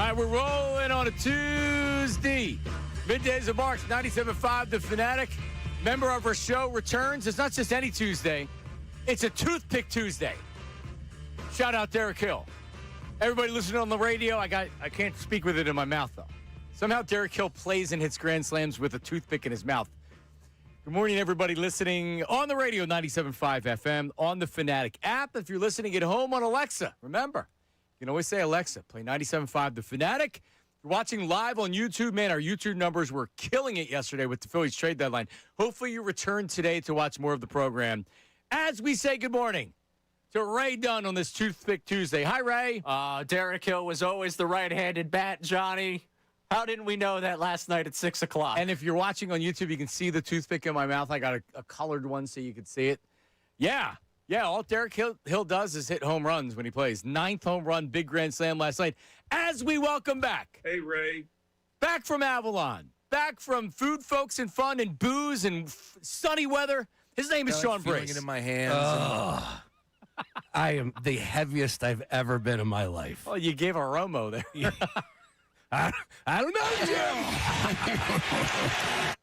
All right, we're rolling on a Tuesday. Middays of March, 97.5 The Fanatic. Member of our show returns. It's not just any Tuesday. It's a Toothpick Tuesday. Shout out Derek Hill. Everybody listening on the radio, I can't speak with it in my mouth, though. Somehow Derek Hill plays and hits grand slams with a toothpick in his mouth. Good morning, everybody listening on the radio, 97.5 FM, on the Fanatic app. If you're listening at home on Alexa, remember, you can always say, Alexa, play 97.5 The Fanatic. If you're watching live on YouTube, man, our YouTube numbers were killing it yesterday with the Phillies trade deadline. Hopefully you return today to watch more of the program. As we say good morning to Ray Dunn on this Toothpick Tuesday. Hi, Ray. Derek Hill was always the right-handed bat, Johnny. How didn't we know that last night at 6 o'clock? And if you're watching on YouTube, you can see the toothpick in my mouth. I got a colored one so you can see it. Yeah, all Derek Hill does is hit home runs when he plays. 9th home run, big grand slam last night. As we welcome back. Hey, Ray. Back from Avalon. Back from food, folks, and fun and booze and sunny weather. His name is Sean Brace. Feeling it in my hands. I am the heaviest I've ever been in my life. Oh, you gave a Romo there. I don't know, Jim.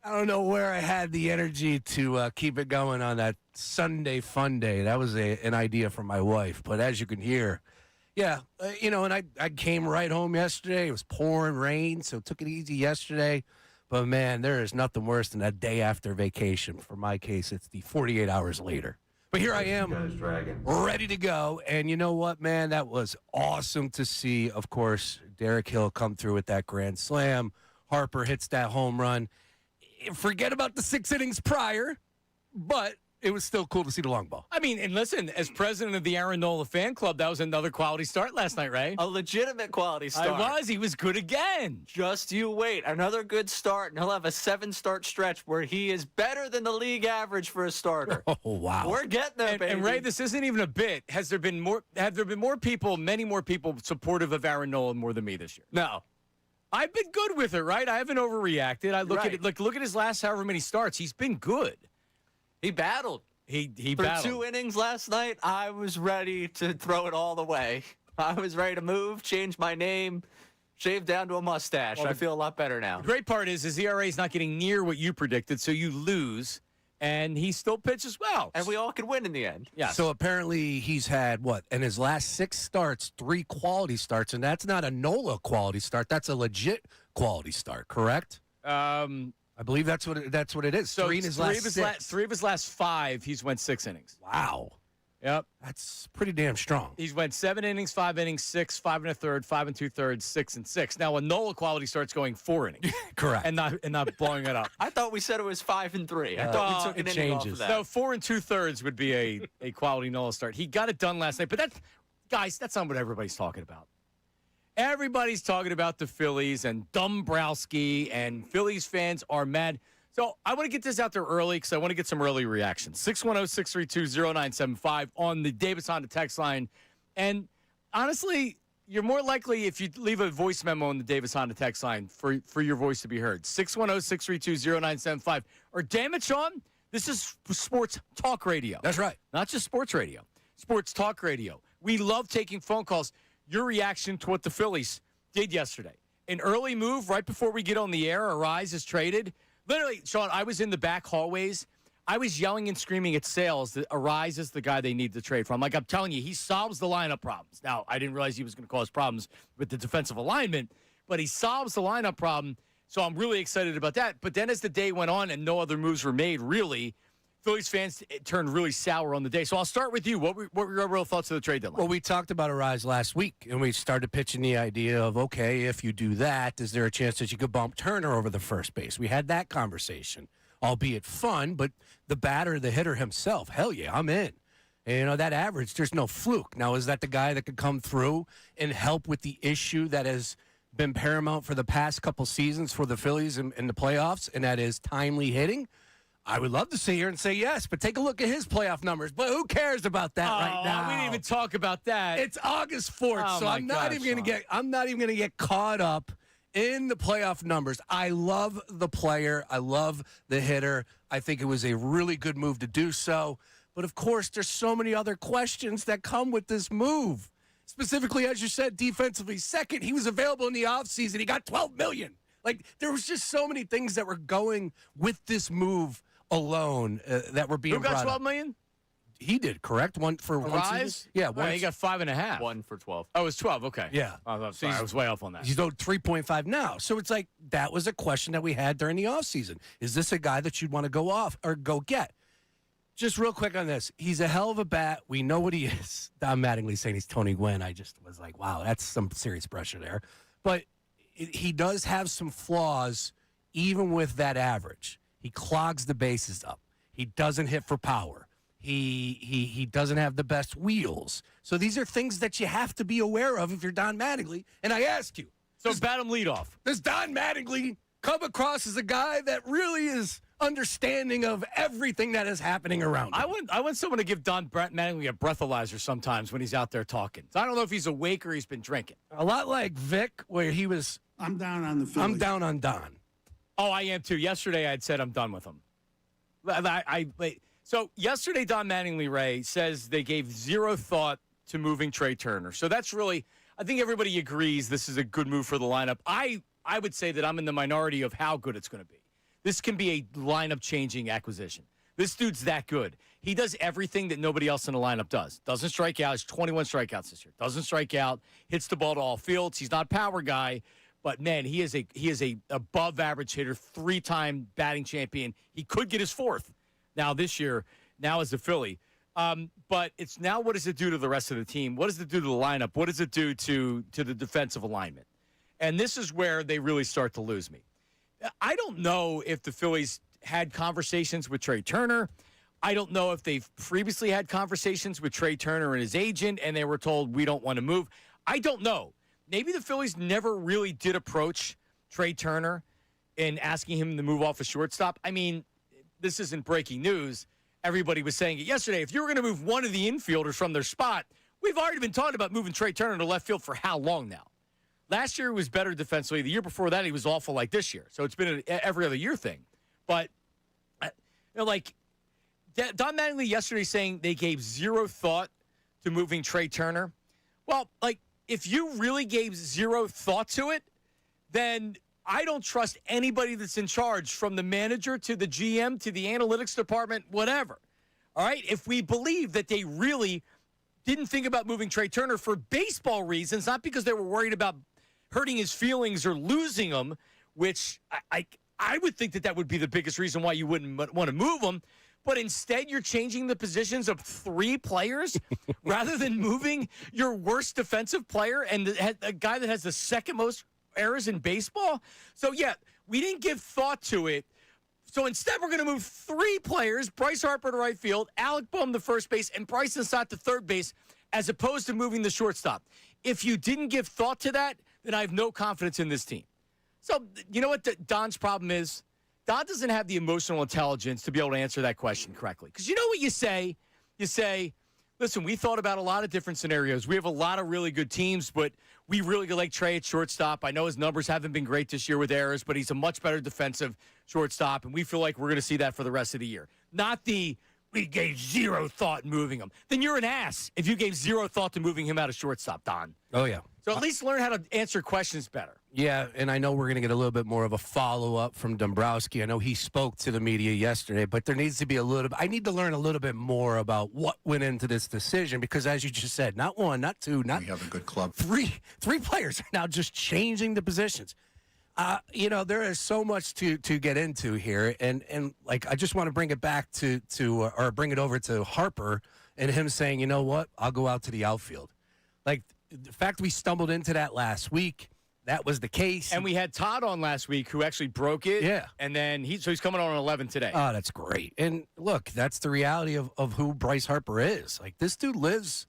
I don't know where I had the energy to keep it going on that Sunday fun day. That was an idea from my wife. But as you can hear, and I came right home yesterday. It was pouring rain, so took it easy yesterday. But, man, there is nothing worse than a day after vacation. For my case, it's the 48 hours later. But here I am, ready to go. And you know what, man? That was awesome to see, of course, Derek Hill come through with that grand slam. Harper hits that home run. Forget about the 6 innings prior, but it was still cool to see the long ball. I mean, and listen, as president of the Aaron Nola fan club, that was another quality start last night, Ray. A legitimate quality start. He was good again. Just you wait. Another good start, and he'll have a 7-start stretch where he is better than the league average for a starter. Oh, wow. We're getting there, baby. And Ray, this isn't even a bit. Have there been more people, many more people supportive of Aaron Nola more than me this year? No. I've been good with it, right? I haven't overreacted. I look at it, look at his last however many starts. He's been good. He battled. He battled. For 2 innings last night, I was ready to throw it all away. I was ready to move, change my name, shave down to a mustache. I feel a lot better now. The great part is his ERA is not getting near what you predicted, so you lose, and he still pitches well. And we all could win in the end. Yeah. So apparently he's had, in his last 6 starts, 3 quality starts, and that's not a Nola quality start. That's a legit quality start, correct? I believe that's what it is. So 3 in his last 6. 3 of his last 5, he's went 6 innings. Wow. Yep. That's pretty damn strong. He's went 7 innings, 5 innings, 6, 5 1/3, 5 2/3, 6 and 6. Now a Nola quality starts going 4 innings. Correct. And not blowing it up. I thought we said it was 5 and 3. I thought we took an inning off of that. No, 4 2/3 would be a quality Nola start. He got it done last night, but that's not what everybody's talking about. Everybody's talking about the Phillies and Dombrowski, and Phillies fans are mad. So I want to get this out there early because I want to get some early reactions. 610-632-0975 on the Davis Honda text line. And honestly, you're more likely if you leave a voice memo on the Davis Honda text line for your voice to be heard. 610-632-0975. Or damn it, Sean, this is sports talk radio. That's right. Not just sports radio. Sports talk radio. We love taking phone calls. Your reaction to what the Phillies did yesterday. An early move right before we get on the air. Arise is traded. Literally, Sean, I was in the back hallways. I was yelling and screaming at Sales that Arise is the guy they need to trade from. Like I'm telling you, he solves the lineup problems. Now, I didn't realize he was going to cause problems with the defensive alignment, but he solves the lineup problem. So I'm really excited about that. But then as the day went on and no other moves were made, really, Phillies fans turned really sour on the day. So I'll start with you. What were your real thoughts of the trade deadline? Well, we talked about Arise last week, and we started pitching the idea of, okay, if you do that, is there a chance that you could bump Turner over the first base? We had that conversation, albeit fun, but the batter, the hitter himself, hell yeah, I'm in. And, that average, there's no fluke. Now, is that the guy that could come through and help with the issue that has been paramount for the past couple seasons for the Phillies in the playoffs, and that is timely hitting? I would love to sit here and say yes, but take a look at his playoff numbers. But who cares about that right now? We didn't even talk about that. It's August 4th, so I'm not even going to get caught up in the playoff numbers. I love the player. I love the hitter. I think it was a really good move to do so. But, of course, there's so many other questions that come with this move. specifically, as you said, defensively. Second, he was available in the offseason. He got $12 million. Like, there was just so many things that were going with this move alone that were being Who got brought $12 up. million? He did, correct? One for one Rise? season? Yeah, Well, he got 5.5. 1 for 12. Oh, it was 12. Okay. Yeah. Oh, sorry, I was way off on that. He's owed 3.5 now. So it's like that was a question that we had during the offseason. Is this a guy that you'd want to go off or go get? Just real quick on this. He's a hell of a bat. We know what he is. Don Mattingly saying he's Tony Gwynn. I just was like, wow, that's some serious pressure there. But he does have some flaws even with that average. He clogs the bases up. He doesn't hit for power. He doesn't have the best wheels. So these are things that you have to be aware of if you're Don Mattingly. And I ask you, So bat him leadoff. does Don Mattingly come across as a guy that really is understanding of everything that is happening around him? I want someone to give Don Mattingly a breathalyzer sometimes when he's out there talking. So I don't know if he's awake or he's been drinking. A lot like Vic, where he was, I'm down on the Phillies. I'm down on Don. Oh, I am too. Yesterday I had said I'm done with him. So yesterday Don Mattingly, Ray, says they gave zero thought to moving Trey Turner. So that's really, I think everybody agrees this is a good move for the lineup. I would say that I'm in the minority of how good it's going to be. This can be a lineup-changing acquisition. This dude's that good. He does everything that nobody else in the lineup does. Doesn't strike out. He's 21 strikeouts this year. Doesn't strike out. Hits the ball to all fields. He's not a power guy, but man, he is a above-average hitter, 3-time batting champion. He could get his 4th now this year. Now as a Philly. But it's now, what does it do to the rest of the team? What does it do to the lineup? What does it do to the defensive alignment? And this is where they really start to lose me. I don't know if the Phillies had conversations with Trey Turner. I don't know if they've previously had conversations with Trey Turner and his agent, and they were told, we don't want to move. I don't know. Maybe the Phillies never really did approach Trey Turner in asking him to move off a shortstop. I mean, this isn't breaking news. Everybody was saying it yesterday. If you were going to move one of the infielders from their spot, we've already been talking about moving Trey Turner to left field for how long now? Last year, he was better defensively. The year before that, he was awful like this year. So it's been an every other year thing. But, like, Don Mattingly yesterday saying they gave zero thought to moving Trey Turner. Well, like, if you really gave zero thought to it, then I don't trust anybody that's in charge, from the manager to the GM to the analytics department, whatever. All right? If we believe that they really didn't think about moving Trey Turner for baseball reasons, not because they were worried about hurting his feelings or losing him, which I would think that would be the biggest reason why you wouldn't want to move him. But instead, you're changing the positions of 3 players rather than moving your worst defensive player and a guy that has the second most errors in baseball. So, yeah, we didn't give thought to it. So instead, we're going to move 3 players, Bryce Harper to right field, Alec Boehm to first base, and Bryson Stott to third base, as opposed to moving the shortstop. If you didn't give thought to that, then I have no confidence in this team. So, you know what Don's problem is? Don doesn't have the emotional intelligence to be able to answer that question correctly. Because you know what you say? You say, listen, we thought about a lot of different scenarios. We have a lot of really good teams, but we really like Trey at shortstop. I know his numbers haven't been great this year with errors, but he's a much better defensive shortstop, and we feel like we're going to see that for the rest of the year. Not we gave zero thought moving him. Then you're an ass if you gave zero thought to moving him out of shortstop, Don. Oh, yeah. So at least learn how to answer questions better. Yeah, and I know we're going to get a little bit more of a follow-up from Dombrowski. I know he spoke to the media yesterday, but there needs to be I need to learn a little bit more about what went into this decision, because as you just said, not 1, not 2, not We have a good club. 3 players are now just changing the positions. There is so much to get into here, and like, I just want to bring it back or bring it over to Harper and him saying, you know what, I'll go out to the outfield. Like, the fact we stumbled into that last week, that was the case. And we had Todd on last week who actually broke it. Yeah. And then he's coming on 11 today. Oh, that's great. And look, that's the reality of who Bryce Harper is. Like, this dude lives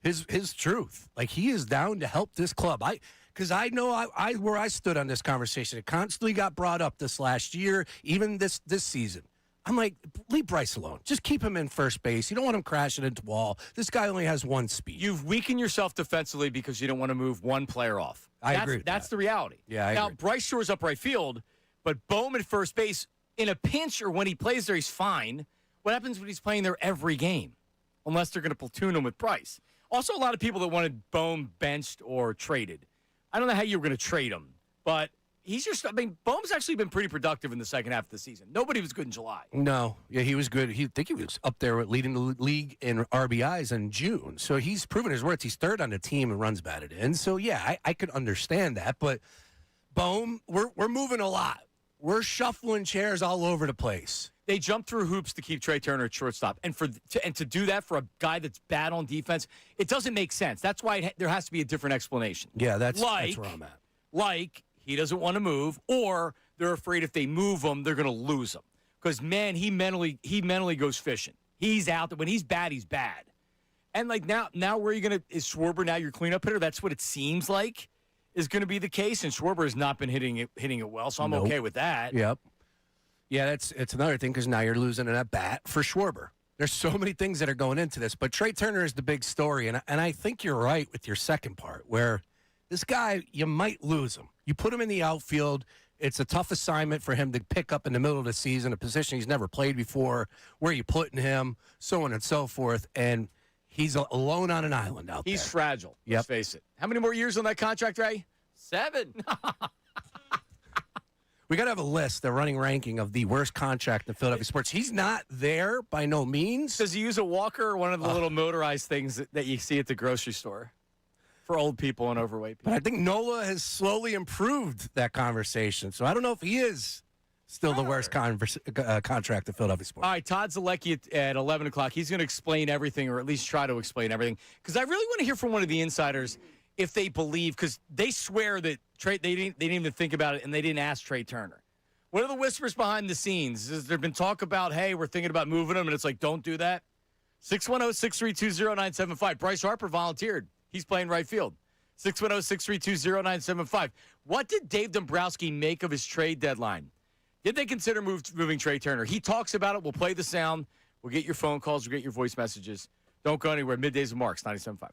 his truth. Like, he is down to help this club. Because I know where I stood on this conversation. It constantly got brought up this last year, even this season. I'm like, leave Bryce alone. Just keep him in first base. You don't want him crashing into the wall. This guy only has 1 speed. You've weakened yourself defensively because you don't want to move 1 player off. I agree with That's that. the reality. Yeah, I Now, agree. Bryce shores up right field, but Boehm at first base, in a pinch or when he plays there, he's fine. What happens when he's playing there every game? Unless they're going to platoon him with Bryce. Also, a lot of people that wanted Bohm benched or traded. I don't know how you were going to trade him, but Bohm's actually been pretty productive in the second half of the season. Nobody was good in July. No, yeah, he was good. I think he was up there with leading the league in RBIs in June. So he's proven his worth. He's third on the team and runs batted in. So yeah, I could understand that. But Bohm, we're moving a lot. We're shuffling chairs all over the place. They jumped through hoops to keep Trey Turner at shortstop, and to do that for a guy that's bad on defense, it doesn't make sense. That's why there has to be a different explanation. Yeah, that's where I'm at. Like he doesn't want to move, or they're afraid if they move him, they're going to lose him. Because man, he mentally goes fishing. He's out there when he's bad. He's bad. And like now where are you going to is Schwarber now your cleanup hitter? That's what it seems like is going to be the case. And Schwarber has not been hitting it well, so I'm okay with that. Yep. Yeah, it's another thing because now you're losing an at bat for Schwarber. There's so many things that are going into this, but Trey Turner is the big story, and I think you're right with your second part where this guy, you might lose him. You put him in the outfield. It's a tough assignment for him to pick up in the middle of the season, a position he's never played before. Where are you putting him? So on and so forth. And he's alone on an island out there. He's fragile. Let's face it. How many more years on that contract, Ray? 7. We got to have a list, the running ranking of the worst contract in Philadelphia sports. He's not there by no means. Does he use a walker or one of the little motorized things that you see at the grocery store for old people and overweight people? But I think Nola has slowly improved that conversation. So I don't know if he is still the worst contract in Philadelphia sports. All right, Todd Zalecki at 11 o'clock. He's going to explain everything, or at least try to explain everything. Because I really want to hear from one of the insiders if they believe, because they swear that they didn't even think about it and they didn't ask Trey Turner. What are the whispers behind the scenes? Has there been talk about, hey, we're thinking about moving him, and it's like, don't do that? 610-632-0975. Bryce Harper volunteered. He's playing right field. 610-632-0975. What did Dave Dombrowski make of his trade deadline? Did they consider moving Trey Turner? He talks about it. We'll play the sound. We'll get your phone calls. We'll get your voice messages. Don't go anywhere. Middays with Marks, 97.5.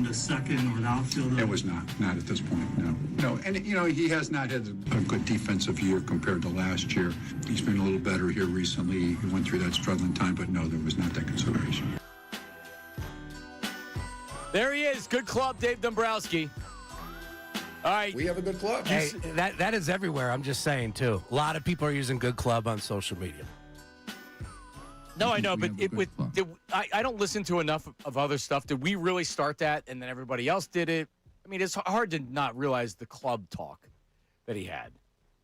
the second or the outfielder? It was not at this point, no. No, and, he has not had a good defensive year compared to last year. He's been a little better here recently. He went through that struggling time, but no, there was not that consideration. There he is. Good club, Dave Dombrowski. All right. We have a good club. Hey, that is everywhere. I'm just saying, too. A lot of people are using Good Club on social media. No, I know, but I don't listen to enough of other stuff. Did we really start that and then everybody else did it? I mean, it's hard to not realize the club talk that he had.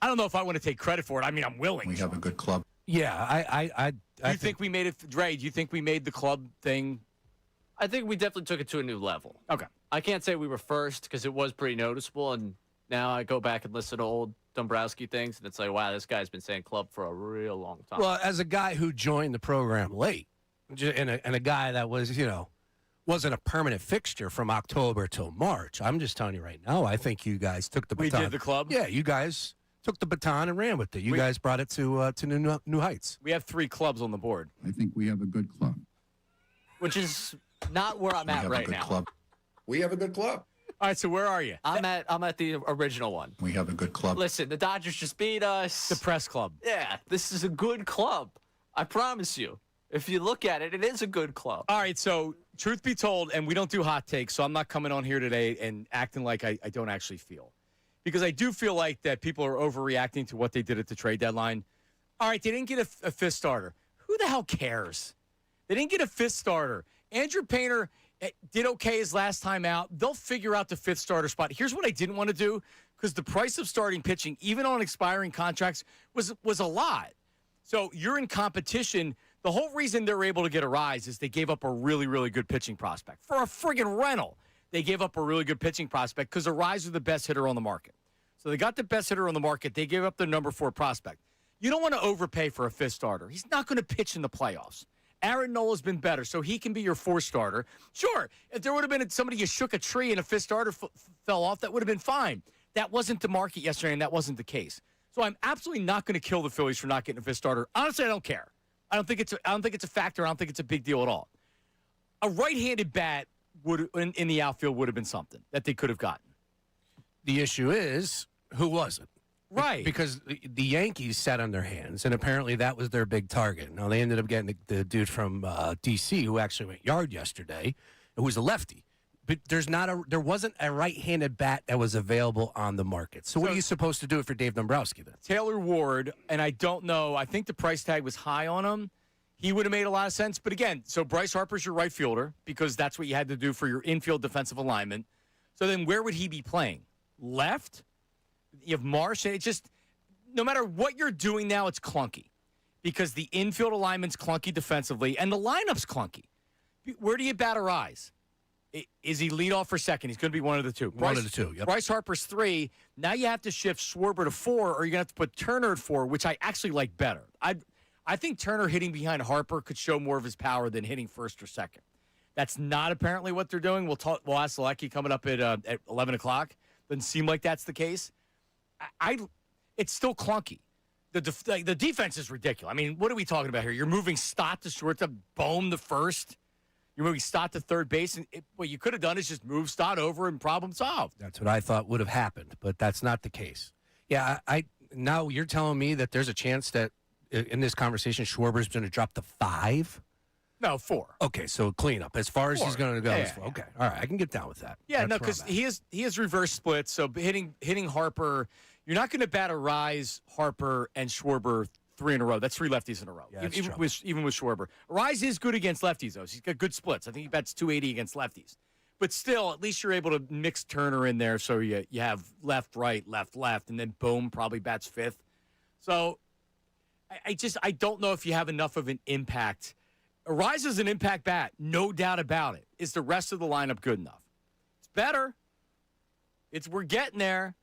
I don't know if I want to take credit for it. I mean, I'm willing. We have a good club. Yeah, I you think we made it, Dre, do you think we made the club thing? I think we definitely took it to a new level. Okay. I can't say we were first because it was pretty noticeable, and now I go back and listen to old Dombrowski things, and it's like, wow, this guy's been saying club for a real long time. Well, as a guy who joined the program late, and a guy that was, wasn't a permanent fixture from October till March, I'm just telling you right now, I think you guys took the baton. We did the club? Yeah, you guys took the baton and ran with it. You guys brought it to new heights. We have 3 clubs on the board. I think we have a good club. Which is not where I'm at right now. Club. We have a good club. All right, so where are you? I'm at the original one. We have a good club. Listen, the Dodgers just beat us. The press club. Yeah, this is a good club. I promise you. If you look at it, it is a good club. All right, so truth be told, and we don't do hot takes, so I'm not coming on here today and acting like I don't actually feel. Because I do feel like that people are overreacting to what they did at the trade deadline. All right, they didn't get a fifth starter. Who the hell cares? They didn't get a fifth starter. Andrew Painter did okay his last time out. They'll figure out the fifth starter spot. Here's what I didn't want to do, because the price of starting pitching, even on expiring contracts, was a lot. So you're in competition. The whole reason they're able to get a rise is they gave up a really, really good pitching prospect. For a friggin' rental, they gave up a really good pitching prospect because Arise was the best hitter on the market. So they got the best hitter on the market. They gave up their number 4 prospect. You don't want to overpay for a fifth starter. He's not going to pitch in the playoffs. Aaron Nola's been better, so he can be your 4th starter. Sure, if there would have been somebody you shook a tree and a fifth starter fell off, that would have been fine. That wasn't the market yesterday, and that wasn't the case. So I'm absolutely not going to kill the Phillies for not getting a fifth starter. Honestly, I don't care. I don't think it's a factor. I don't think it's a big deal at all. A right-handed bat would in the outfield would have been something that they could have gotten. The issue is, who wasn't? Right. Because the Yankees sat on their hands, and apparently that was their big target. Now, they ended up getting the dude from D.C. who actually went yard yesterday, who was a lefty. But there wasn't a right-handed bat that was available on the market. So what are you supposed to do for Dave Dombrowski then? Taylor Ward, and I don't know, I think the price tag was high on him. He would have made a lot of sense. But again, so Bryce Harper's your right fielder because that's what you had to do for your infield defensive alignment. So then where would he be playing? Left? You have Marsh. It's just, no matter what you're doing now, it's clunky because the infield alignment's clunky defensively and the lineup's clunky. Where do you bat or eyes? Is he lead off or second? He's going to be one of the two. One of the two, yep. Bryce Harper's 3. Now you have to shift Schwarber to 4, or you're going to have to put Turner at 4, which I actually like better. I think Turner hitting behind Harper could show more of his power than hitting first or second. That's not apparently what they're doing. We'll ask Selecki coming up at 11 o'clock. Doesn't seem like that's the case. It's still clunky. The defense is ridiculous. I mean, what are we talking about here? You're moving Stott to shortstop, Bohm to first. You're moving Stott to third base. And what you could have done is just move Stott over and problem solved. That's what I thought would have happened, but that's not the case. Yeah, now you're telling me that there's a chance that in this conversation, Schwarber's going to drop to 5? No, 4. Okay, so cleanup. As far as 4. he's going to go. Yeah. Okay, all right, I can get down with that. Yeah, That's no, where because I'm at. he has reverse splits. So hitting Harper, you're not going to bat a Rise, Harper, and Schwarber 3 in a row. That's 3 lefties in a row. Yeah, that's even true. with Schwarber. Rise is good against lefties, though. He's got good splits. I think he bats 280 against lefties. But still, at least you're able to mix Turner in there so you have left, right, left, and then Bohm probably bats 5th. So I don't know if you have enough of an impact. Rise is an impact bat, no doubt about it. Is the rest of the lineup good enough? It's better. We're getting there.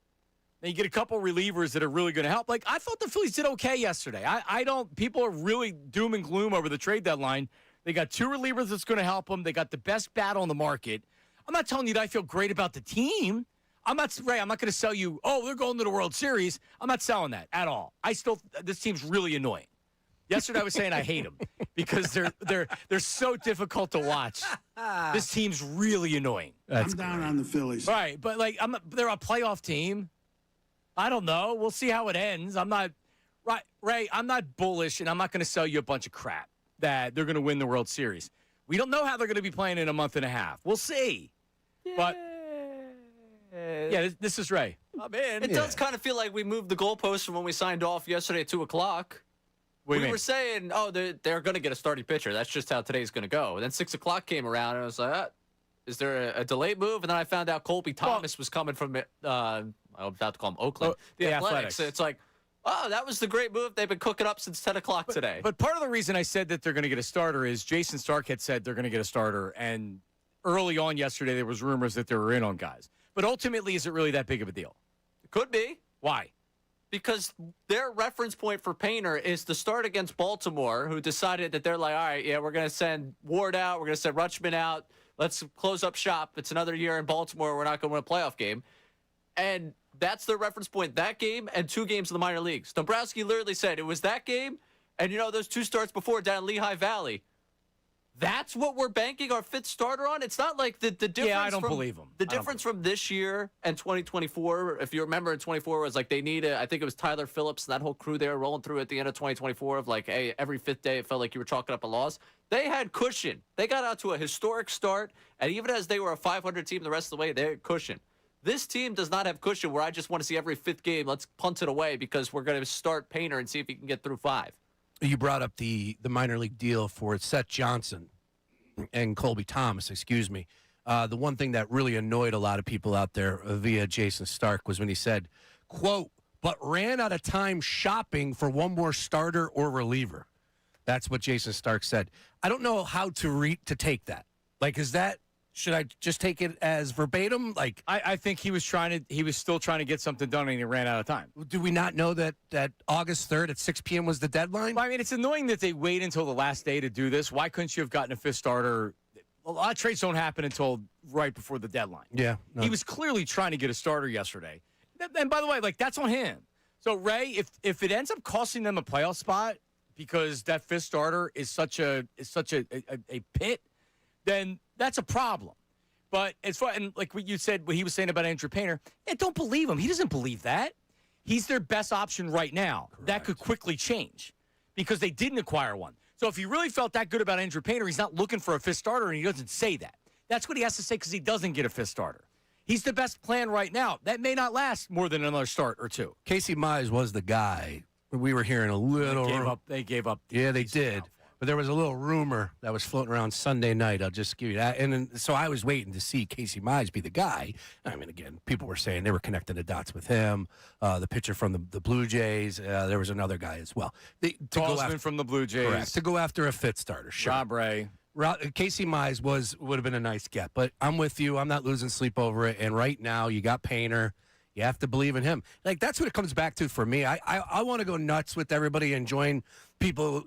Then you get a couple relievers that are really going to help. Like, I thought the Phillies did okay yesterday. People are really doom and gloom over the trade deadline. They got 2 relievers that's going to help them. They got the best bat on the market. I'm not telling you that I feel great about the team. I'm not going to sell you, they're going to the World Series. I'm not selling that at all. This team's really annoying. Yesterday I was saying I hate them because they're so difficult to watch. This team's really annoying. I'm down on the Phillies. Right, but like they're a playoff team. I don't know. We'll see how it ends. I'm not Ray, I'm not bullish, and I'm not going to sell you a bunch of crap that they're going to win the World Series. We don't know how they're going to be playing in a month and a half. We'll see. But yeah, this is Ray. I'm in. It does kind of feel like we moved the goalpost from when we signed off yesterday at 2 o'clock. What do you We mean? were saying, they're going to get a starting pitcher. That's just how today's going to go. And then 6 o'clock came around, and I was like, is there a delayed move? And then I found out Colby Thomas was coming from, I'm about to call him Oakland, the Athletics. It's like, that was the great move. They've been cooking up since 10 o'clock today. But part of the reason I said that they're going to get a starter is Jason Stark had said they're going to get a starter, and early on yesterday there was rumors that they were in on guys. But ultimately, is it really that big of a deal? It could be. Why? Because their reference point for Painter is the start against Baltimore, who decided that they're like, all right, we're going to send Ward out. We're going to send Richmond out. Let's close up shop. It's another year in Baltimore. We're not going to win a playoff game. And that's their reference point, that game and 2 games in the minor leagues. Dombrowski literally said it was that game and, those 2 starts before down in Lehigh Valley. That's what we're banking our 5th starter on? It's not like the difference. Yeah, I don't believe him. The difference from this year and 2024, if you remember in 24, was like they needed, I think it was Tyler Phillips and that whole crew there rolling through at the end of 2024 of like, hey, every 5th day it felt like you were chalking up a loss. They had cushion. They got out to a historic start, and even as they were a 500 team the rest of the way, they had cushion. This team does not have cushion where I just want to see every 5th game, let's punt it away because we're going to start Painter and see if he can get through 5. You brought up the minor league deal for Seth Johnson and Colby Thomas, excuse me. The one thing that really annoyed a lot of people out there via Jason Stark was when he said, quote, but ran out of time shopping for one more starter or reliever. That's what Jason Stark said. I don't know how to take that. Like, should I just take it as verbatim? Like, I think he was still trying to get something done, and he ran out of time. do we not know that August 3rd at 6 p.m. was the deadline? Well, I mean, it's annoying that they wait until the last day to do this. Why couldn't you have gotten a 5th starter? A lot of trades don't happen until right before the deadline. Yeah. No. He was clearly trying to get a starter yesterday. And by the way, like, that's on him. So, Ray, if it ends up costing them a playoff spot because that 5th starter is such a pit, then that's a problem. But as far, and like what you said, what he was saying about Andrew Painter, don't believe him. He doesn't believe that. He's their best option right now. Correct. That could quickly change because they didn't acquire one. So if he really felt that good about Andrew Painter, he's not looking for a 5th starter, and he doesn't say that. That's what he has to say because he doesn't get a 5th starter. He's the best plan right now. That may not last more than another start or 2. Casey Mize was the guy. We were hearing a little. They gave up. Yeah, they did. But there was a little rumor that was floating around Sunday night. I'll just give you that. So I was waiting to see Casey Mize be the guy. I mean, again, people were saying they were connecting the dots with him. The pitcher from the Blue Jays. There was another guy as well. Glanzman from the Blue Jays. Correct. To go after a 5th starter. Sure. Rob Ray. Casey Mize would have been a nice get. But I'm with you. I'm not losing sleep over it. And right now, you got Painter. You have to believe in him. Like, that's what it comes back to for me. I want to go nuts with everybody and join people,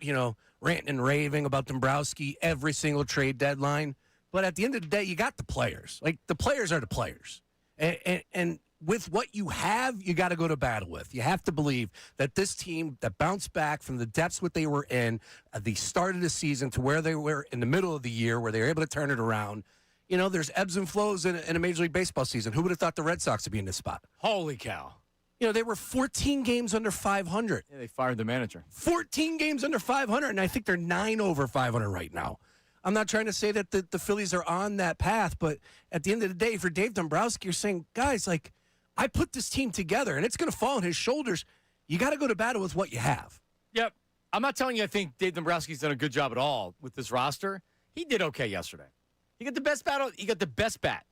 ranting and raving about Dombrowski every single trade deadline. But at the end of the day, you got the players. Like, the players are the players. And with what you have, you got to go to battle with. You have to believe that this team that bounced back from the depths what they were in at the start of the season to where they were in the middle of the year, where they were able to turn it around. There's ebbs and flows in a Major League Baseball season. Who would have thought the Red Sox would be in this spot? Holy cow. They were 14 games under 500. Yeah, they fired the manager. 14 games under 500, and I think they're 9 over 500 right now. I'm not trying to say that the Phillies are on that path, but at the end of the day, for Dave Dombrowski, you're saying, guys, like, I put this team together, and it's going to fall on his shoulders. You got to go to battle with what you have. Yep. I'm not telling you I think Dave Dombrowski's done a good job at all with this roster. He did okay yesterday. He got the best battle. He got the best bat.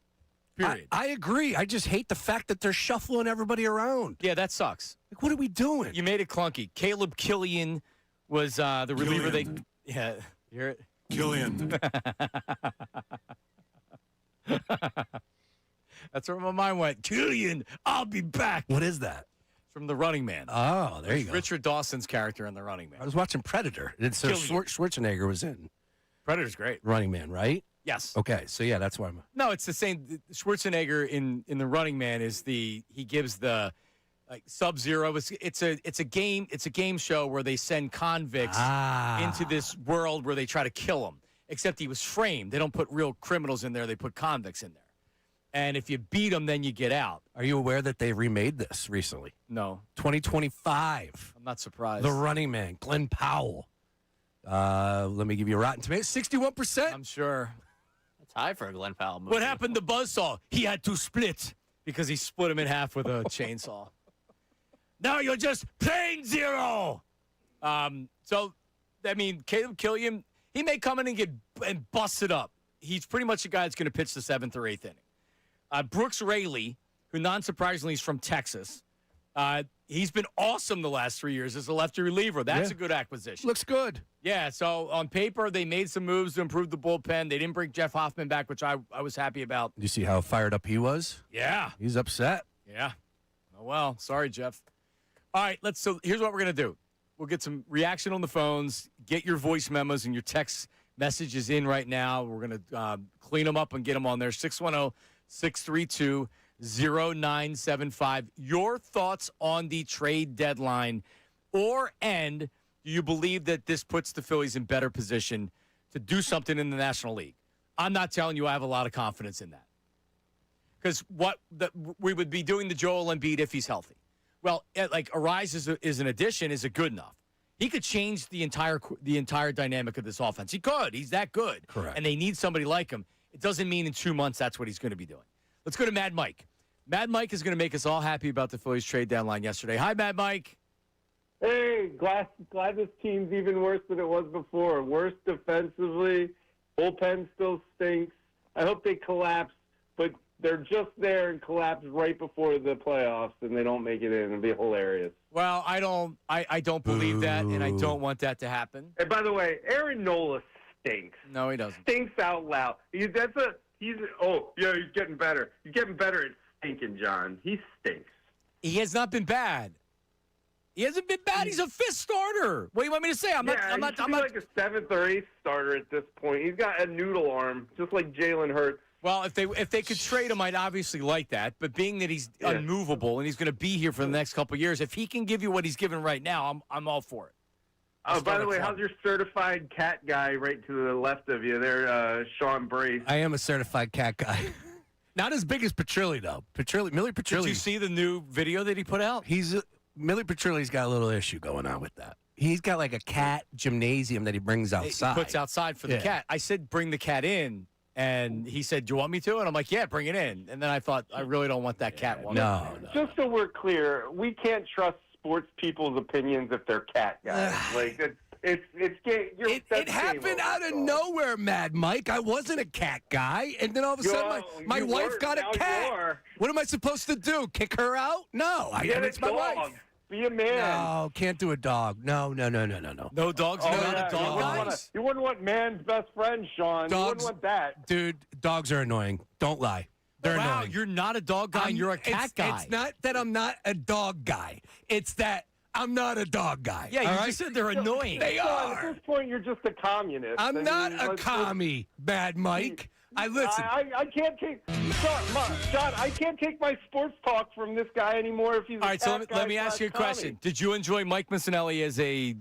Period. I agree. I just hate the fact that they're shuffling everybody around. Yeah, that sucks. Like, what are we doing? You made it clunky. Caleb Killian was the reliever. Killian. Yeah, you hear it? Killian. That's where my mind went. Killian, I'll be back. What is that? From The Running Man. Oh, there you go. Richard Dawson's character in The Running Man. I was watching Predator. So Schwarzenegger was in Predator's great. Running Man, right? Yes. Okay, so yeah, that's why I'm. No, it's the same. Schwarzenegger in The Running Man he gives the like Sub-Zero. It's a game show where they send convicts into this world where they try to kill him. Except he was framed. They don't put real criminals in there. They put convicts in there. And if you beat them, then you get out. Are you aware that they remade this recently? No. 2025. I'm not surprised. The Running Man, Glenn Powell. Let me give you a Rotten Tomatoes. 61%. I'm sure. That's high for a Glenn Powell movie. What happened to Buzzsaw? He had to split because he split him in half with a chainsaw. Now you're just plain zero. So, I mean, Caleb Killian, he may come in and get busted up. He's pretty much the guy that's going to pitch the 7th or 8th inning. Brooks Raley, who non-surprisingly is from Texas, he's been awesome the last 3 years as a lefty reliever. That's a good acquisition. Looks good. Yeah, so on paper, they made some moves to improve the bullpen. They didn't bring Jeff Hoffman back, which I was happy about. You see how fired up he was? Yeah. He's upset. Yeah. Oh, well, sorry, Jeff. All right, so here's what we're going to do. We'll get some reaction on the phones, get your voice memos and your text messages in right now. We're going to clean them up and get them on there. 610-632-0975. Your thoughts on the trade deadline, and do you believe that this puts the Phillies in better position to do something in the National League? I'm not telling you I have a lot of confidence in that. Because we would be doing the Joel Embiid if he's healthy. Well, like Arise is an addition, is it good enough? He could change the entire dynamic of this offense. He could. He's that good. Correct. And they need somebody like him. It doesn't mean in 2 months that's what he's going to be doing. Let's go to Mad Mike. Mad Mike is going to make us all happy about the Phillies trade deadline yesterday. Hi, Mad Mike. Hey, glad this team's even worse than it was before. Worse defensively. Bullpen still stinks. I hope they collapse, but they're just there and collapse right before the playoffs, and they don't make it in. It'll be hilarious. Well, I don't believe that, and I don't want that to happen. And by the way, Aaron Nola stinks. No, he doesn't. Stinks out loud. He's getting better. He's getting better at stinking, John. He stinks. He has not been bad. He hasn't been bad. He's a 5th starter. What do you want me to say? I'm not like a 7th or 8th starter at this point. He's got a noodle arm, just like Jalen Hurts. Well, if they could trade him, I'd obviously like that. But being that he's unmovable and he's going to be here for the next couple of years, if he can give you what he's giving right now, I'm all for it. Oh, by the way, how's your certified cat guy right to the left of you there, Sean Brace? I am a certified cat guy. Not as big as Petrilli, though. Millie Petrilli. Did you see the new video that he put out? Millie Petrilli's got a little issue going on with that. He's got like a cat gymnasium that he brings outside. He puts outside for the cat. I said, bring the cat in. And he said, do you want me to? And I'm like, yeah, bring it in. And then I thought, I really don't want that cat one. No. Just so we're clear, we can't trust sports people's opinions if they're cat guys. It happened out of nowhere, Mad Mike. I wasn't a cat guy. And then all of a sudden, my wife got a cat. What am I supposed to do? Kick her out? No. It's my wife. Be a man. No, can't do a dog. No. No dogs? Oh, Not a dog guys? You wouldn't want man's best friend, Sean. You wouldn't want that. Dude, dogs are annoying. Don't lie. They're annoying. You're not a dog guy and you're a cat guy. It's not that I'm not a dog guy. It's that I'm not a dog guy. Yeah, you just said they're annoying. They are. At this point, you're just a communist. I'm not a commie, Bad Mike. I listen. I can't take John. I can't take my sports talk from this guy anymore. If he's all right. So let me ask you a question. Did you enjoy Mike Missinelli as a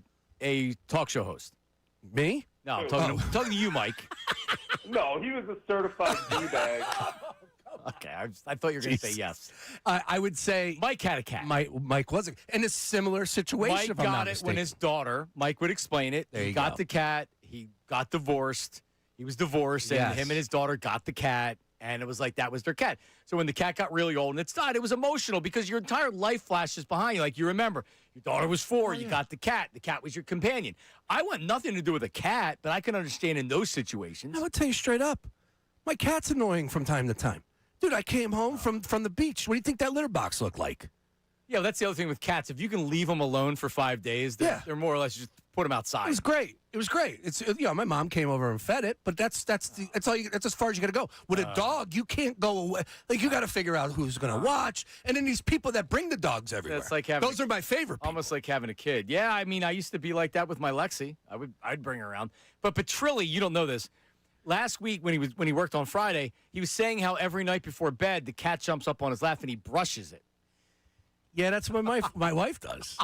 talk show host? Me? No, I'm talking to you, Mike. No, he was a certified D-bag. Okay, I thought you were going to say yes. I would say Mike had a cat. Mike wasn't in a similar situation. Mike got it when his daughter. Mike would explain it. He got the cat. He got divorced. He was divorced, and him and his daughter got the cat, and it was like that was their cat. So when the cat got really old and it's died, it was emotional because your entire life flashes behind you. Like you remember, your daughter was 4, you got the cat was your companion. I want nothing to do with a cat, but I can understand in those situations. I would tell you straight up, my cat's annoying from time to time. Dude, I came home from the beach. What do you think that litter box looked like? Yeah, that's the other thing with cats. If you can leave them alone for 5 days, they're more or less just put them outside. It was great. It's my mom came over and fed it, but that's as far as you got to go. With a dog, you can't go away. Like you got to figure out who's going to watch, and then these people that bring the dogs everywhere. That's like having those are my favorite people. Almost like having a kid. Yeah, I mean, I used to be like that with my Lexi. I'd bring her around. But Petrilli, you don't know this. Last week when he worked on Friday, he was saying how every night before bed the cat jumps up on his lap and he brushes it. Yeah, that's what my wife does.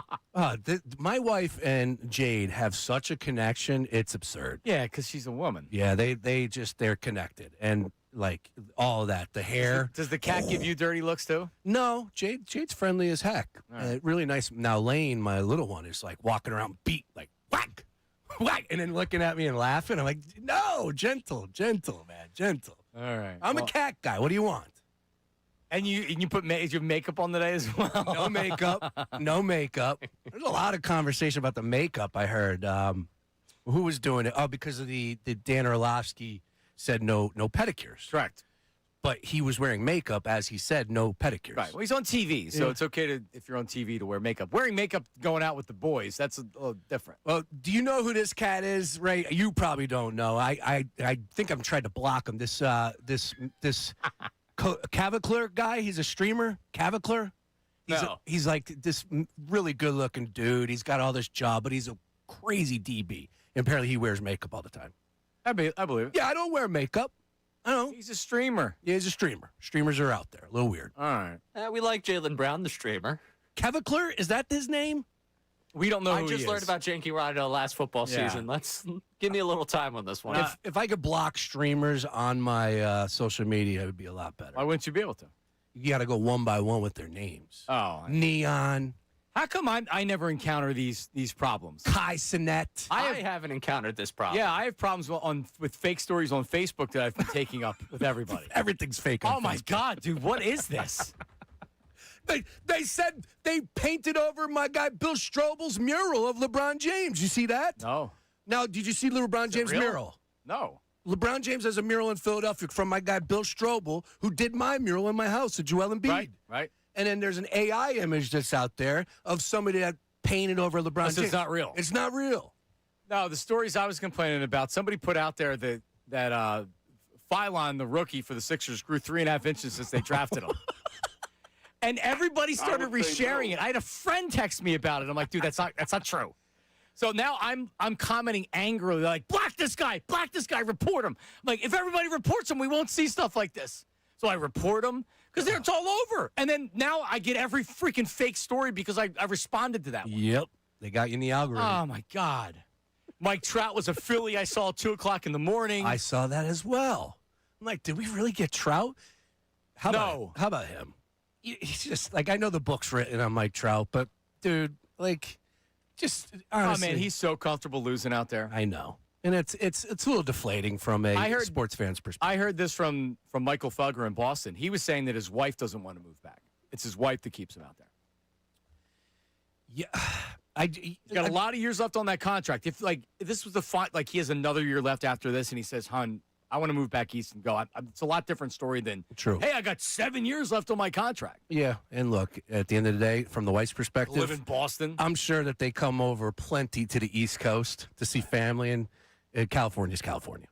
My wife and Jade have such a connection. It's absurd. Yeah, because she's a woman. Yeah, they're connected, and like all of that, the hair. Does the cat give you dirty looks too? No, Jade's friendly as heck. Right. Really nice. Now Lane, my little one, is like walking around beat like whack, whack, and then looking at me and laughing. I'm like, no, gentle, man, gentle. All right. I'm a cat guy. What do you want? And you put your makeup on today as well? No makeup. No makeup. There's a lot of conversation about the makeup, I heard. Who was doing it? Oh, because of the Dan Orlovsky said no pedicures. Correct. But he was wearing makeup, as he said, no pedicures. Right. Well, he's on TV, so Yeah. it's okay if you're on TV to wear makeup. Wearing makeup going out with the boys, that's a little different. Well, do you know who this cat is, Ray? You probably don't know. I think I'm trying to block him. This Cavalier guy, he's a streamer. Cavalier. He's like this really good-looking dude. He's got all this job, but he's a crazy DB. And apparently, he wears makeup all the time. I believe it. Yeah, I don't wear makeup. I don't. He's a streamer. Yeah, he's a streamer. Streamers are out there. A little weird. All right. We like Jaylen Brown, the streamer. Cavalier, is that his name? We don't know I who just he learned is. about Janky Rhino last football season. Let's give me a little time on this one. If I could block streamers on my social media, it would be a lot better. Why wouldn't you be able to? You got to go one by one with their names. Oh. Neon, How come I never encounter these problems? Kai Sinet. I haven't encountered this problem. Yeah, I have problems with fake stories on Facebook that I've been taking up with everybody. Everything's fake. on Oh, my Facebook. God, dude, what is this? They said they painted over my guy Bill Strobel's mural of LeBron James. You see that? No. Now, did you see LeBron James' real? mural? No. LeBron James has a mural in Philadelphia from my guy Bill Strobel, who did my mural in my house at Joel Embiid. Right. And then there's an AI image that's out there of somebody that painted over LeBron James. It's not real. It's not real. No, the stories I was complaining about, somebody put out there that Philon, the rookie for the Sixers, grew 3.5 inches since they drafted him. And everybody started resharing it. I had a friend text me about it. I'm like, dude, that's not true. So now I'm commenting angrily, like, block this guy, report him. I'm like, if everybody reports him, we won't see stuff like this. So I report him because it's all over. And then now I get every freaking fake story because I responded to that one. Yep. They got you in the algorithm. Oh, my God. Mike Trout was a Philly I saw at 2 o'clock in the morning. I saw that as well. I'm like, did we really get Trout? How about him? He's just like, I know the book's written on Mike Trout, but dude, like, just honestly, oh man, he's so comfortable losing out there. I know, and it's a little deflating from a sports fan's perspective. I heard this from Michael Felger in Boston. He was saying that his wife doesn't want to move back. It's his wife that keeps him out there. Yeah, He's got a lot of years left on that contract. If this was he has another year left after this, and he says, "Hun, I want to move back east and go." It's a lot different story than True. Hey, I got 7 years left on my contract. Yeah, and look, at the end of the day, from the wife's perspective, Live in Boston. I'm sure that they come over plenty to the East Coast to see family, and California's California.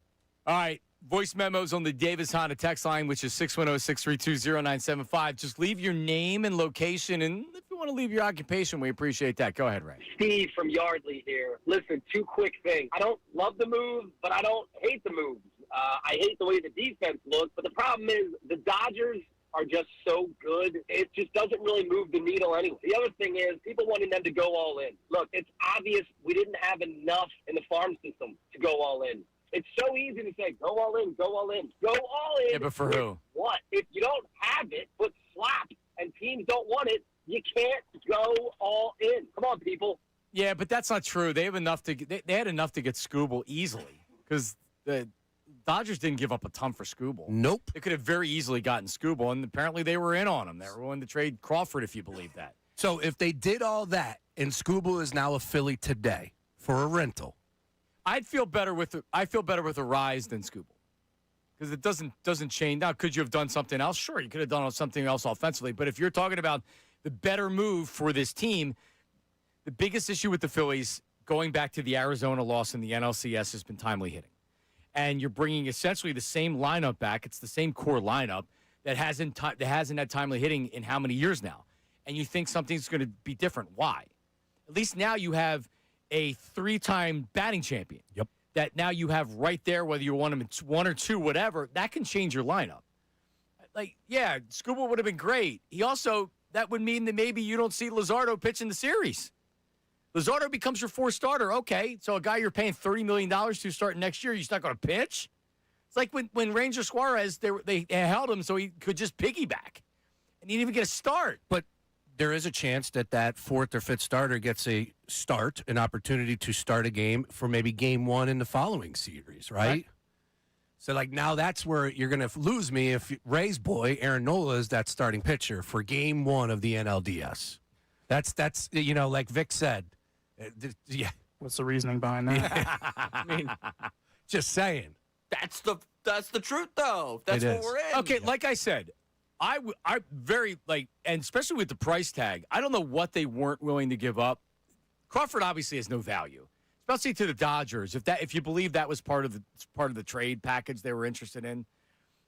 All right. Voice memos on the Davis Honda text line, which is 610-632-0975. Just leave your name and location, and if you want to leave your occupation, we appreciate that. Go ahead, Ray. Steve from Yardley here. Listen, 2 quick things. I don't love the move, but I don't hate the moves. I hate the way the defense looks, but the problem is the Dodgers are just so good. It just doesn't really move the needle anyway. The other thing is people wanting them to go all in. Look, it's obvious we didn't have enough in the farm system to go all in. It's so easy to say, go all in, go all in. Go all in. Yeah, but for who? What? If you don't have it, but slap, and teams don't want it, you can't go all in. Come on, people. Yeah, but that's not true. They have enough they had enough to get Scooble easily because the Dodgers didn't give up a ton for Scooble. Nope. They could have very easily gotten Scooble, and apparently they were in on him. They were willing to trade Crawford, if you believe that. So if they did all that, and Scooble is now a Philly today for a rental, I feel better with a rise than Scooble because it doesn't change. Now, could you have done something else? Sure, you could have done something else offensively. But if you're talking about the better move for this team, the biggest issue with the Phillies, going back to the Arizona loss in the NLCS, has been timely hitting. And you're bringing essentially the same lineup back. It's the same core lineup that hasn't had timely hitting in how many years now? And you think something's going to be different. Why? At least now you have a 3-time batting champion. Yep. That now you have right there, whether you want him at 1 or 2, whatever, that can change your lineup. Like, yeah, Scooble would have been great. He also, that would mean that maybe you don't see Luzardo pitch in the series. Luzardo becomes your fourth starter. Okay, so a guy you're paying $30 million to start next year, he's not going to pitch? It's like when Ranger Suarez, they held him so he could just piggyback. And he didn't even get a start. But there is a chance that fourth or fifth starter gets a start, an opportunity to start a game for maybe game one in the following series, right? So, like, now that's where you're going to lose me if Ray's boy, Aaron Nola, is that starting pitcher for game one of the NLDS. That's like Vic said. Yeah. What's the reasoning behind that? I mean, Just saying. that's the truth, though. That's It what is. we're in. Okay, like I said, I very, and especially with the price tag, I don't know what they weren't willing to give up. Crawford obviously has no value, especially to the Dodgers. If you believe that was part of the trade package they were interested in,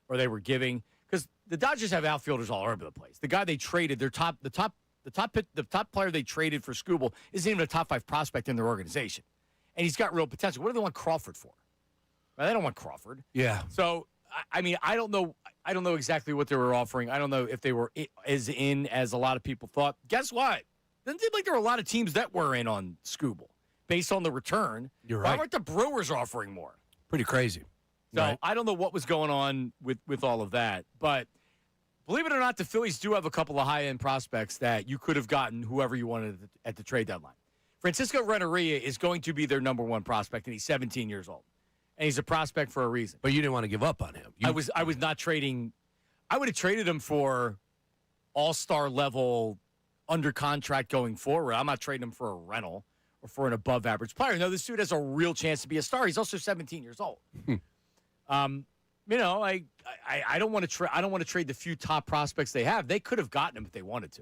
or they were giving, because the Dodgers have outfielders all over the place. The guy they traded, the top player they traded for Skubal isn't even a top 5 prospect in their organization, and he's got real potential. What do they want Crawford for? Well, they don't want Crawford. Yeah. So I mean, I don't know exactly what they were offering. I don't know if they were as in as a lot of people thought. Guess what? Doesn't seem like there were a lot of teams that were in on Skubal based on the return. You're Why right. weren't the Brewers offering more? Pretty crazy. So Right. I don't know what was going on with all of that. But believe it or not, the Phillies do have a couple of high-end prospects that you could have gotten whoever you wanted at the trade deadline. Francisco Renteria is going to be their number 1 prospect, and he's 17 years old. And he's a prospect for a reason. But you didn't want to give up on him. I was not trading. I would have traded him for all-star level under contract going forward. I'm not trading him for a rental or for an above-average player. No, this dude has a real chance to be a star. He's also 17 years old. I don't want to I don't want to trade the few top prospects they have. They could have gotten him if they wanted to.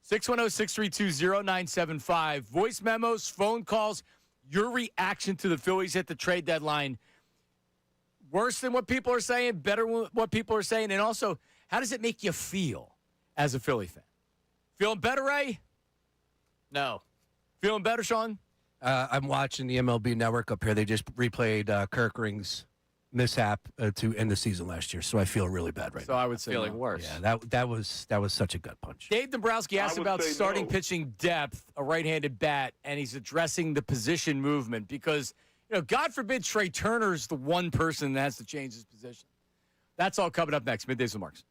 610-632-0975. Voice memos, phone calls. Your reaction to the Phillies at the trade deadline, worse than what people are saying, better than what people are saying, and also, how does it make you feel as a Philly fan? Feeling better, Ray? No. Feeling better, Sean? I'm watching the MLB Network up here. They just replayed Kirkering's mishap to end the season last year, so I feel really bad right So now. I would say Feeling no. worse. Yeah, that was such a gut punch. Dave Dombrowski asked would about say starting no. pitching depth, a right-handed bat, and he's addressing the position movement because, God forbid Trey Turner's the one person that has to change his position. That's all coming up next. Middays with Marks.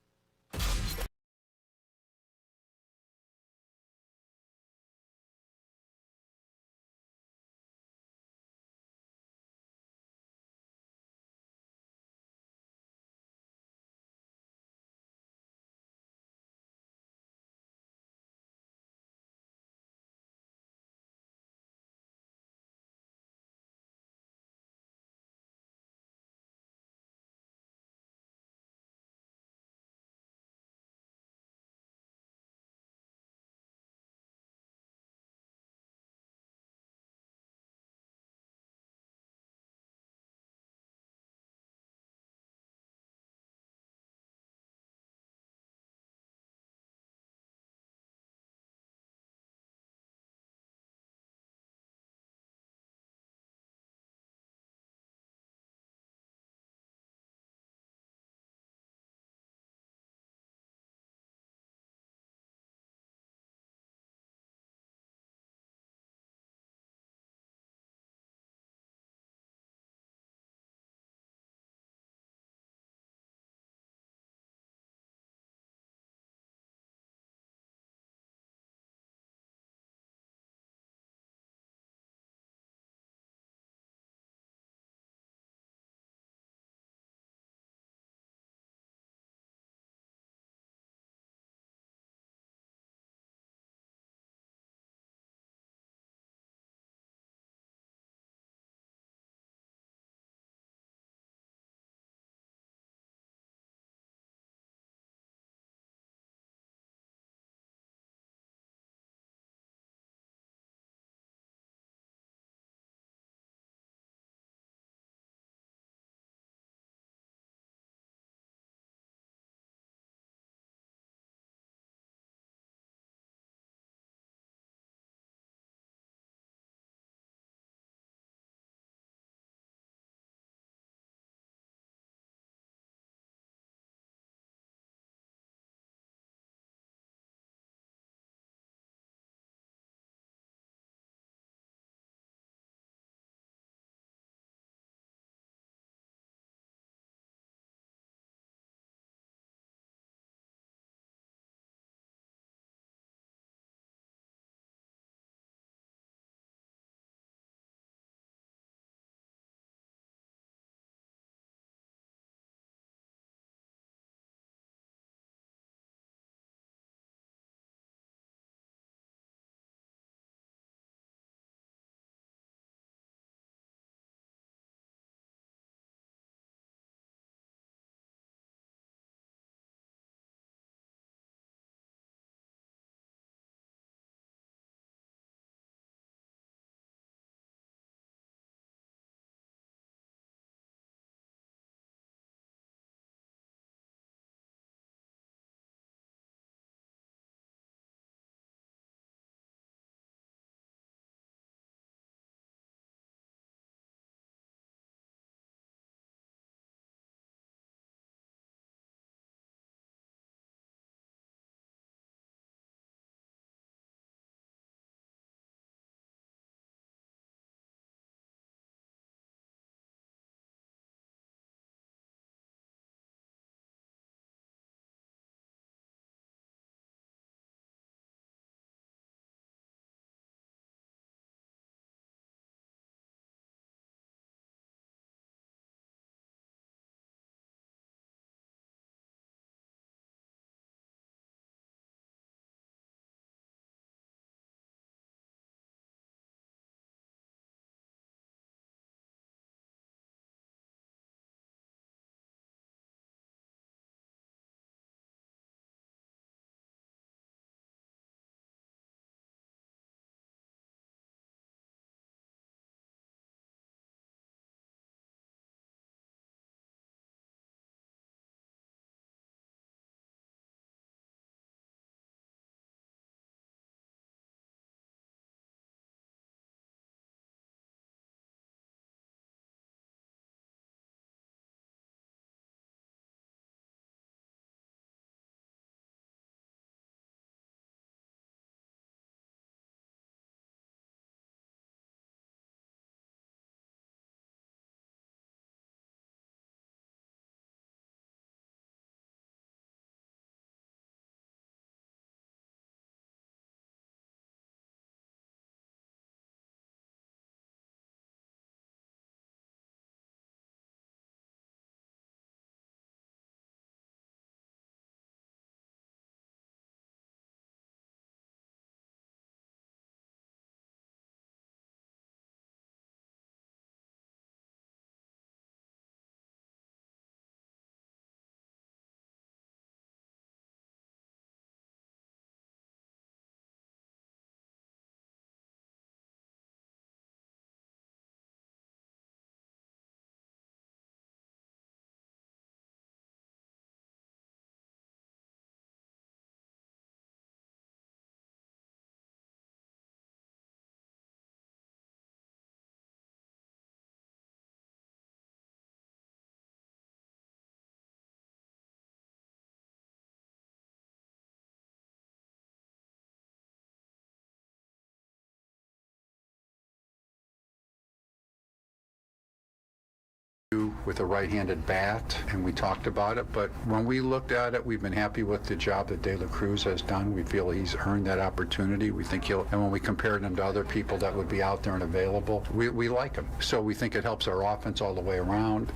with a right-handed bat, and we talked about it. But when we looked at it, we've been happy with the job that De La Cruz has done. We feel he's earned that opportunity. We think he'll, and when we compared him to other people that would be out there and available, we like him. So we think it helps our offense all the way around.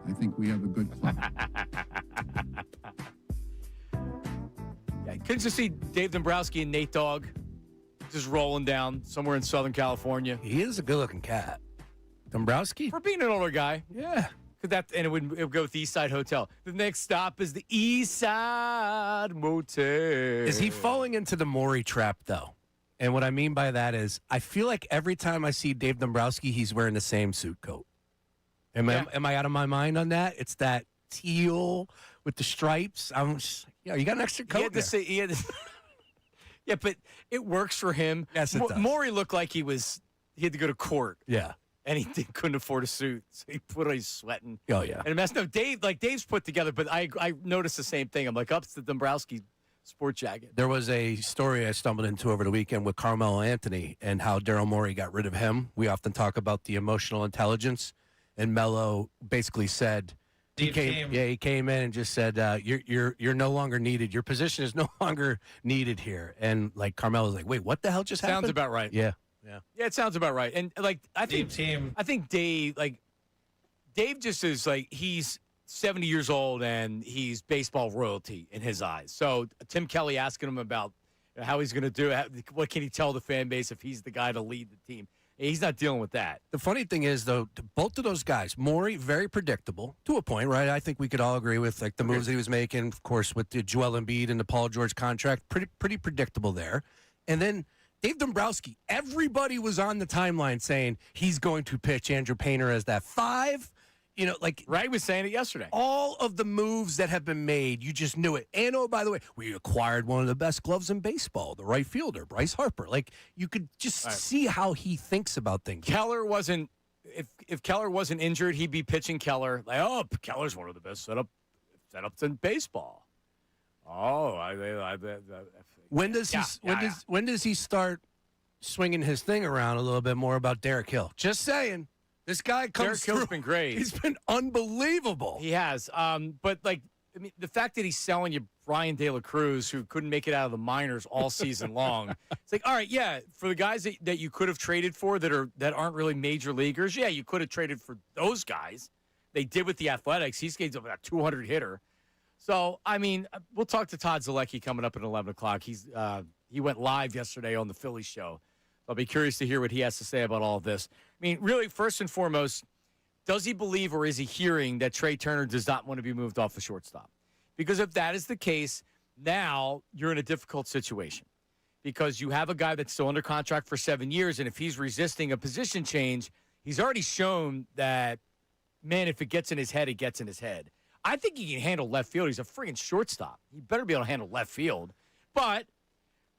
I think we have a good club. Yeah, couldn't just see Dave Dombrowski and Nate Dogg just rolling down somewhere in Southern California. He is a good-looking cat. Dombrowski? For being an older guy. Yeah. And it would go with the East Side Hotel. The next stop is the East Side Motel. Is he falling into the Maury trap, though? And what I mean by that is I feel like every time I see Dave Dombrowski, he's wearing the same suit coat. Am I out of my mind on that? It's that teal with the stripes. I'm just, you got an extra coat Yeah, but it works for him. Yes, it does. Maury looked like he had to go to court. Yeah. And he couldn't afford a suit, so he put on his sweating. Oh, yeah. And a mess. No, Dave's put together, but I noticed the same thing. I'm like, it's the Dombrowski sport jacket. There was a story I stumbled into over the weekend with Carmelo Anthony and how Daryl Morey got rid of him. We often talk about the emotional intelligence, and Melo basically said he came in and just said, "You're no longer needed. Your position is no longer needed here." And like Carmelo's like, "Wait, what the hell just happened?" Sounds about right. Yeah. Yeah, it sounds about right. And like I think Dave just is like he's 70 years old and he's baseball royalty in his eyes. So Tim Kelly asking him about how he's going to do it, what can he tell the fan base if he's the guy to lead the team? He's not dealing with that. The funny thing is, though, both of those guys, Morey, very predictable to a point, right? I think we could all agree with like the moves he was making, of course, with the Joel Embiid and the Paul George contract, pretty predictable there. And then Dave Dombrowski, everybody was on the timeline saying he's going to pitch Andrew Painter as that 5. Ray was saying it yesterday. All of the moves that have been made, you just knew it. And, oh, by the way, we acquired one of the best gloves in baseball, the right fielder, Bryce Harper. Like, you could just see how he thinks about things. Keller wasn't – if Keller wasn't injured, he'd be pitching Keller. Like, Keller's one of the best setups in baseball. When does he start swinging his thing around a little bit more about Derek Hill? Just saying. This guy comes Derek Hill's been great. He's been unbelievable. He has. But, the fact that he's selling you Brian De La Cruz, who couldn't make it out of the minors all season long, it's like, all right, yeah, for the guys that you could have traded for that aren't really major leaguers, yeah, you could have traded for those guys. They did with the Athletics. He's getting about a 200 hitter. So, we'll talk to Todd Zalecki coming up at 11 o'clock. He went live yesterday on the Phillies show. I'll be curious to hear what he has to say about all of this. Really, first and foremost, does he believe or is he hearing that Trey Turner does not want to be moved off the shortstop? Because if that is the case, now you're in a difficult situation because you have a guy that's still under contract for 7 years, and if he's resisting a position change, he's already shown that, man, if it gets in his head, it gets in his head. I think he can handle left field. He's a freaking shortstop. He better be able to handle left field. But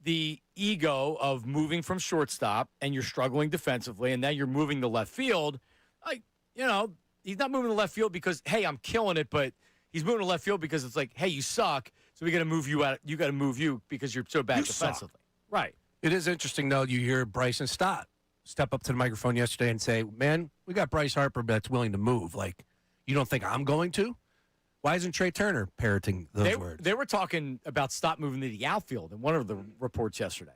the ego of moving from shortstop and you're struggling defensively and now you're moving to left field, he's not moving to left field because, hey, I'm killing it, but he's moving to left field because it's like, hey, you suck, so we got to move you out. You got to move you because you're so bad defensively. Suck. Right. It is interesting, though, you hear Bryson Stott step up to the microphone yesterday and say, man, we got Bryce Harper that's willing to move. Like, you don't think I'm going to? Why isn't Trey Turner parroting those words? They were talking about stop moving to the outfield in one of the reports yesterday.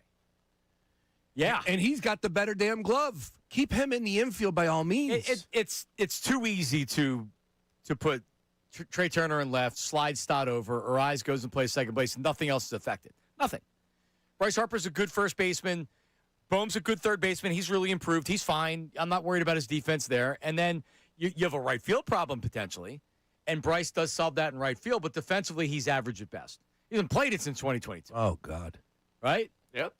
Yeah. And he's got the better damn glove. Keep him in the infield by all means. It's too easy to put Trey Turner in left, slide Stott over, or Eyes goes and plays second base, and nothing else is affected. Nothing. Bryce Harper's a good first baseman. Bohm's a good third baseman. He's really improved. He's fine. I'm not worried about his defense there. And then you have a right field problem potentially. And Bryce does solve that in right field, but defensively, he's average at best. He hasn't played it since 2022. Oh, God. Right? Yep.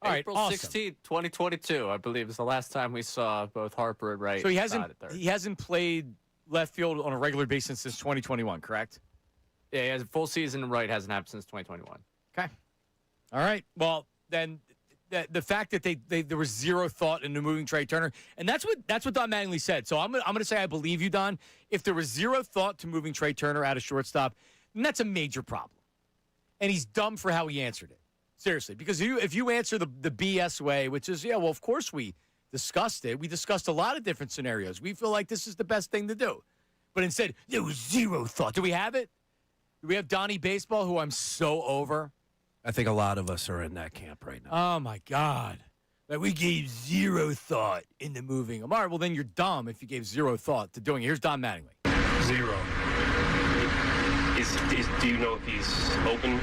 All right, April awesome. 16th, 2022, I believe, is the last time we saw both Harper and Wright. So he hasn't played left field on a regular basis since 2021, correct? Yeah, he has a full season, and Wright hasn't happened since 2021. Okay. All right. Well, then the fact that there was zero thought into moving Trey Turner, and that's what Don Mattingly said. So I'm gonna say I believe you, Don. If there was zero thought to moving Trey Turner out of shortstop, then that's a major problem. And he's dumb for how he answered it. Seriously, because if you answer the BS way, which is, yeah, well, of course we discussed it. We discussed a lot of different scenarios. We feel like this is the best thing to do. But instead, there was zero thought. Do we have it? Do we have Donnie Baseball, who I'm so over? I think a lot of us are in that camp right now. Oh, my God. Like, we gave zero thought into moving him. All right, well, then you're dumb if you gave zero thought to doing it. Here's Don Mattingly. Zero. Do you know if he's open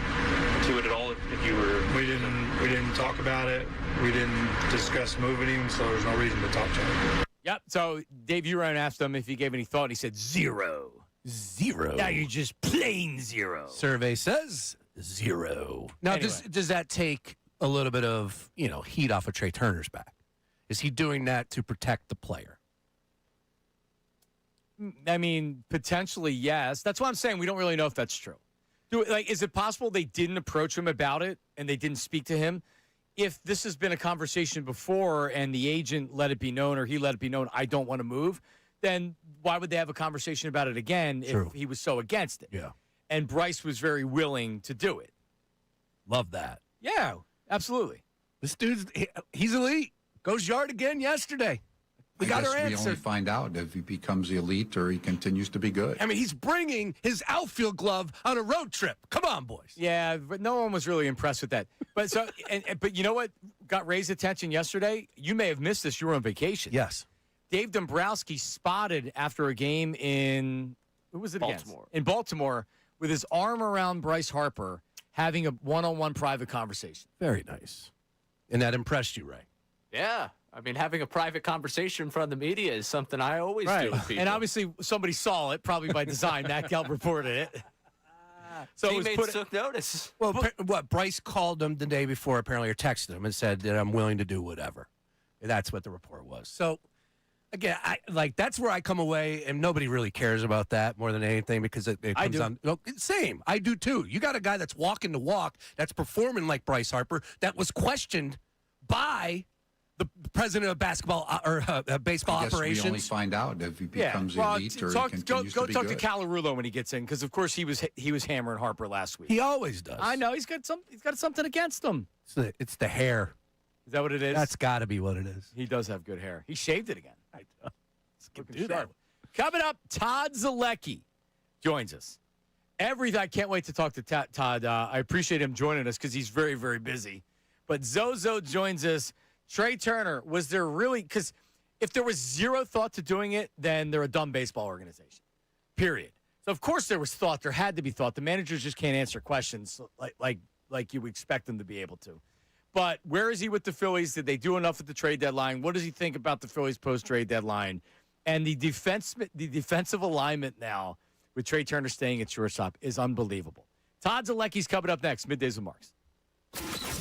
to it at all? If you were, we didn't talk about it. We didn't discuss moving him, so there's no reason to talk to him. Yep. So Dave Uran asked him if he gave any thought. And he said zero. Zero. Now you're just plain zero. Survey says zero. Now, Anyway. does that take a little bit of heat off of Trey Turner's back? Is he doing that to protect the player? I mean, potentially, yes. That's why I'm saying we don't really know if that's true. Is it possible they didn't approach him about it and they didn't speak to him? If this has been a conversation before and the agent let it be known or he let it be known, I don't want to move, then why would they have a conversation about it again if he was so against it? Yeah. And Bryce was very willing to do it. Love that. Yeah, absolutely. This dude's he's elite. Goes yard again yesterday. We got our We answer. only find out if he becomes elite or he continues to be good. I mean, he's bringing his outfield glove on a road trip. Come on, boys. Yeah, but no one was really impressed with that. But but you know what got Ray's attention yesterday? You may have missed this. You were on vacation. Yes. Dave Dombrowski spotted after a game in who was it Baltimore. against? In Baltimore, with his arm around Bryce Harper, having a one-on-one private conversation. Very nice. And that impressed you, Ray? Yeah. I mean, having a private conversation in front of the media is something I always do with people. And obviously somebody saw it, probably by design. Matt Gelb reported it. So teammates took notice. Well, what Bryce called him the day before, apparently, or texted him and said that I'm willing to do whatever. And that's what the report was. So, again, that's where I come away, and nobody really cares about that more than anything because it comes on. Same, I do too. You got a guy that's walking the walk, that's performing like Bryce Harper, that was questioned by the president of basketball or baseball I guess operations. we only find out if he becomes elite or he continues go to be talk good. to Calarulo when he gets in, because of course he was hammering Harper last week. He always does. I know he's got something against him. It's the hair. Is that what it is? That's got to be what it is. He does have good hair. He shaved it again. I know. Looking sharp. Coming up, Todd Zalecki joins us. I can't wait to talk to Todd. I appreciate him joining us because he's very, very busy. But Zozo joins us. Trey Turner, was there really – because if there was zero thought to doing it, then they're a dumb baseball organization, period. So, of course, there was thought. There had to be thought. The managers just can't answer questions like you would expect them to be able to. But where is he with the Phillies? Did they do enough at the trade deadline? What does he think about the Phillies post-trade deadline? And the defensive alignment now with Trey Turner staying at shortstop is unbelievable. Todd Zalecki's coming up next, Middays with Marks.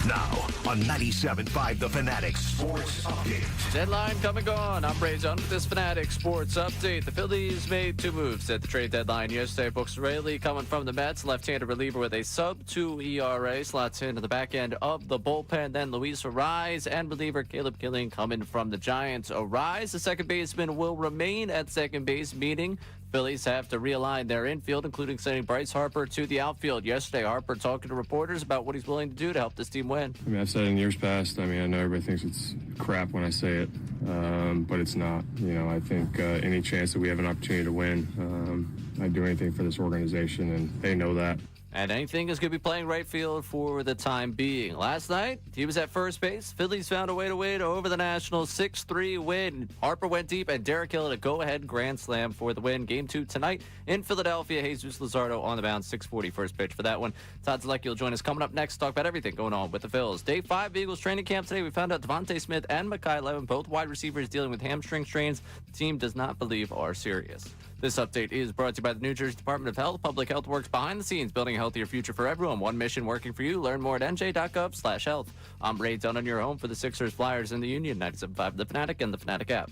Now on 97.5 The Fanatic Sports Update. Deadline come and gone. I'm Ray John with this Fanatic Sports Update. The Phillies made two moves at the trade deadline yesterday. Brooks Raley coming from the Mets, left-handed reliever with a sub-2 ERA, slots into the back end of the bullpen. Then Luis Arise and reliever Caleb Killing coming from the Giants. Arise, the second baseman, will remain at second base, meaning Phillies have to realign their infield, including sending Bryce Harper to the outfield. Yesterday, Harper talking to reporters about what he's willing to do to help this team win. I mean, I've said it in years past. I mean, I know everybody thinks it's crap when I say it, but it's not. I think any chance that we have an opportunity to win, I'd do anything for this organization, and they know that. And anything is going to be playing right field for the time being. Last night, he was at first base. Phillies found a way to win over the Nationals, 6-3 win. Harper went deep, and Derek Hill had a go-ahead grand slam for the win. Game 2 tonight in Philadelphia. Jesus Luzardo on the mound, 6:40 first pitch for that one. Todd Zalecki will join us coming up next to talk about everything going on with the Phils. Day 5 Eagles training camp today. We found out Devontae Smith and Mekhi Levin, both wide receivers, dealing with hamstring strains the team does not believe are serious. This update is brought to you by the New Jersey Department of Health. Public Health works behind the scenes, building a healthier future for everyone. One mission working for you. Learn more at nj.gov/health. I'm Ray Dunn on your home for the Sixers, Flyers, and the Union. 97.5 The Fanatic and the Fanatic app.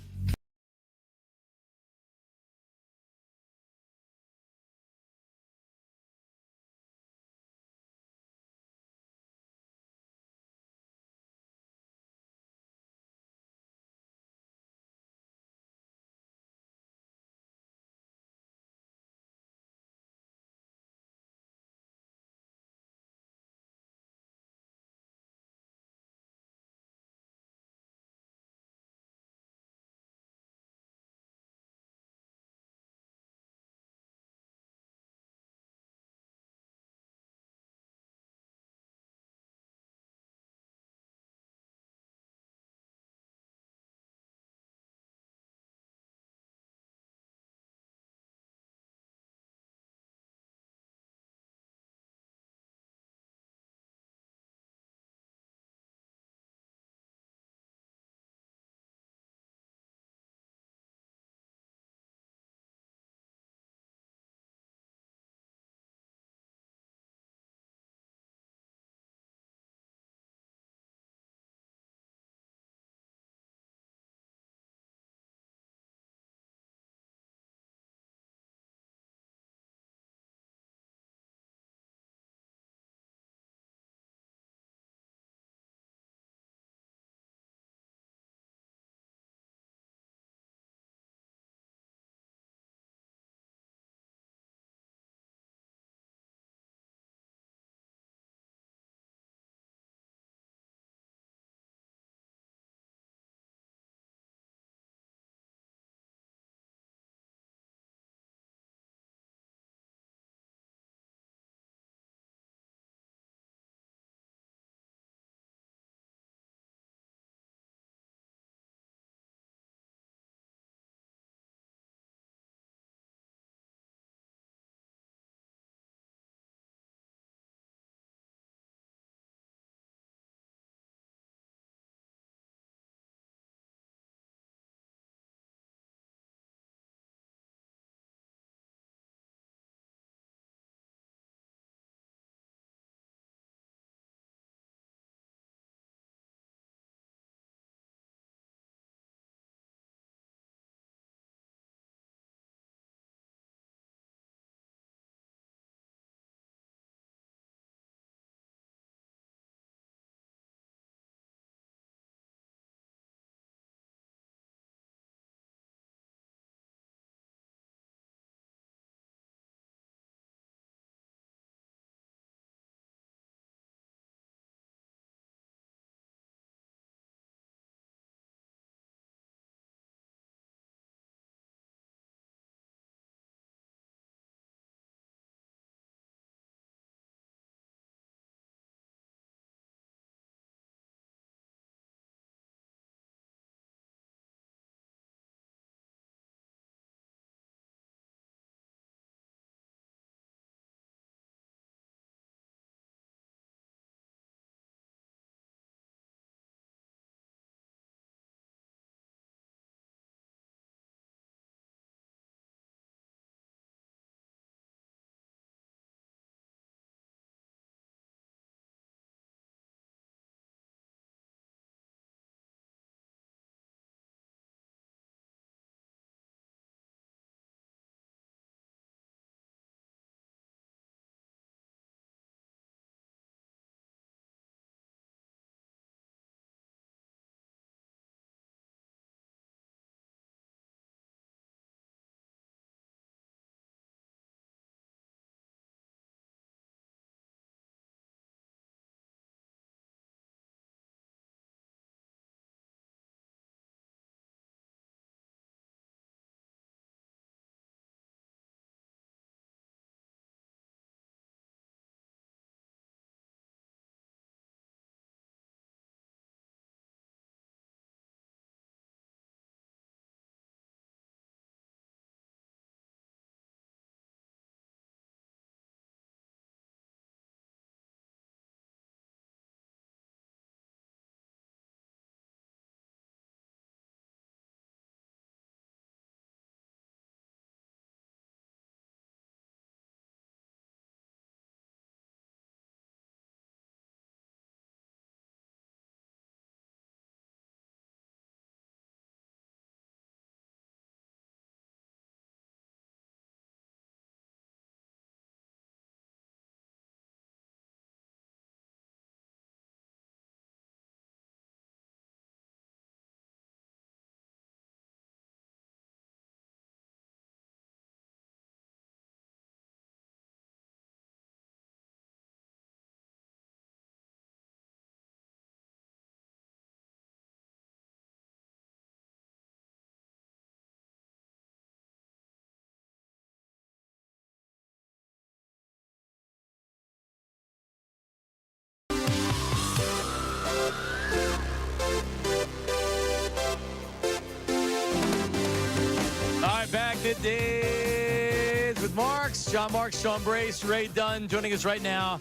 right, back Middays with Marks. John Marks, Sean Brace, Ray Dunn joining us right now.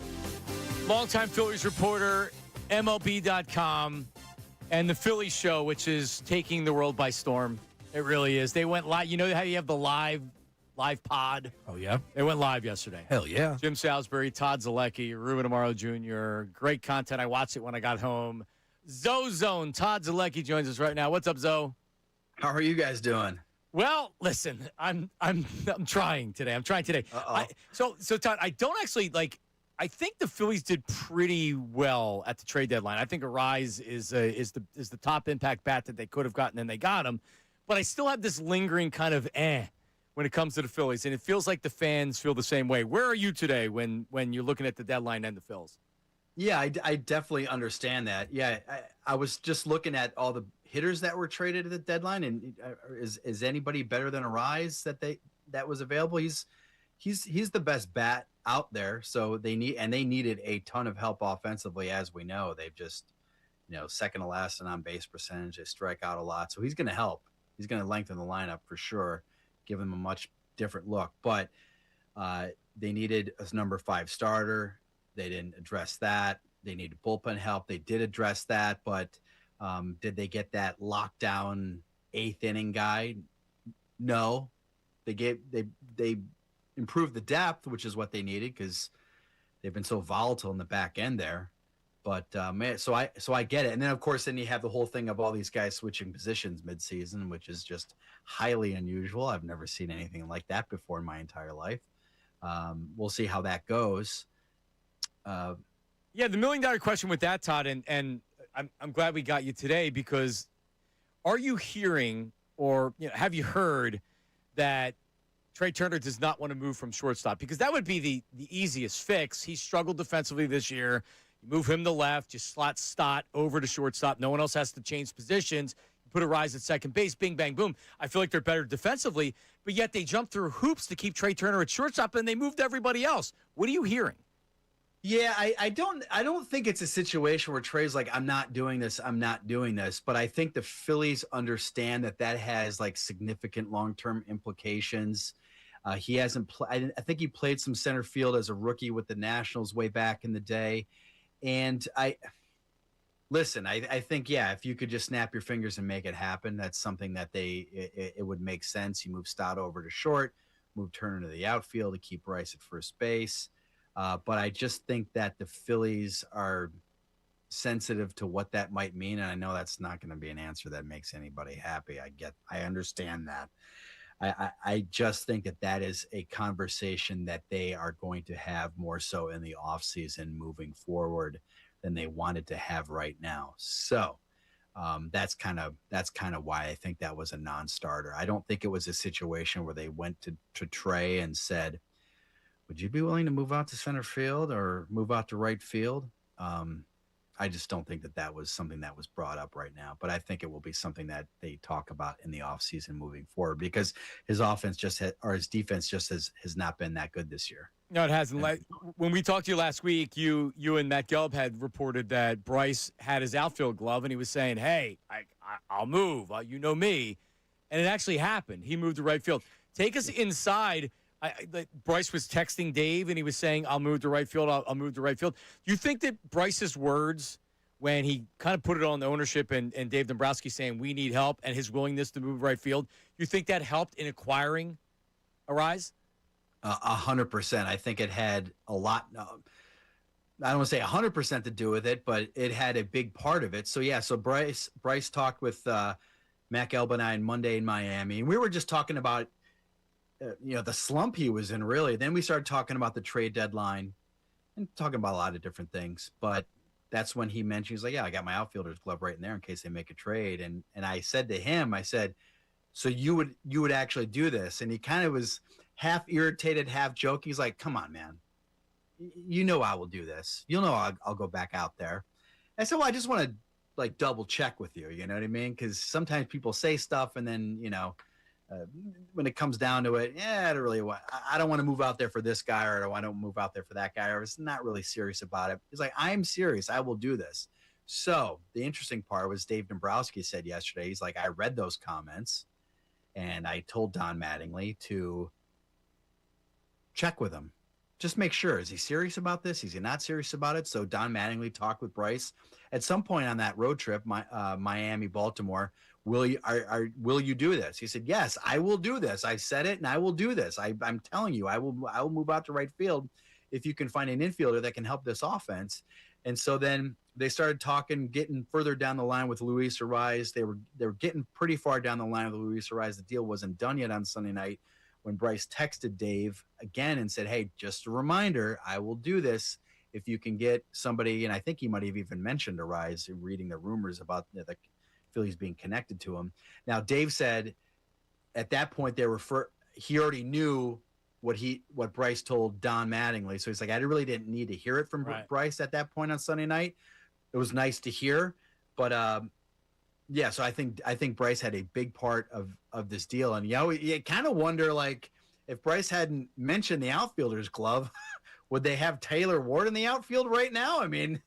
Longtime Phillies reporter, MLB.com, and the Phillies show, which is taking the world by storm. It really is. They went live. You know how you have the live pod? Oh, yeah? They went live yesterday. Hell yeah. Jim Salisbury, Todd Zalecki, Ruben Amaro Jr. Great content. I watched it when I got home. Zone. Todd Zalecki joins us right now. What's up, Zoe? How are you guys doing? Well, listen, I'm trying today. So Todd, I don't actually like. I think the Phillies did pretty well at the trade deadline. I think Arise is the top impact bat that they could have gotten, and they got him. But I still have this lingering kind of when it comes to the Phillies, and it feels like the fans feel the same way. Where are you today when you're looking at the deadline and the Phils? Yeah, I definitely understand that. Yeah, I was just looking at all the hitters that were traded at the deadline, and is anybody better than Arise that was available? He's the best bat out there. So they needed a ton of help offensively, as we know. They've just second to last in on base percentage. They strike out a lot, so he's going to help. He's going to lengthen the lineup for sure, give him a much different look. But they needed a number 5 starter. They didn't address that. They needed bullpen help. They did address that, but did they get that lockdown 8th inning guy? No. They improved the depth, which is what they needed because they've been so volatile in the back end there. But so I get it. And then of course, then you have the whole thing of all these guys switching positions midseason, which is just highly unusual. I've never seen anything like that before in my entire life. We'll see how that goes. Yeah, the $1 million question with that, Todd, and I'm glad we got you today, because are you hearing or have you heard that Trey Turner does not want to move from shortstop? Because that would be the easiest fix. He struggled defensively this year. You move him to left, you slot Stott over to shortstop. No one else has to change positions. You put a Rise at second base, bing, bang, boom. I feel like they're better defensively, but yet they jump through hoops to keep Trey Turner at shortstop, and they moved everybody else. What are you hearing? Yeah, I don't think it's a situation where Trey's like, I'm not doing this. But I think the Phillies understand that has like significant long-term implications. He hasn't played. I think he played some center field as a rookie with the Nationals way back in the day. And I think, yeah, if you could just snap your fingers and make it happen, that's something that it would make sense. You move Stott over to short, move Turner to the outfield to keep Rice at first base. But I just think that the Phillies are sensitive to what that might mean. And I know that's not going to be an answer that makes anybody happy. I understand that. I just think that is a conversation that they are going to have more so in the offseason moving forward than they wanted to have right now. So that's kind of why I think that was a non-starter. I don't think it was a situation where they went to Trey and said, would you be willing to move out to center field or move out to right field? I just don't think that was something that was brought up right now. But I think it will be something that they talk about in the offseason moving forward, because his offense his defense just has not been that good this year. No, it hasn't. When we talked to you last week, you and Matt Gelb had reported that Bryce had his outfield glove, and he was saying, hey, I'll move. You know me. And it actually happened. He moved to right field. Take us inside. Bryce was texting Dave, and he was saying, I'll move to right field. I'll move to right field. Do you think that Bryce's words, when he kind of put it on the ownership and Dave Dombrowski saying we need help, and his willingness to move right field, you think that helped in acquiring Arise? 100%. I think it had a lot. I don't want to say 100% to do with it, but it had a big part of it. So yeah. So Bryce talked with Matt Gelb and I on Monday in Miami, and we were just talking about the slump he was in, really. Then we started talking about the trade deadline and talking about a lot of different things. But that's when he mentioned, he's like, yeah, I got my outfielder's glove right in there in case they make a trade. And I said to him, so you would actually do this? And he kind of was half irritated, half joking. He's like, come on, man. I will do this. I'll go back out there. I said, well, I just want to like double check with you. You know what I mean? Because sometimes people say stuff and then, when it comes down to it, I don't want to move out there for this guy, or I don't move out there for that guy, or it's not really serious about it. It's like, I'm serious. I will do this. So the interesting part was Dave Dombrowski said yesterday, he's like, I read those comments And I told Don Mattingly to check with him. Just make sure. Is he serious about this? Is he not serious about it? So Don Mattingly talked with Bryce. At some point on that road trip, Miami, Baltimore, will you do this? He said, yes, I will do this. I said it and I will do this. I'm telling you, I will move out to right field if you can find an infielder that can help this offense. And so then they started talking, getting further down the line with Luis Ariz. They were getting pretty far down the line with Luis Ariz. The deal wasn't done yet on Sunday night when Bryce texted Dave again and said, hey, just a reminder, I will do this if you can get somebody. And I think he might have even mentioned Ariz, reading the rumors about the Phillies being connected to him. Now, Dave said at that point he already knew what Bryce told Don Mattingly. So he's like, I really didn't need to hear it from Bryce at that point on Sunday night. It was nice to hear, but yeah. So I think Bryce had a big part of this deal, and you kind of wonder, like, if Bryce hadn't mentioned the outfielder's glove, would they have Taylor Ward in the outfield right now? I mean,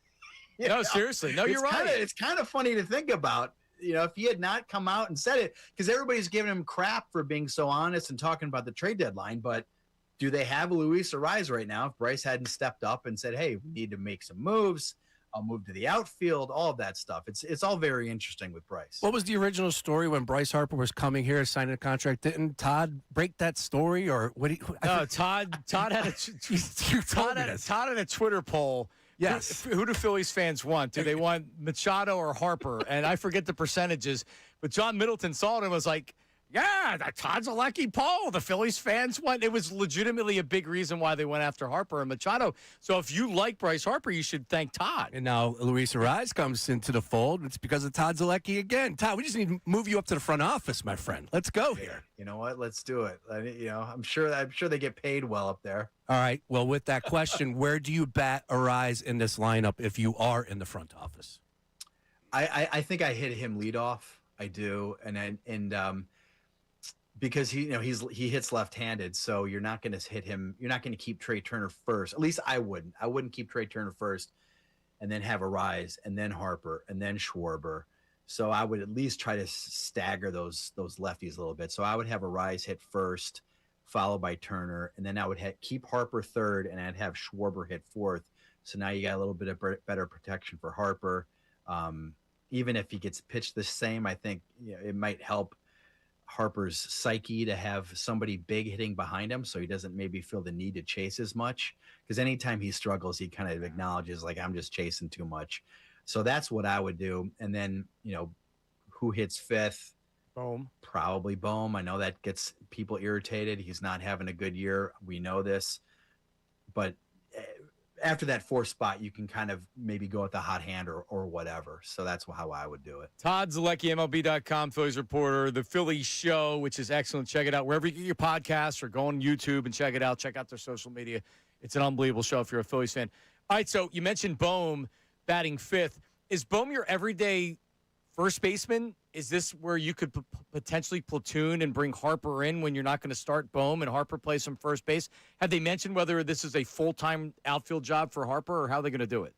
seriously, no, you're right. It's kind of funny to think about. If he had not come out and said it, because everybody's giving him crap for being so honest and talking about the trade deadline, but do they have Luis Ariz right now? If Bryce hadn't stepped up and said, hey, we need to make some moves, I'll move to the outfield, all of that stuff. It's all very interesting with Bryce. What was the original story when Bryce Harper was coming here signing a contract? Didn't Todd break that story, or what? No, Todd had a Twitter poll. Yes. Who do Phillies fans want? Do they want Machado or Harper? And I forget the percentages, but John Middleton saw it and was like, yeah, Todd's a lucky poll. The Phillies fans went. It was legitimately a big reason why they went after Harper and Machado. So if you like Bryce Harper, you should thank Todd. And now Luis Ariz comes into the fold. It's because of Todd Zalecki again. Todd, we just need to move you up to the front office, my friend. Let's go here. You know what? Let's do it. I'm sure they get paid well up there. All right. Well, with that question, where do you bat Ariz in this lineup if you are in the front office? I think I hit him leadoff. I do, and because he hits left-handed, so you're not going to hit him. You're not going to keep Trey Turner first. At least I wouldn't. I wouldn't keep Trey Turner first, and then have Ariz, and then Harper, and then Schwarber. So I would at least try to stagger those lefties a little bit. So I would have Ariz hit first, followed by Turner, and then I would keep Harper third, and I'd have Schwarber hit fourth. So now you got a little bit of better protection for Harper. Even if he gets pitched the same, I think it might help Harper's psyche to have somebody big hitting behind him, so he doesn't maybe feel the need to chase as much, because anytime he struggles, he kind of acknowledges, like, I'm just chasing too much. So that's what I would do. And then, who hits fifth? Bohm. Probably Bohm. I know that gets people irritated. He's not having a good year. We know this. But after that fourth spot, you can kind of maybe go with the hot hand or whatever. So that's how I would do it. Todd Zalecki, MLB.com, Phillies reporter, The Phillies Show, which is excellent. Check it out wherever you get your podcasts, or go on YouTube and check it out. Check out their social media. It's an unbelievable show if you're a Phillies fan. All right, so you mentioned Bohm batting fifth. Is Bohm your everyday first baseman? Is this where you could potentially platoon and bring Harper in when you're not going to start Bohm and Harper plays some first base? Have they mentioned whether this is a full-time outfield job for Harper, or how they're going to do it?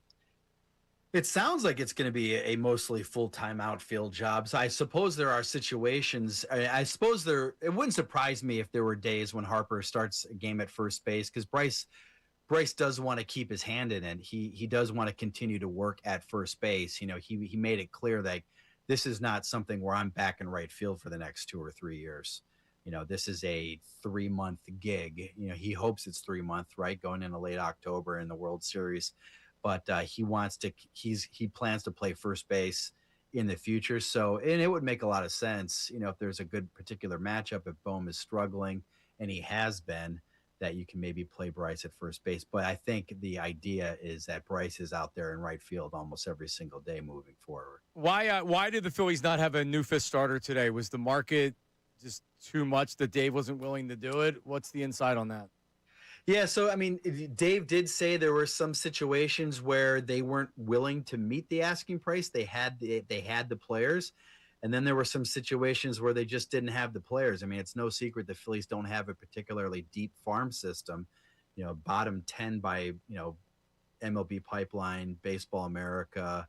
It sounds like it's going to be a mostly full-time outfield job. So I suppose there are situations. I suppose it wouldn't surprise me if there were days when Harper starts a game at first base, because Bryce does want to keep his hand in it. He does want to continue to work at first base. He made it clear that this is not something where I'm back in right field for the next 2 or 3 years. This is a 3-month gig. He hopes it's 3 months, right? Going into late October in the World Series. But he plans to play first base in the future. So, and it would make a lot of sense, if there's a good particular matchup, if Bohm is struggling, and he has been, that you can maybe play Bryce at first base. But I think the idea is that Bryce is out there in right field almost every single day moving forward. Why did the Phillies not have a new fifth starter today? Was the market just too much that Dave wasn't willing to do it? What's the insight on that? Yeah, so, Dave did say there were some situations where they weren't willing to meet the asking price. They had the players. And then there were some situations where they just didn't have the players. It's no secret the Phillies don't have a particularly deep farm system. Bottom 10 by, MLB Pipeline, Baseball America.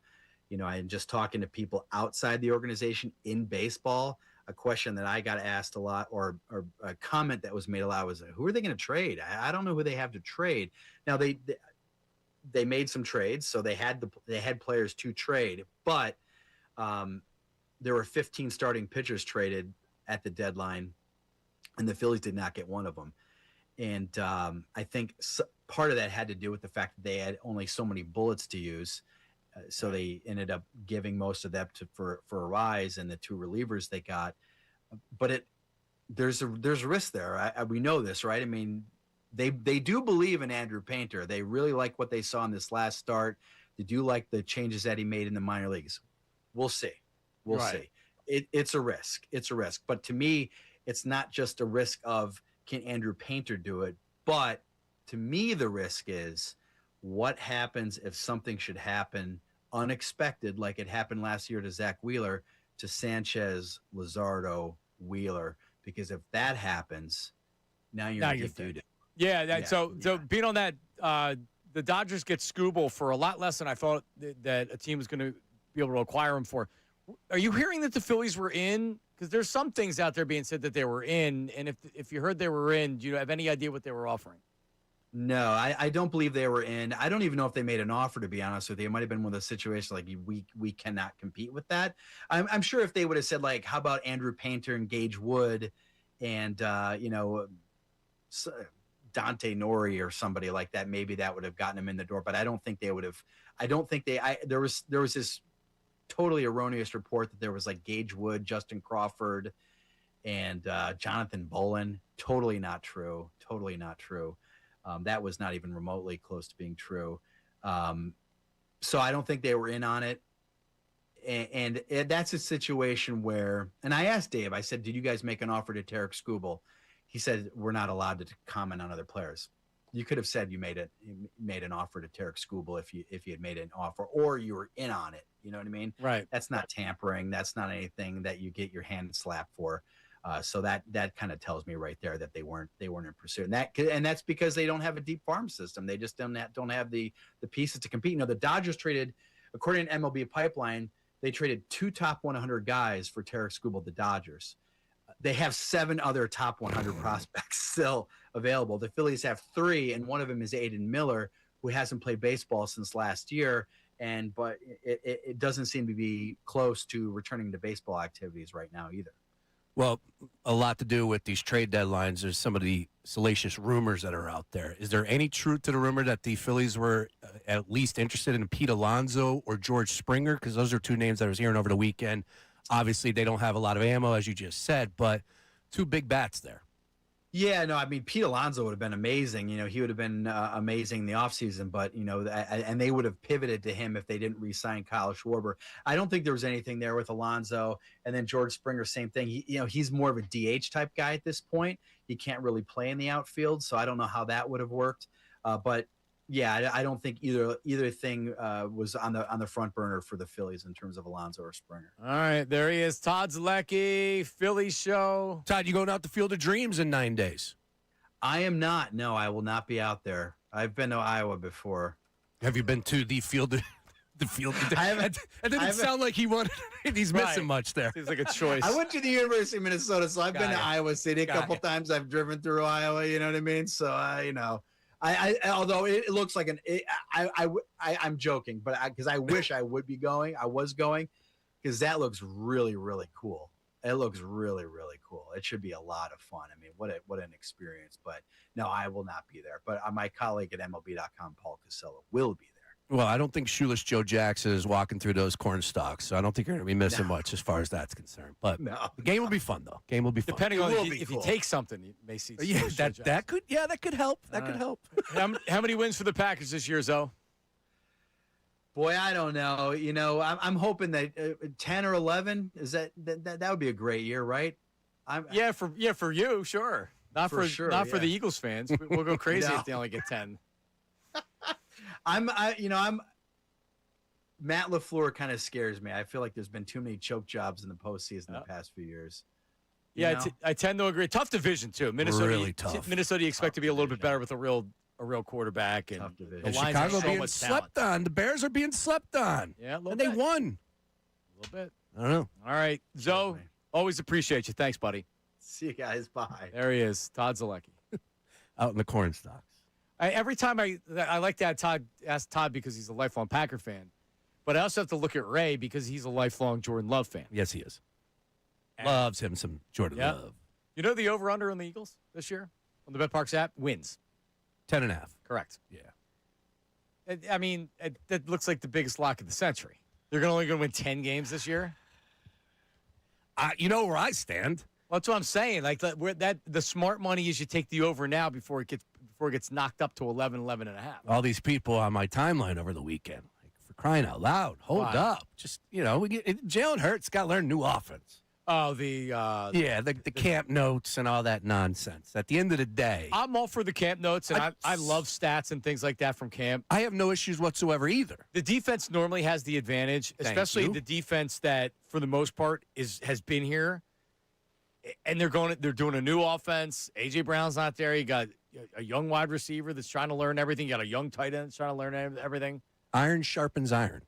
I'm just talking to people outside the organization in baseball. a question that I got asked a lot, or a comment that was made a lot was, who are they going to trade? I don't know who they have to trade. Now they made some trades, so they had players to trade, but there were 15 starting pitchers traded at the deadline, and the Phillies did not get one of them. And I think part of that had to do with the fact that they had only so many bullets to use. So they ended up giving most of that for Arise and the 2 relievers they got. But there's a risk there. We know this, right? I mean, they do believe in Andrew Painter. They really like what they saw in this last start. They do like the changes that he made in the minor leagues. We'll see. We'll see. It's a risk. It's a risk. But to me, it's not just a risk of, can Andrew Painter do it? But to me, the risk is, what happens if something should happen unexpected, like it happened last year to Zach Wheeler, to Sanchez, Luzardo, Wheeler? Because if that happens, now you're doo-doo. Yeah. So being on that, the Dodgers get Skubal for a lot less than I thought that a team was going to be able to acquire him for. Are you hearing that the Phillies were in? Because there's some things out there being said that they were in, and if you heard they were in, do you have any idea what they were offering? No, I don't believe they were in. I don't even know if they made an offer, to be honest with you. It might have been one of those situations like, we cannot compete with that. I'm sure if they would have said, like, how about Andrew Painter and Gage Wood and Dante Nori or somebody like that, maybe that would have gotten him in the door. But I don't think they would have. I don't think there was this totally erroneous report that there was like Gage Wood, Justin Crawford, and Jonathan Bolin. Totally not true. Totally not true. That was not even remotely close to being true. So I don't think they were in on it. And that's a situation where, and I asked Dave, I said, did you guys make an offer to Tarek Skubal? He said, we're not allowed to comment on other players. You could have said you made an offer to Tarek Skubal if you had made an offer, or you were in on it. You know what I mean? Right. That's not tampering. That's not anything that you get your hand slapped for. So that kind of tells me right there that they weren't in pursuit, and that's because they don't have a deep farm system. They just don't have the pieces to compete. You know, the Dodgers traded, according to MLB Pipeline, they traded 2 top 100 guys for Tarek Skubal. The Dodgers, they have 7 other top 100 prospects still available. The Phillies have 3, and one of them is Aiden Miller, who hasn't played baseball since last year. But it doesn't seem to be close to returning to baseball activities right now either. Well, a lot to do with these trade deadlines. There's some of the salacious rumors that are out there. Is there any truth to the rumor that the Phillies were at least interested in Pete Alonso or George Springer? Because those are 2 names that I was hearing over the weekend. Obviously, they don't have a lot of ammo, as you just said, but 2 big bats there. Yeah, no, I mean, Pete Alonso would have been amazing. You know, he would have been amazing in the offseason, but, you know, and they would have pivoted to him if they didn't re-sign Kyle Schwarber. I don't think there was anything there with Alonso. And then George Springer, same thing. He's more of a DH type guy at this point. He can't really play in the outfield, so I don't know how that would have worked. But yeah, I don't think either thing was on the front burner for the Phillies in terms of Alonso or Springer. All right, there he is, Todd Zielecki, Phillies show. Todd, you going out to Field of Dreams in 9 days? I am not. No, I will not be out there. I've been to Iowa before. Have you been to the Field of the Field? It didn't sound like he wanted. He's missing much there. Seems like a choice. I went to the University of Minnesota, so I've been to Iowa City a couple times. I've driven through Iowa. You know what I mean? So you know. I although it looks like I'm joking, but because I wish I would be going, I was going, because that looks really, really cool. It looks really, really cool. It should be a lot of fun. I mean, what an experience. But no, I will not be there. But my colleague at MLB.com, Paul Casella, will be there. Well, I don't think shoeless Joe Jackson is walking through those corn stalks, so I don't think you're going to be missing much as far as that's concerned. But the game will be fun, though. Game will be fun. Depending on if you take something, you may see. That could help. That could help. How many wins for the Packers this year, Zoe? Boy, I don't know. You know, I'm hoping that 10 or 11 is that would be a great year, right? For you, sure. Not for the Eagles fans. We'll go crazy if they only get 10. Matt LaFleur kind of scares me. I feel like there's been too many choke jobs in the postseason the past few years. I tend to agree. Tough division too. Minnesota, really tough. Minnesota, you expect to be a little bit better with a real quarterback, and Chicago being slept on. The Bears are being slept on. Yeah, and they won a little bit. I don't know. All right, Zoe. Always appreciate you. Thanks, buddy. See you guys. Bye. There he is, Todd Zalecki. Out in the corn stalks. Every time I like to ask Todd because he's a lifelong Packer fan, but I also have to look at Ray because he's a lifelong Jordan Love fan. Yes, he is. Loves him some Jordan Love. You know the over-under on the Eagles this year on the BetParks app? Wins. 10.5. Correct. Yeah. I mean, that looks like the biggest lock of the century. They're only going to win 10 games this year? You know where I stand. Well, that's what I'm saying. Like the smart money is you take the over now before it gets knocked up to 11.5. All these people on my timeline over the weekend. Like, for crying out loud. Hold up. Just, Jalen Hurts got to learn new offense. Oh, the camp notes and all that nonsense. At the end of the day, I'm all for the camp notes, and I love stats and things like that from camp. I have no issues whatsoever either. The defense normally has the advantage, especially the defense that, for the most part, has been here. And they're doing a new offense. A.J. Brown's not there. You got a young wide receiver that's trying to learn everything. You got a young tight end that's trying to learn everything. Iron sharpens iron.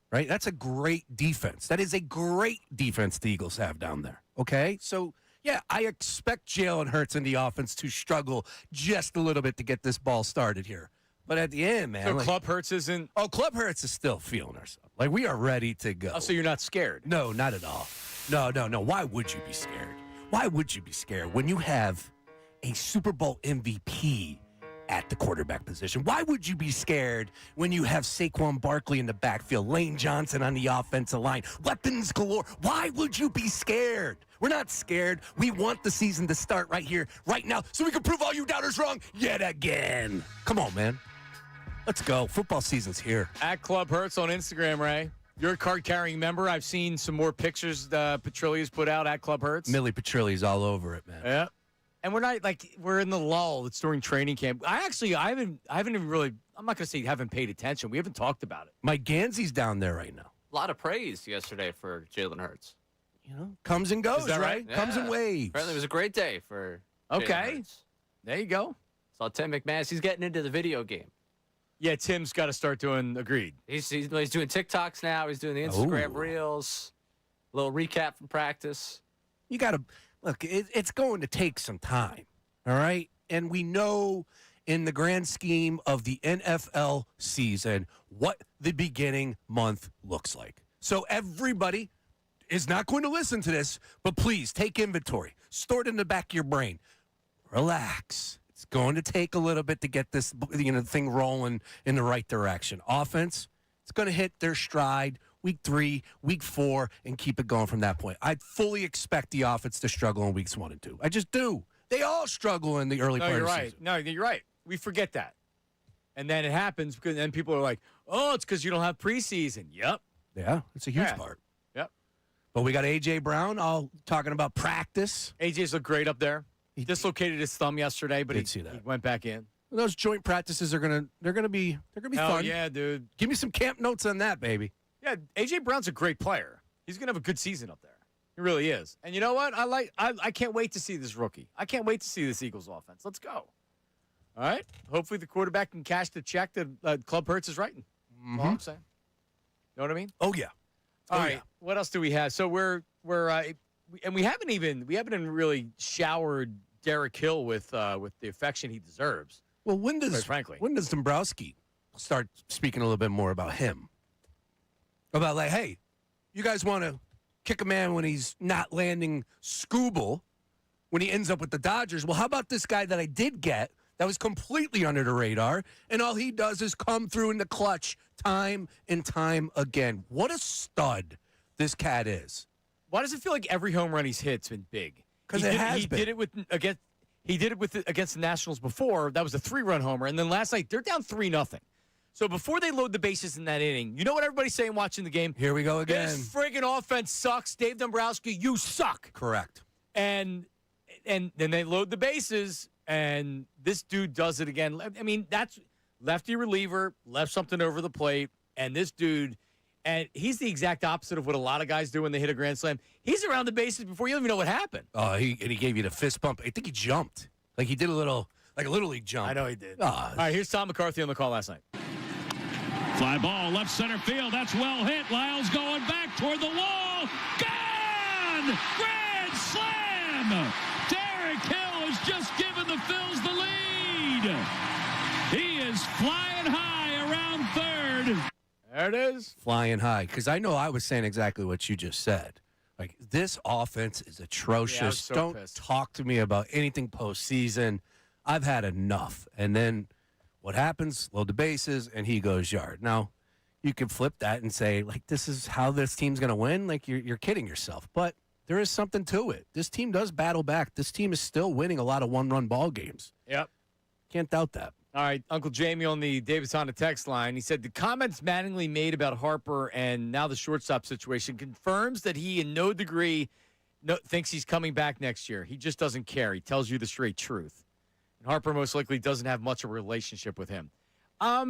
Right? That's a great defense. That is a great defense the Eagles have down there. Okay? So, yeah, I expect Jalen Hurts in the offense to struggle just a little bit to get this ball started here. But at the end, man. So Club Hurts isn't. Oh, Club Hurts is still feeling ourselves. Like, we are ready to go. Oh, so you're not scared? No, not at all. No. Why would you be scared? Why would you be scared when you have a Super Bowl MVP at the quarterback position? Why would you be scared when you have Saquon Barkley in the backfield, Lane Johnson on the offensive line, weapons galore? Why would you be scared? We're not scared. We want the season to start right here, right now, so we can prove all you doubters wrong yet again. Come on, man. Let's go. Football season's here. At Club Hurts on Instagram, Ray. You're a card-carrying member. I've seen some more pictures Petrilli's put out at Club Hurts. Millie Petrilli's all over it, man. Yeah. And we're in the lull. It's during training camp. I haven't even really, I'm not going to say haven't paid attention. We haven't talked about it. Mike Ganzi's down there right now. A lot of praise yesterday for Jalen Hurts. Comes and goes, right? Yeah. Comes in waves. Apparently it was a great day for Jalen Hurts. There you go. Saw Tim McManus. He's getting into the video game. Yeah, Tim's got to start doing, agreed. He's doing TikToks now. He's doing the Instagram Reels. A little recap from practice. You got to, look, it's going to take some time, all right? And we know in the grand scheme of the NFL season what the beginning month looks like. So everybody is not going to listen to this, but please take inventory. Store it in the back of your brain. Relax. It's going to take a little bit to get this thing rolling in the right direction. Offense, it's going to hit their stride week 3, week 4, and keep it going from that point. I fully expect the offense to struggle in weeks 1 and 2. I just do. They all struggle in the early part of the season. No, you're right. We forget that. And then it happens because then people are like, oh, it's because you don't have preseason. Yep. Yeah, it's a huge part. Yep. But we got A.J. Brown all talking about practice. A.J.'s looked great up there. He dislocated his thumb yesterday, but he went back in. Those joint practices are gonna be fun. Oh yeah, dude. Give me some camp notes on that, baby. Yeah, A.J. Brown's a great player. He's gonna have a good season up there. He really is. And you know what? I can't wait to see this rookie. I can't wait to see this Eagles offense. Let's go. All right. Hopefully the quarterback can cash the check that Club Hurts is writing. That's all I'm saying. Know what I mean? Oh yeah. All right. What else do we have? So we haven't even really showered Derek Hill with the affection he deserves. Well, when does Dombrowski start speaking a little bit more about him? About like, hey, you guys want to kick a man when he's not landing Scooble, when he ends up with the Dodgers? Well, how about this guy that I did get that was completely under the radar, and all he does is come through in the clutch time and time again. What a stud this cat is. Why does it feel like every home run he's hit's been big? Because it has been. He did it against the Nationals before. That was a 3-run homer. And then last night, they're down 3-0. So before they load the bases in that inning, you know what everybody's saying watching the game? Here we go again. This friggin' offense sucks. Dave Dombrowski, you suck. Correct. And then they load the bases, and this dude does it again. I mean, that's lefty reliever, left something over the plate, and this dude – and he's the exact opposite of what a lot of guys do when they hit a grand slam. He's around the bases before you even know what happened. Oh, he gave you the fist bump. I think he jumped. Like he did a little league jump. I know he did. Oh. All right, here's Tom McCarthy on the call last night. Fly ball, left center field. That's well hit. Lyle's going back toward the wall. Gone! Grand jam. Derek Hill has just given the Phils the lead. He is flying high around third. There it is. Flying high. Because I know I was saying exactly what you just said. Like, this offense is atrocious. Yeah, I was so Don't pissed. talk to me about anything postseason. I've had enough. And then what happens? Load the bases, and he goes yard. Now, you can flip that and say, like, this is how this team's going to win. Like, you're kidding yourself. But there is something to it. This team does battle back. This team is still winning a lot of one-run ball games. Yep. Can't doubt that. All right, Uncle Jamie on the Davis Honda text line. He said the comments Mattingly made about Harper and now the shortstop situation confirms that he, in no degree, thinks he's coming back next year. He just doesn't care. He tells you the straight truth. And Harper most likely doesn't have much of a relationship with him. I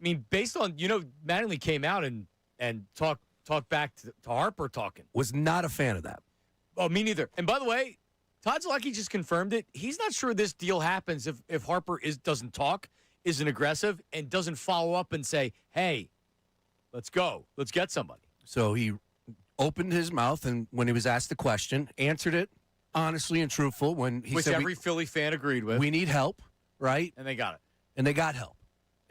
mean, based on, Mattingly came out and talked back to Harper talking. Was not a fan of that. Oh, me neither. And by the way, Todd Zaleski just confirmed it. He's not sure this deal happens if Harper doesn't talk, isn't aggressive, and doesn't follow up and say, hey, let's go. Let's get somebody. So he opened his mouth, and when he was asked the question, answered it honestly and truthful. When he Which said every Philly fan agreed with. we need help, right? And they got it. And they got help.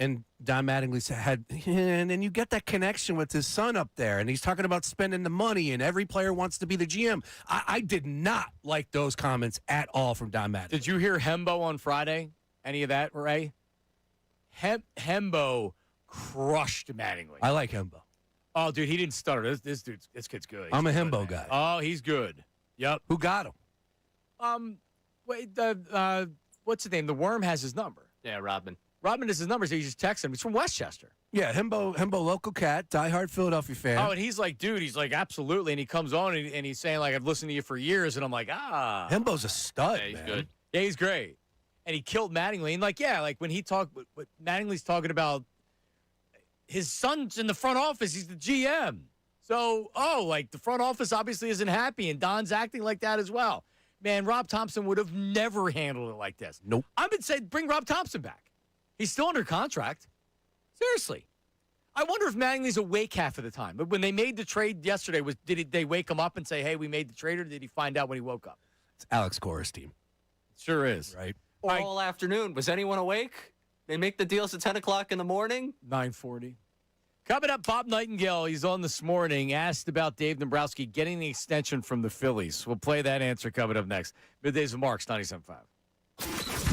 And Don Mattingly said, and then you get that connection with his son up there, and he's talking about spending the money, and every player wants to be the GM. I did not like those comments at all from Don Mattingly. Did you hear Hembo on Friday? Any of that, Ray? Hembo crushed Mattingly. I like Hembo. Oh, dude, he didn't stutter. This kid's good. I'm a He's Hembo good, guy. Oh, he's good. Yep. Who got him? Wait, what's his name? The Worm has his number. Yeah, Rodman. Rodman is his number, so he just texted him. He's from Westchester. Yeah, Hembo, local cat, diehard Philadelphia fan. Oh, and he's like, dude, he's like, absolutely. And he comes on and he's saying, like, I've listened to you for years. And I'm like, Hembo's a stud, Yeah, he's man. good. Yeah, he's great. And he killed Mattingly. And, like, yeah, like when he talked, what Mattingly's talking about, his son's in the front office. He's the GM. So, like the front office obviously isn't happy. And Don's acting like that as well. Man, Rob Thompson would have never handled it like this. Nope. I've been saying, bring Rob Thompson back. He's still under contract. Seriously. I wonder if Mattingly's awake half of the time. But when they made the trade yesterday, did they wake him up and say, hey, we made the trade, or did he find out when he woke up? It's Alex Cora's team. Sure is. Right. All afternoon. Was anyone awake? They make the deals at 10 o'clock in the morning? 9:40. Coming up, Bob Nightingale, he's on this morning, asked about Dave Dombrowski getting the extension from the Phillies. We'll play that answer coming up next. Middays with Marks, 97.5.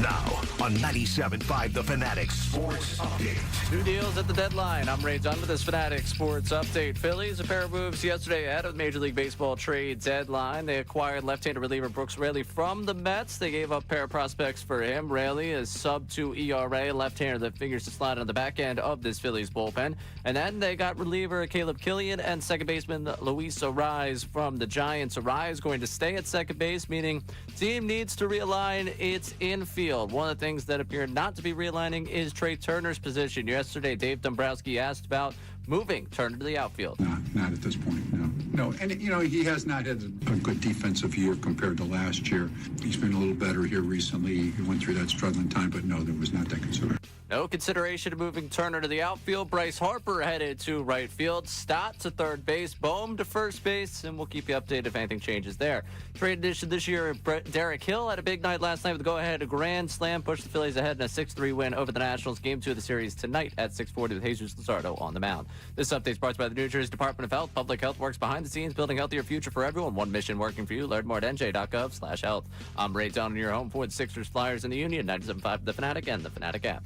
Now on 97.5 The Fanatic Sports Update. Two deals at the deadline. I'm Ray Dunn with this Fanatic Sports Update. Phillies, a pair of moves yesterday ahead of the Major League Baseball trade deadline. They acquired left-handed reliever Brooks Raley from the Mets. They gave up a pair of prospects for him. Raley is sub-2 ERA, left-hander that figures to slide on the back end of this Phillies bullpen. And then they got reliever Caleb Killian and second baseman Luis Arise from the Giants. Arise going to stay at second base, meaning team needs to realign its infield. One of the things that appeared not to be realigning is Trey Turner's position. Yesterday, Dave Dombrowski asked about moving Turner to the outfield. Not at this point, no. No, and, he has not had a good defensive year compared to last year. He's been a little better here recently. He went through that struggling time, but no, there was not that concern. No consideration of moving Turner to the outfield. Bryce Harper headed to right field. Stott to third base. Bohm to first base. And we'll keep you updated if anything changes there. Trade addition this year, Derek Hill had a big night last night with a go-ahead, a grand slam. Pushed the Phillies ahead in a 6-3 win over the Nationals. Game 2 of the series tonight at 6:40 with Jesus Luzardo on the mound. This update is brought to you by the New Jersey Department of Health. Public health works behind the scenes, building a healthier future for everyone. One mission working for you. Learn more at nj.gov/health. I'm Ray Dunn, your home for the Sixers, Flyers, and the Union. 97.5 The Fanatic and the Fanatic app.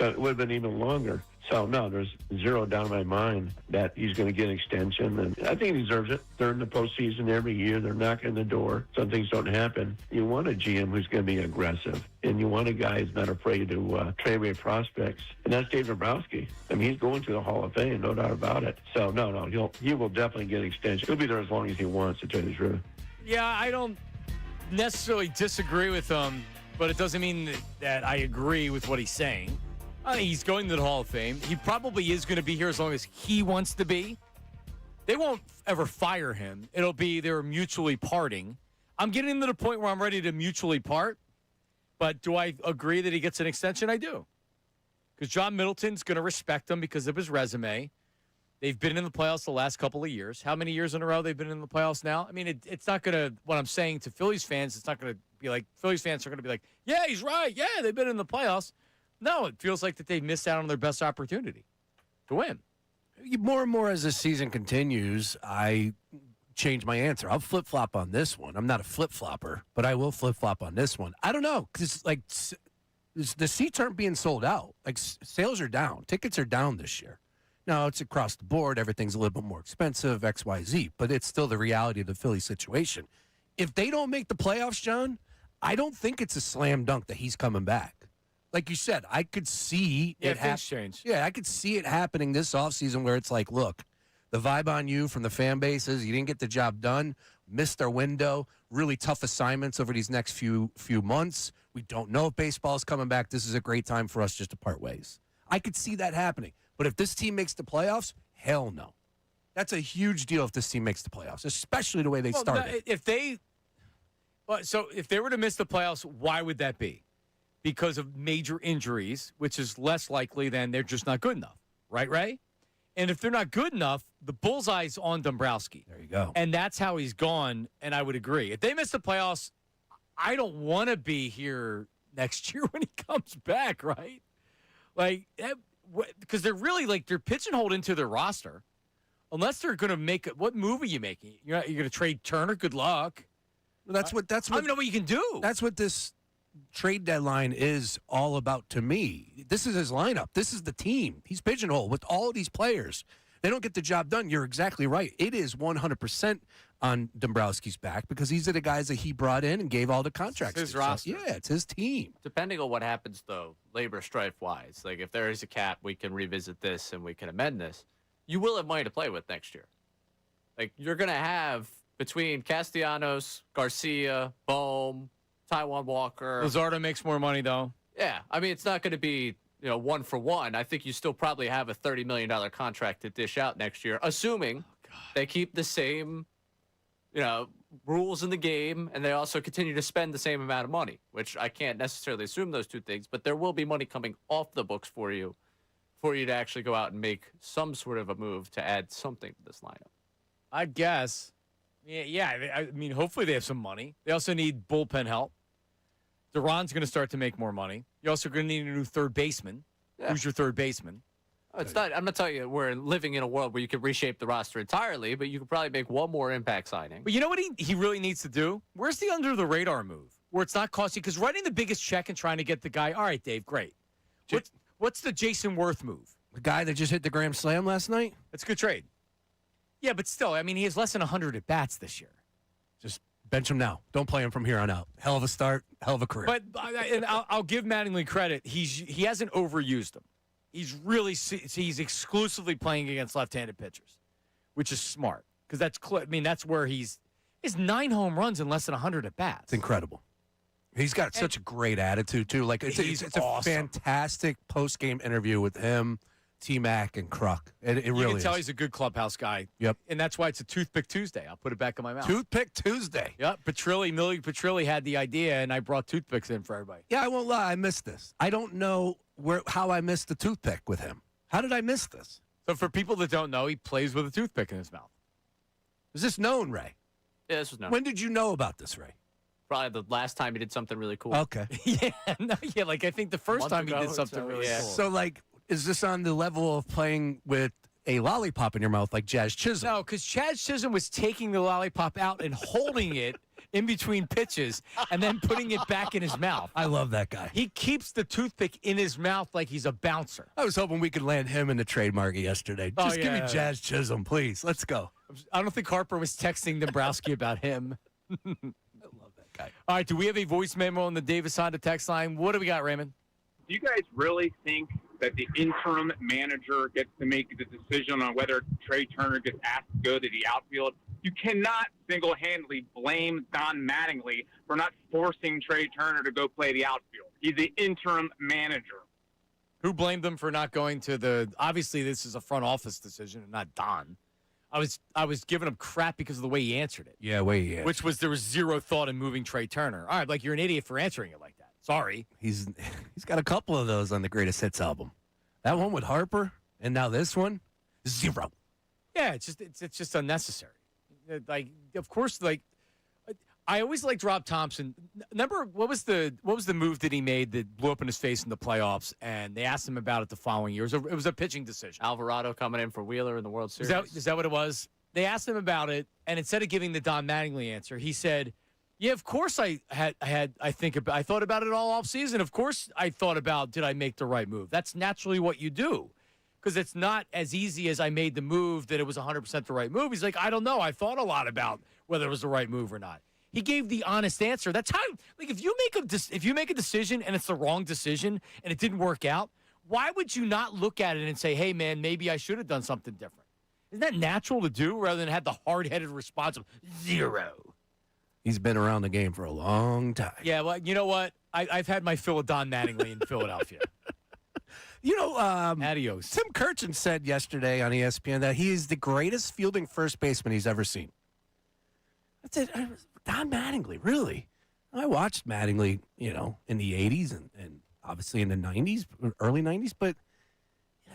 So it would have been even longer. So, no, there's zero doubt in my mind that he's going to get an extension. And I think he deserves it. They're in the postseason every year. They're knocking on the door. Some things don't happen. You want a GM who's going to be aggressive. And you want a guy who's not afraid to trade away prospects. And that's Dave Dombrowski. I mean, he's going to the Hall of Fame, no doubt about it. So, no, he will definitely get an extension. He'll be there as long as he wants, to tell you the truth. Yeah, I don't necessarily disagree with him, but it doesn't mean that I agree with what he's saying. I think he's going to the Hall of Fame. He probably is going to be here as long as he wants to be. They won't ever fire him. It'll be they're mutually parting. I'm getting to the point where I'm ready to mutually part. But do I agree that he gets an extension? I do. Because John Middleton's going to respect him because of his resume. They've been in the playoffs the last couple of years. How many years in a row they've been in the playoffs now? I mean, it's not going to, what I'm saying to Phillies fans, it's not going to be like, Phillies fans are going to be like, yeah, he's right. Yeah, they've been in the playoffs. No, it feels like that they missed out on their best opportunity to win. More and more as the season continues, I change my answer. I'll flip-flop on this one. I'm not a flip-flopper, but I will flip-flop on this one. I don't know, because, like, the seats aren't being sold out. Like, sales are down. Tickets are down this year. Now, it's across the board. Everything's a little bit more expensive, X, Y, Z, but it's still the reality of the Philly situation. If they don't make the playoffs, John, I don't think it's a slam dunk that he's coming back. Like you said, I could see it happen. Yeah, I could see it happening this offseason where it's like, look, the vibe on you from the fan base is you didn't get the job done, missed our window, really tough assignments over these next few months. We don't know if baseball is coming back. This is a great time for us just to part ways. I could see that happening. But if this team makes the playoffs, hell no. That's a huge deal if this team makes the playoffs, especially the way they started. If they were to miss the playoffs, why would that be? Because of major injuries, which is less likely than they're just not good enough. Right, Ray? And if they're not good enough, the bullseye's on Dombrowski. There you go. And that's how he's gone, and I would agree. If they miss the playoffs, I don't want to be here next year when he comes back, right? Like, because they're really, like, they're pigeonholed into their roster. Unless they're going to make – what move are you making? You're going to trade Turner? Good luck. Well, that's what I don't even know what you can do. That's what this trade deadline is all about to me. This is his lineup. This is the team. He's pigeonholed with all of these players. They don't get the job done. You're exactly right. It is 100% on Dombrowski's back because these are the guys that he brought in and gave all the contracts. It's his roster. Yeah, it's his team. Depending on what happens, though, labor strife-wise, like if there is a cap, we can revisit this and we can amend this. You will have money to play with next year. Like, you're going to have between Castellanos, Garcia, Bohm, Taijuan Walker. Luzardo makes more money, though. Yeah. I mean, it's not going to be, 1 for 1. I think you still probably have a $30 million contract to dish out next year, assuming they keep the same, rules in the game, and they also continue to spend the same amount of money, which I can't necessarily assume those two things, but there will be money coming off the books for you to actually go out and make some sort of a move to add something to this lineup. I guess. Yeah. I mean, hopefully they have some money. They also need bullpen help. Duran's going to start to make more money. You're also going to need a new third baseman. Yeah. Who's your third baseman? It's not. I'm not telling you we're living in a world where you can reshape the roster entirely, but you could probably make one more impact signing. But you know what he really needs to do? Where's the under-the-radar move? Where it's not costing, because writing the biggest check and trying to get the guy, all right, Dave, great. What's the Jason Worth move? The guy that just hit the grand slam last night? That's a good trade. Yeah, but still, I mean, he has less than 100 at-bats this year. Just bench him now. Don't play him from here on out. Hell of a start, hell of a career. But and I'll give Mattingly credit. He hasn't overused him. He's exclusively playing against left-handed pitchers, which is smart because that's where he's 9 home runs and less than 100 at-bats. It's incredible. He's got such a great attitude, too. Like it's awesome. A fantastic post-game interview with him, T-Mac, and Kruk. It really is. You can tell he's a good clubhouse guy. Yep. And that's why it's a Toothpick Tuesday. I'll put it back in my mouth. Toothpick Tuesday. Yep. Millie Petrilli had the idea, and I brought toothpicks in for everybody. Yeah, I won't lie. I missed this. I don't know how I missed the toothpick with him. How did I miss this? So for people that don't know, he plays with a toothpick in his mouth. Is this known, Ray? Yeah, this was known. When did you know about this, Ray? Probably the last time he did something really cool. Okay. Like I think the first time he did something really cool. So, like, is this on the level of playing with a lollipop in your mouth like Jazz Chisholm? No, because Chaz Chisholm was taking the lollipop out and holding it in between pitches and then putting it back in his mouth. I love that guy. He keeps the toothpick in his mouth like he's a bouncer. I was hoping we could land him in the trade market yesterday. Just give me Jazz Chisholm, please. Let's go. I don't think Harper was texting Dombrowski about him. I love that guy. All right, do we have a voice memo on the Davis Honda text line? What do we got, Raymond? Do you guys really think that the interim manager gets to make the decision on whether Trey Turner gets asked to go to the outfield? You cannot single-handedly blame Don Mattingly for not forcing Trey Turner to go play the outfield. He's the interim manager. Who blamed them for not going to the – obviously, this is a front office decision and not Don. I was giving him crap because of the way he answered it. Yeah, way he answered. Which was there was zero thought in moving Trey Turner. All right, like you're an idiot for answering it like that. Sorry. He's got a couple of those on the Greatest Hits album. That one with Harper, and now this one, zero. Yeah, it's just unnecessary. Like, of course, like I always liked Rob Thompson. Remember what was the move that he made that blew up in his face in the playoffs? And they asked him about it the following year. It was a pitching decision. Alvarado coming in for Wheeler in the World Series. Is that what it was? They asked him about it, and instead of giving the Don Mattingly answer, he said, "Yeah, of course I thought about it all offseason. Of course I thought about did I make the right move. That's naturally what you do." Because it's not as easy as I made the move that it was 100% the right move. He's like, I don't know. I thought a lot about whether it was the right move or not. He gave the honest answer. That's how. Like, if you make a decision and it's the wrong decision and it didn't work out, why would you not look at it and say, "Hey, man, maybe I should have done something different"? Isn't that natural to do rather than have the hard-headed response of zero? He's been around the game for a long time. Yeah, well, you know what? I've had my fill of Don Mattingly in Philadelphia. You know, adios. Tim Kirchin said yesterday on ESPN that he is the greatest fielding first baseman he's ever seen. That's it. Don Mattingly, really? I watched Mattingly, in the 80s and obviously in the 90s, early 90s, but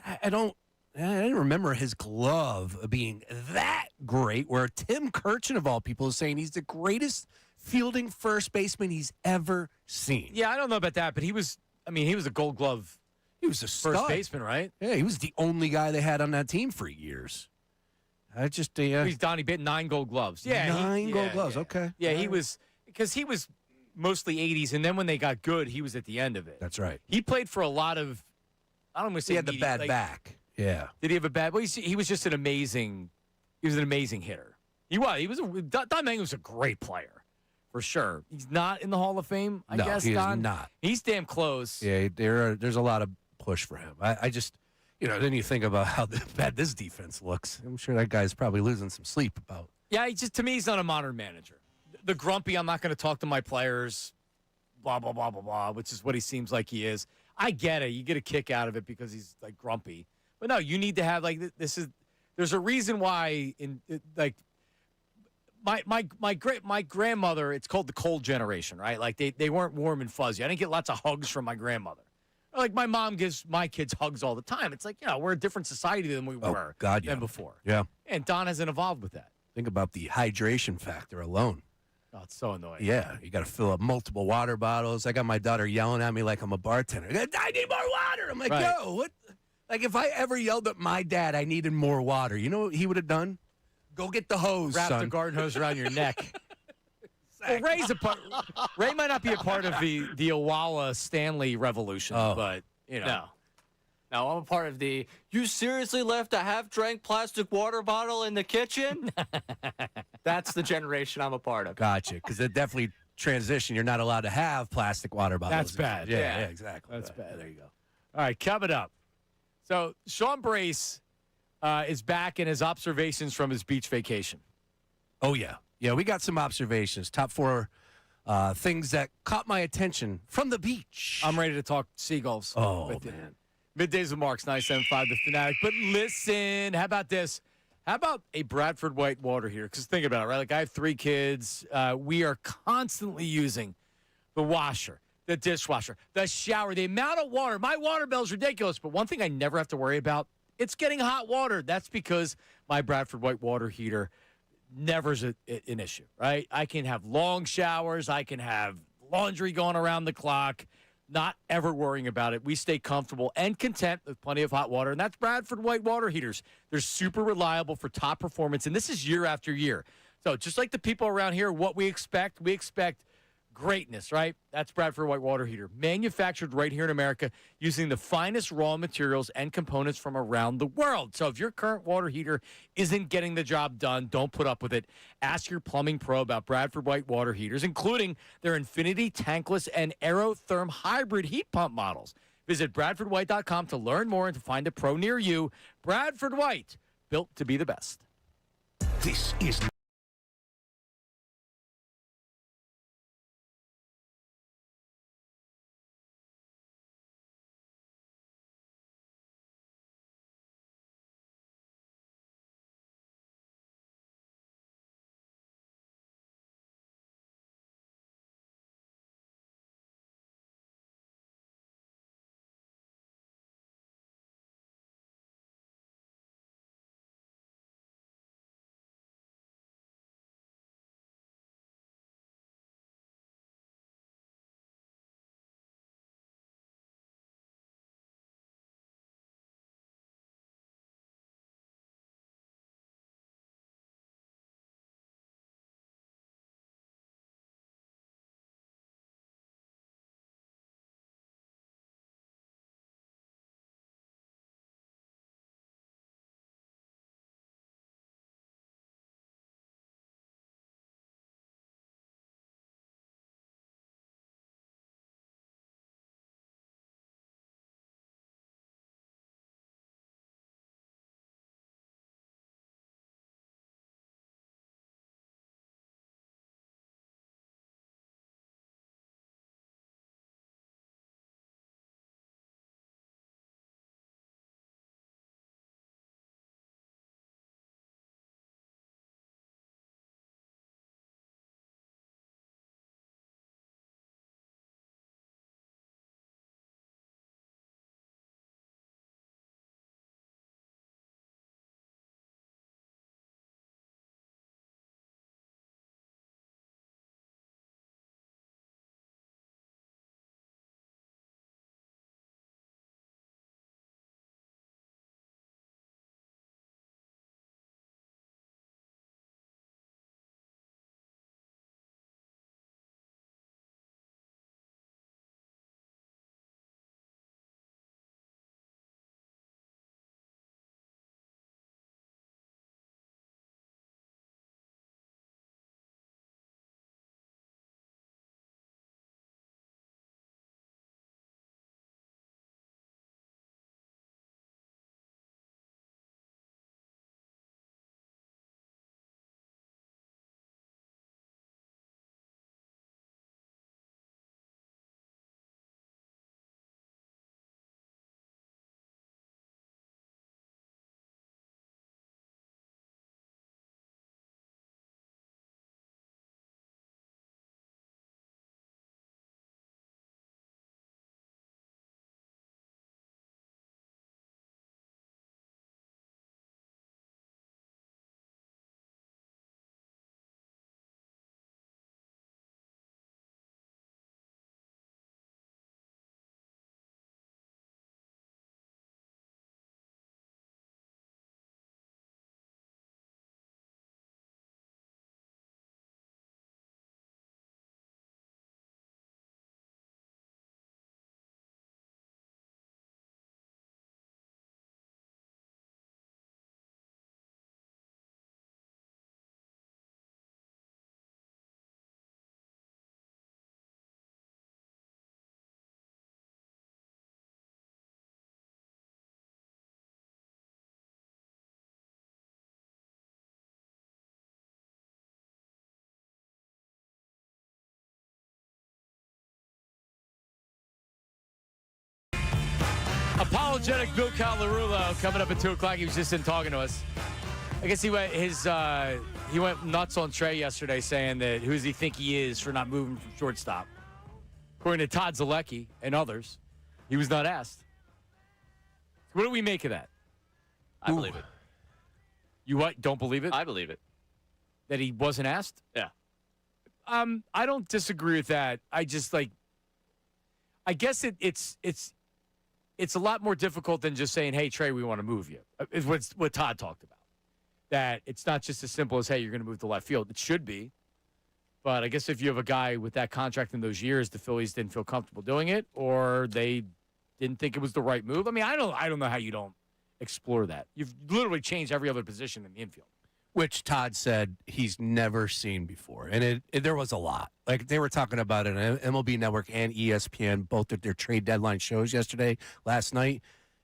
I didn't remember his glove being that great, where Tim Kirchin, of all people, is saying he's the greatest fielding first baseman he's ever seen. Yeah, I don't know about that, but he was a Gold Glove. He was a first stud. baseman, right? Yeah, he was the only guy they had on that team for years. He's Donnie bit 9 Gold Gloves. Yeah, 9 Gold Gloves. Yeah. Okay. Yeah, he was because he was mostly 80s, and then when they got good, he was at the end of it. That's right. He played for a lot lot I don't want to say he had the bad back. Yeah. Did he have a bad? Well, he was just an amazing. He was an amazing hitter. He was. Don Mattingly was a great player, for sure. He's not in the Hall of Fame. I guess he Don. is not. He's damn close. Yeah, there's a lot of push for him. I just, then you think about how bad this defense looks. I'm sure that guy's probably losing some sleep about. Yeah, to me, he's not a modern manager. The grumpy, I'm not going to talk to my players, blah, blah, blah, blah, blah, which is what he seems like he is. I get it. You get a kick out of it because he's, like, grumpy. But, no, you need to have, like, there's a reason why, my grandmother, it's called the cold generation, right? Like, they weren't warm and fuzzy. I didn't get lots of hugs from my grandmother. Like, my mom gives my kids hugs all the time. It's like, we're a different society than we were than before. Yeah. And Don hasn't evolved with that. Think about the hydration factor alone. Oh, it's so annoying. Yeah, you got to fill up multiple water bottles. I got my daughter yelling at me like I'm a bartender. I need more water. I'm like, yo, what? Like, if I ever yelled at my dad I needed more water, you know what he would have done? Go get the hose, Wrap son. the garden hose around your neck. Well, Ray might not be a part of the Owala Stanley revolution, but, No, I'm a part of the, you seriously left a half-drank plastic water bottle in the kitchen? That's the generation I'm a part of. Gotcha, because it definitely transition. You're not allowed to have plastic water bottles. That's bad. Yeah, exactly. That's bad. There you go. All right, coming up. So, Sean Brace is back in his observations from his beach vacation. Oh, yeah. Yeah, we got some observations. Top 4 things that caught my attention from the beach. I'm ready to talk seagulls. Oh, with man. Middays with Marks, 97.5 The Fanatic. But listen, how about this? How about a Bradford white water heater? Because think about it, right? Like, I have 3 kids. We are constantly using the washer, the dishwasher, the shower, the amount of water. My water bill is ridiculous. But one thing I never have to worry about, it's getting hot water. That's because my Bradford white water heater never's an issue, right? I can have long showers. I can have laundry going around the clock, not ever worrying about it. We stay comfortable and content with plenty of hot water, and that's Bradford white water heaters. They're super reliable for top performance, and this is year after year. So just like the people around here, what we expect greatness, right? That's Bradford White Water Heater. Manufactured right here in America using the finest raw materials and components from around the world. So if your current water heater isn't getting the job done, don't put up with it. Ask your plumbing pro about Bradford White Water Heaters, including their Infinity Tankless and Aerotherm hybrid heat pump models. Visit BradfordWhite.com to learn more and to find a pro near you. Bradford White, built to be the best. This is Apologetic Bill Calarulo coming up at 2 o'clock. He was just in talking to us. I guess he went nuts on Trey yesterday saying that who does he think he is for not moving from shortstop. According to Todd Zalecki and others, he was not asked. What do we make of that? I believe it. You what? Don't believe it? I believe it. That he wasn't asked? Yeah. I don't disagree with that. I just I guess it's a lot more difficult than just saying, "Hey Trey, we want to move you." Is what Todd talked about. that it's not just as simple as, hey, you're going to move to left field. It should be. But I guess if you have a guy with that contract in those years, the Phillies didn't feel comfortable doing it, or they didn't think it was the right move. I mean, I don't know how you don't explore that. You've literally changed every other position in the infield. Which Todd said he's never seen before. And there was a lot. Like, they were talking about it on MLB Network and ESPN, both at their trade deadline shows last night,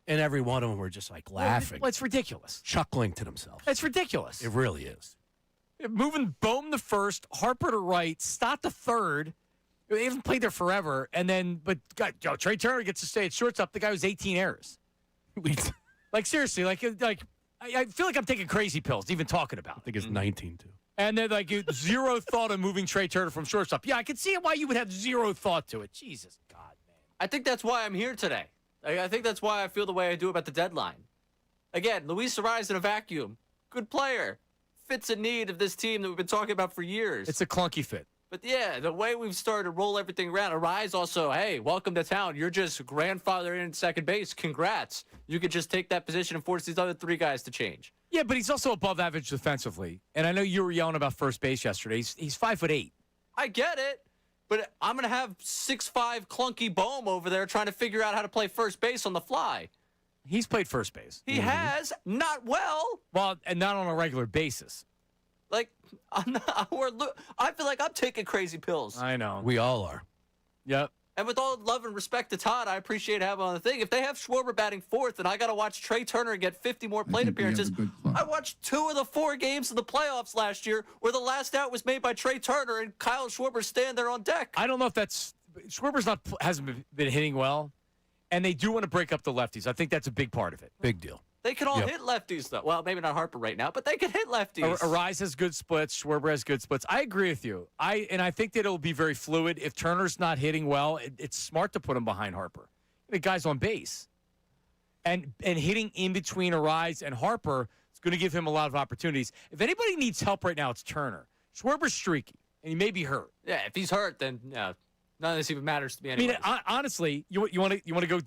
and every one of them were just, like, laughing. Well, it's ridiculous. Chuckling to themselves. It's ridiculous. It really is. Moving Bohm to first, Harper to right, Stott to third. They haven't played there forever. And then, Trey Turner gets to stay at shortstop. The guy was 18 errors. Like, seriously, I feel like I'm taking crazy pills even talking about it. I think it's 19, too. And then, zero thought of moving Trey Turner from shortstop. Yeah, I can see why you would have zero thought to it. Jesus, God, man. I think that's why I'm here today. I think that's why I feel the way I do about the deadline. Again, Luis Arraez in a vacuum. Good player. Fits a need of this team that we've been talking about for years. It's a clunky fit. But, yeah, the way we've started to roll everything around. Arraez also, hey, welcome to town. You're just grandfather in second base. Congrats. You could just take that position and force these other three guys to change. Yeah, but he's also above average defensively. And I know you were yelling about first base yesterday. He's 5'8". I get it. But I'm going to have 6'5" clunky Bohm over there trying to figure out how to play first base on the fly. He's played first base. He has. Not well. Well, and not on a regular basis. Like, I feel like I'm taking crazy pills. I know. We all are. Yep. And with all love and respect to Todd, I appreciate having him on the thing. If they have Schwarber batting fourth and I got to watch Trey Turner get 50 more plate appearances, I watched 2 of the 4 games of the playoffs last year where the last out was made by Trey Turner and Kyle Schwarber stand there on deck. I don't know if Schwarber's hasn't been hitting well, and they do want to break up the lefties. I think that's a big part of it. Big deal. They can all hit lefties, though. Well, maybe not Harper right now, but they can hit lefties. Arraez has good splits. Schwarber has good splits. I agree with you. I think that it'll be very fluid. If Turner's not hitting well, it's smart to put him behind Harper. The guy's on base. And hitting in between Arraez and Harper is going to give him a lot of opportunities. If anybody needs help right now, it's Turner. Schwarber's streaky, and he may be hurt. Yeah, if he's hurt, then none of this even matters to me anyway. I mean, honestly, you want to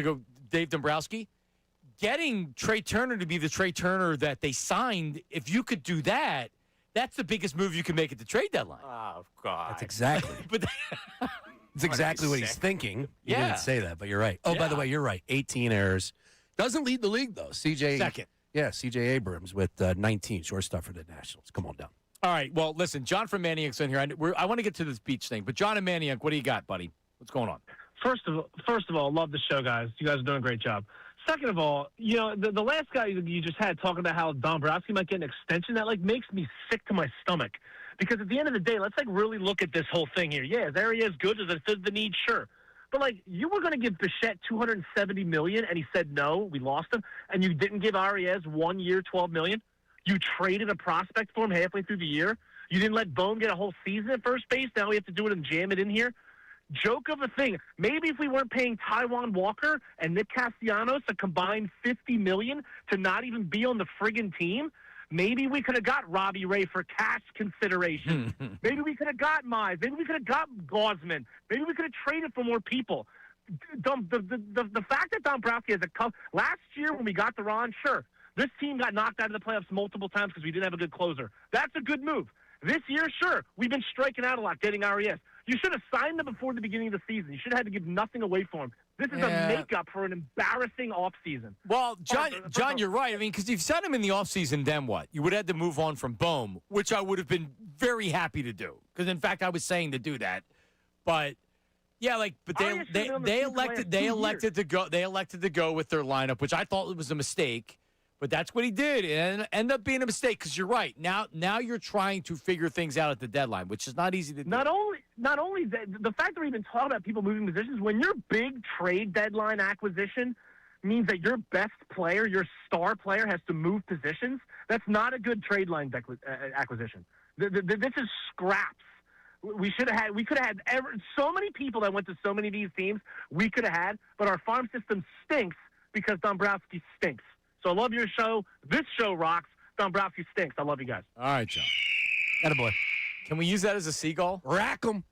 go Dave Dombrowski? Getting Trey Turner to be the Trey Turner that they signed, if you could do that, that's the biggest move you can make at the trade deadline. Oh, God. That's exactly. It's exactly what he's thinking. He didn't say that, but you're right. Oh, by the way, you're right. 18 errors. Doesn't lead the league, though. Second. Yeah, C.J. Abrams with 19, shortstop for the Nationals. Come on down. All right. Well, listen, John from Manayunk's in here. I want to get to this beach thing, but John and Manayunk, what do you got, buddy? What's going on? First of all, love the show, guys. You guys are doing a great job. Second of all, the last guy you just had talking about how Dombrowski might get an extension, that makes me sick to my stomach. Because at the end of the day, let's really look at this whole thing here. Yeah, is Arias good? Does it fit the need? Sure. But you were going to give Bichette $270 million, and he said no. We lost him, and you didn't give Arias 1 year, $12 million. You traded a prospect for him halfway through the year. You didn't let Bohm get a whole season at first base. Now we have to do it and jam it in here. Joke of a thing. Maybe if we weren't paying Taijuan Walker and Nick Castellanos a combined $50 million to not even be on the friggin' team, maybe we could have got Robbie Ray for cash consideration. Maybe we could have got Mize. Maybe we could have got Glanzman. Maybe we could have traded for more people. The fact that Dombrowski has last year when we got the Ron, sure, this team got knocked out of the playoffs multiple times because we didn't have a good closer. That's a good move. This year, sure, we've been striking out a lot, getting Arias. You should have signed him before the beginning of the season. You should have had to give nothing away for him. This is a makeup for an embarrassing offseason. Well, John, you're right. I mean, because you've signed him in the offseason, then what? You would have had to move on from Bohm, which I would have been very happy to do. Because, in fact, I was saying to do that. But, yeah, they elected to go with their lineup, which I thought was a mistake. But that's what he did, and it ended up being a mistake because you're right. Now you're trying to figure things out at the deadline, which is not easy to do. Not only the fact that we've been talking about people moving positions, when your big trade deadline acquisition means that your best player, your star player, has to move positions, that's not a good trade line acquisition. This is scraps. We could have had so many people that went to so many of these teams. We could have had, but our farm system stinks because Dombrowski stinks. So I love your show. This show rocks. Dombrowski stinks. I love you guys. All right, John. Attaboy. Can we use that as a seagull? Rack 'em.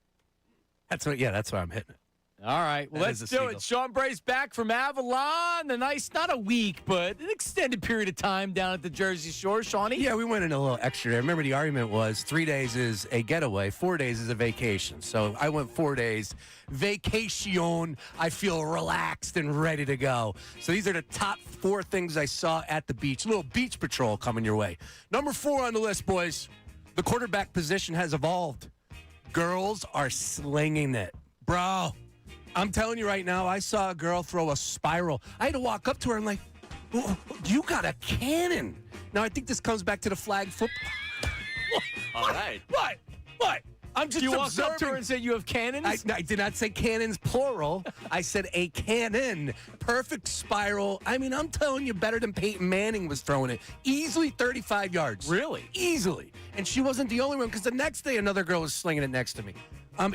That's why I'm hitting it. All right, well, let's do it. Sean Bray's back from Avalon. A nice, not a week, but an extended period of time down at the Jersey Shore. Shawnee? Yeah, we went in a little extra there. Remember, the argument was 3 days is a getaway, 4 days is a vacation. So I went 4 days. Vacation. I feel relaxed and ready to go. So these are the top 4 things I saw at the beach. A little beach patrol coming your way. Number 4 on the list, boys. The quarterback position has evolved. Girls are slinging it. Bro. I'm telling you right now, I saw a girl throw a spiral. I had to walk up to her and like, oh, you got a cannon. Now, I think this comes back to the flag football. All right. What? I'm just You walked observing. up to her and said you have cannons? I did not say cannons, plural. I said a cannon. Perfect spiral. I mean, I'm telling you, better than Peyton Manning was throwing it. Easily 35 yards. Really? Easily. And she wasn't the only one, because the next day another girl was slinging it next to me.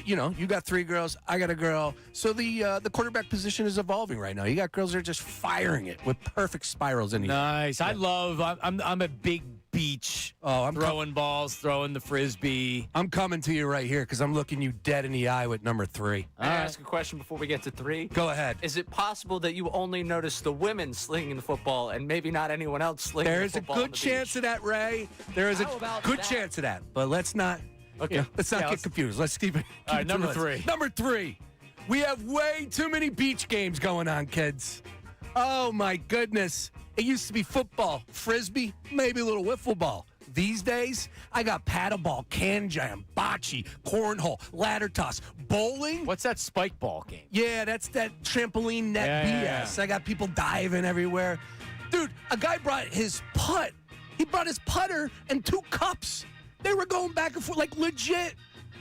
You got 3 girls, I got a girl. So the quarterback position is evolving right now. You got girls that are just firing it with perfect spirals in the Nice. Yeah. I'm a big beach. I'm throwing balls, throwing the frisbee. I'm coming to you right here because I'm looking you dead in the eye with number 3. Can I ask a question before we get to 3? Go ahead. Is it possible that you only notice the women slinging the football and maybe not anyone else slinging There the is a football? good chance of that, Ray. There is a good chance of that. But let's not. Okay. Let's not get confused. Let's keep it. All right, number 3. Number 3. We have way too many beach games going on, kids. Oh, my goodness. It used to be football, frisbee, maybe a little wiffle ball. These days, I got paddleball, can jam, bocce, cornhole, ladder toss, bowling. What's that spike ball game? Yeah, that's that trampoline net BS. I got people diving everywhere. Dude, a guy brought his putt. He brought his putter and 2 cups. They were going back and forth, like legit.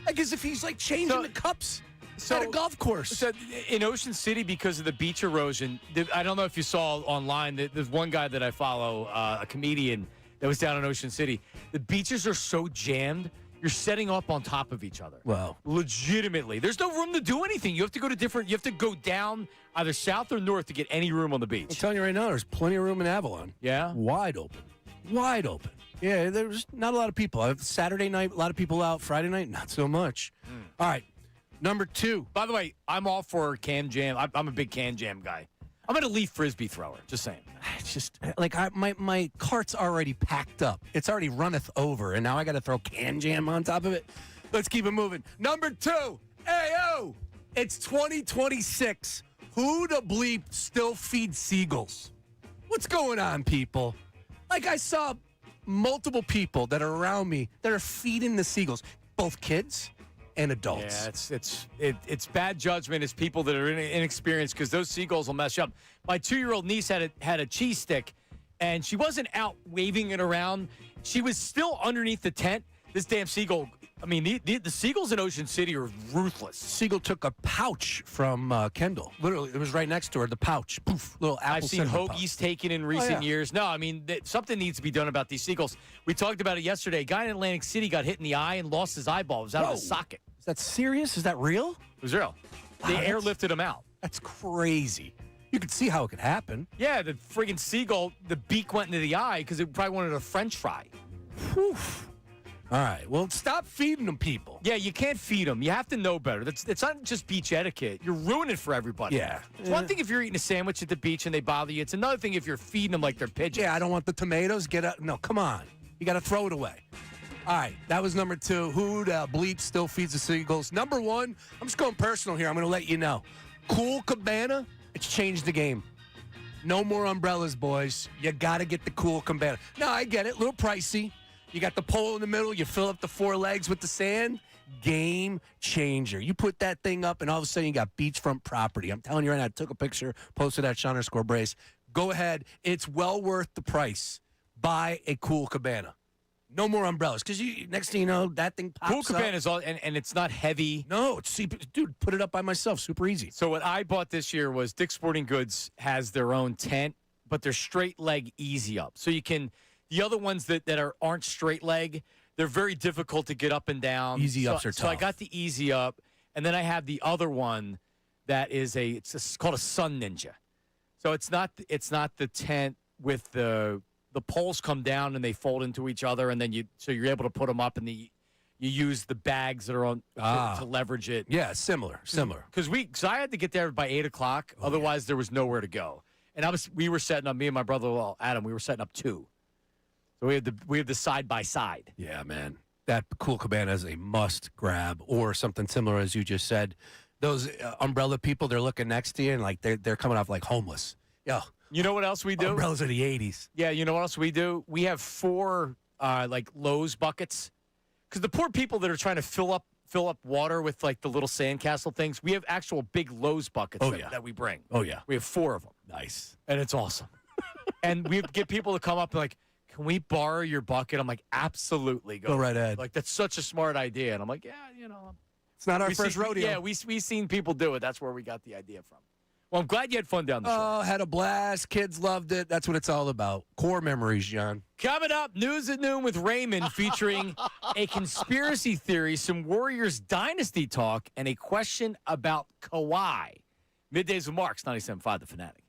Like as if he's like changing the cups at a golf course. So in Ocean City, because of the beach erosion, I don't know if you saw online, there's one guy that I follow, a comedian that was down in Ocean City. The beaches are so jammed, you're setting up on top of each other. Wow. Legitimately. There's no room to do anything. You have to go down either south or north to get any room on the beach. I'm telling you right now, there's plenty of room in Avalon. Yeah? Wide open. Yeah, there's not a lot of people. Saturday night, a lot of people out. Friday night, not so much. All right, number 2. By the way, I'm all for can jam. I'm a big can jam guy. I'm an elite frisbee thrower. Just saying. It's just like my cart's already packed up. It's already runneth over, and now I got to throw can jam on top of it. Let's keep it moving. Number 2. Ayo! It's 2026. Who the bleep still feeds seagulls? What's going on, people? Like, I saw multiple people that are around me that are feeding the seagulls, both kids and adults. Yeah, it's bad judgment. It's people that are inexperienced, because those seagulls will mess you up. My 2-year-old niece had a cheese stick, and she wasn't out waving it around. She was still underneath the tent. This damn seagull. I mean, the seagulls in Ocean City are ruthless. Seagull took a pouch from Kendall. Literally, it was right next to her, the pouch. Poof, little apple I've seen cinnamon hoagies taken in recent years. No, I mean, something needs to be done about these seagulls. We talked about it yesterday. A guy in Atlantic City got hit in the eye and lost his eyeball. It was out of his socket. Is that serious? Is that real? It was real. They airlifted him out. That's crazy. You could see how it could happen. Yeah, the friggin' seagull, the beak went into the eye because it probably wanted a French fry. Whew. All right. Well, stop feeding them, people. Yeah, you can't feed them. You have to know better. It's not just beach etiquette. You're ruining it for everybody. Yeah. It's one thing if you're eating a sandwich at the beach and they bother you. It's another thing if you're feeding them like they're pigeons. Yeah, I don't want the tomatoes. Get up. No, come on. You got to throw it away. All right, that was number 2. Who the bleep still feeds the seagulls? Number 1, I'm just going personal here. I'm going to let you know. Cool Cabana, it's changed the game. No more umbrellas, boys. You got to get the Cool Cabana. No, I get it. A little pricey. You got the pole in the middle. You fill up the 4 legs with the sand. Game changer. You put that thing up, and all of a sudden you got beachfront property. I'm telling you right now, I took a picture, posted at Sean_Brace. Go ahead. It's well worth the price. Buy a Cool Cabana. No more umbrellas, because next thing you know, that thing pops Cool Cabana up. is all, and it's not heavy. No, dude, put it up by myself. Super easy. So what I bought this year was Dick's Sporting Goods has their own tent, but they're straight leg easy up. So you can, the other ones that aren't straight leg, they're very difficult to get up and down. Easy ups are tough. So I got the easy up, and then I have the other one that is it's called a Sun Ninja. So it's not the tent with the poles come down and they fold into each other, and then you're able to put them up, and you use the bags that are on to leverage it. Yeah, similar. Because I had to get there by 8 o'clock. Otherwise, there was nowhere to go. And we were setting up, me and my brother, Adam, we were setting up 2. So we have the side by side. Yeah, man. That cool cabana is a must grab, or something similar as you just said. Those umbrella people, they're looking next to you and like they're coming off like homeless. Yo, you know what else we do? Umbrellas are the 80s. Yeah, you know what else we do? We have 4 like Lowe's buckets, because the poor people that are trying to fill up water with like the little sandcastle things, we have actual big Lowe's buckets that we bring. Oh yeah, we have 4 of them. Nice, and it's awesome. And we get people to come up and like, can we borrow your bucket? I'm like, absolutely. Go right ahead. Like, that's such a smart idea. And I'm like, yeah, It's not our first rodeo. Yeah, we seen people do it. That's where we got the idea from. Well, I'm glad you had fun down the show. Oh, had a blast. Kids loved it. That's what it's all about. Core memories, John. Coming up, News at Noon with Raymond, featuring a conspiracy theory, some Warriors dynasty talk, and a question about Kawhi. Middays with Marks, 97.5 The Fanatic.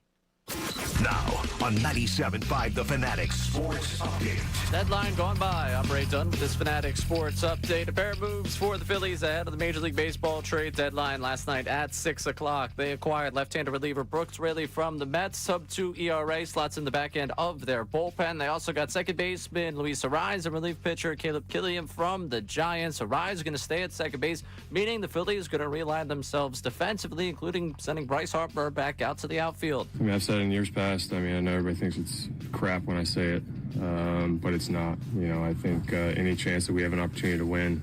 Now on 97.5 The Fanatic Sports Update. Deadline gone by. I'm Ray Dunn with this Fanatic Sports Update. A pair of moves for the Phillies ahead of the Major League Baseball trade deadline last night at 6 o'clock. They acquired left-hander reliever Brooks Raley from the Mets. Sub-2 ERA slots in the back end of their bullpen. They also got second baseman Luis Ariz and relief pitcher Caleb Killian from the Giants. Ariz is going to stay at second base, meaning the Phillies are going to realign themselves defensively, including sending Bryce Harper back out to the outfield. I mean, I've said in years past, I know everybody thinks it's crap when I say it, but it's not. I think any chance that we have an opportunity to win,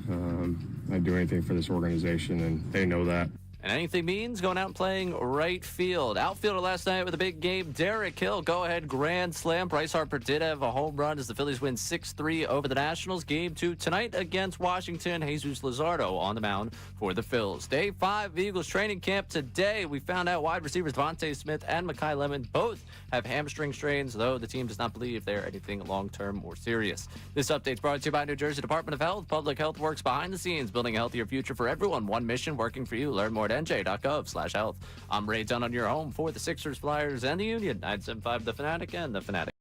I'd do anything for this organization, and they know that. And anything means going out and playing right field. Outfielder last night with a big game, Derek Hill, go-ahead grand slam. Bryce Harper did have a home run as the Phillies win 6-3 over the Nationals. Game 2 tonight against Washington. Jesus Luzardo on the mound for the Phils. Day 5 of Eagles training camp today. We found out wide receivers Devontae Smith and Mekhi Lemon both have hamstring strains, though the team does not believe they're anything long-term or serious. This update's brought to you by New Jersey Department of Health. Public Health works behind the scenes, building a healthier future for everyone. One mission working for you. Learn more at nj.gov/health. I'm Ray Dunn on your home for the Sixers, Flyers, and the Union. 975 The Fanatic and The Fanatic.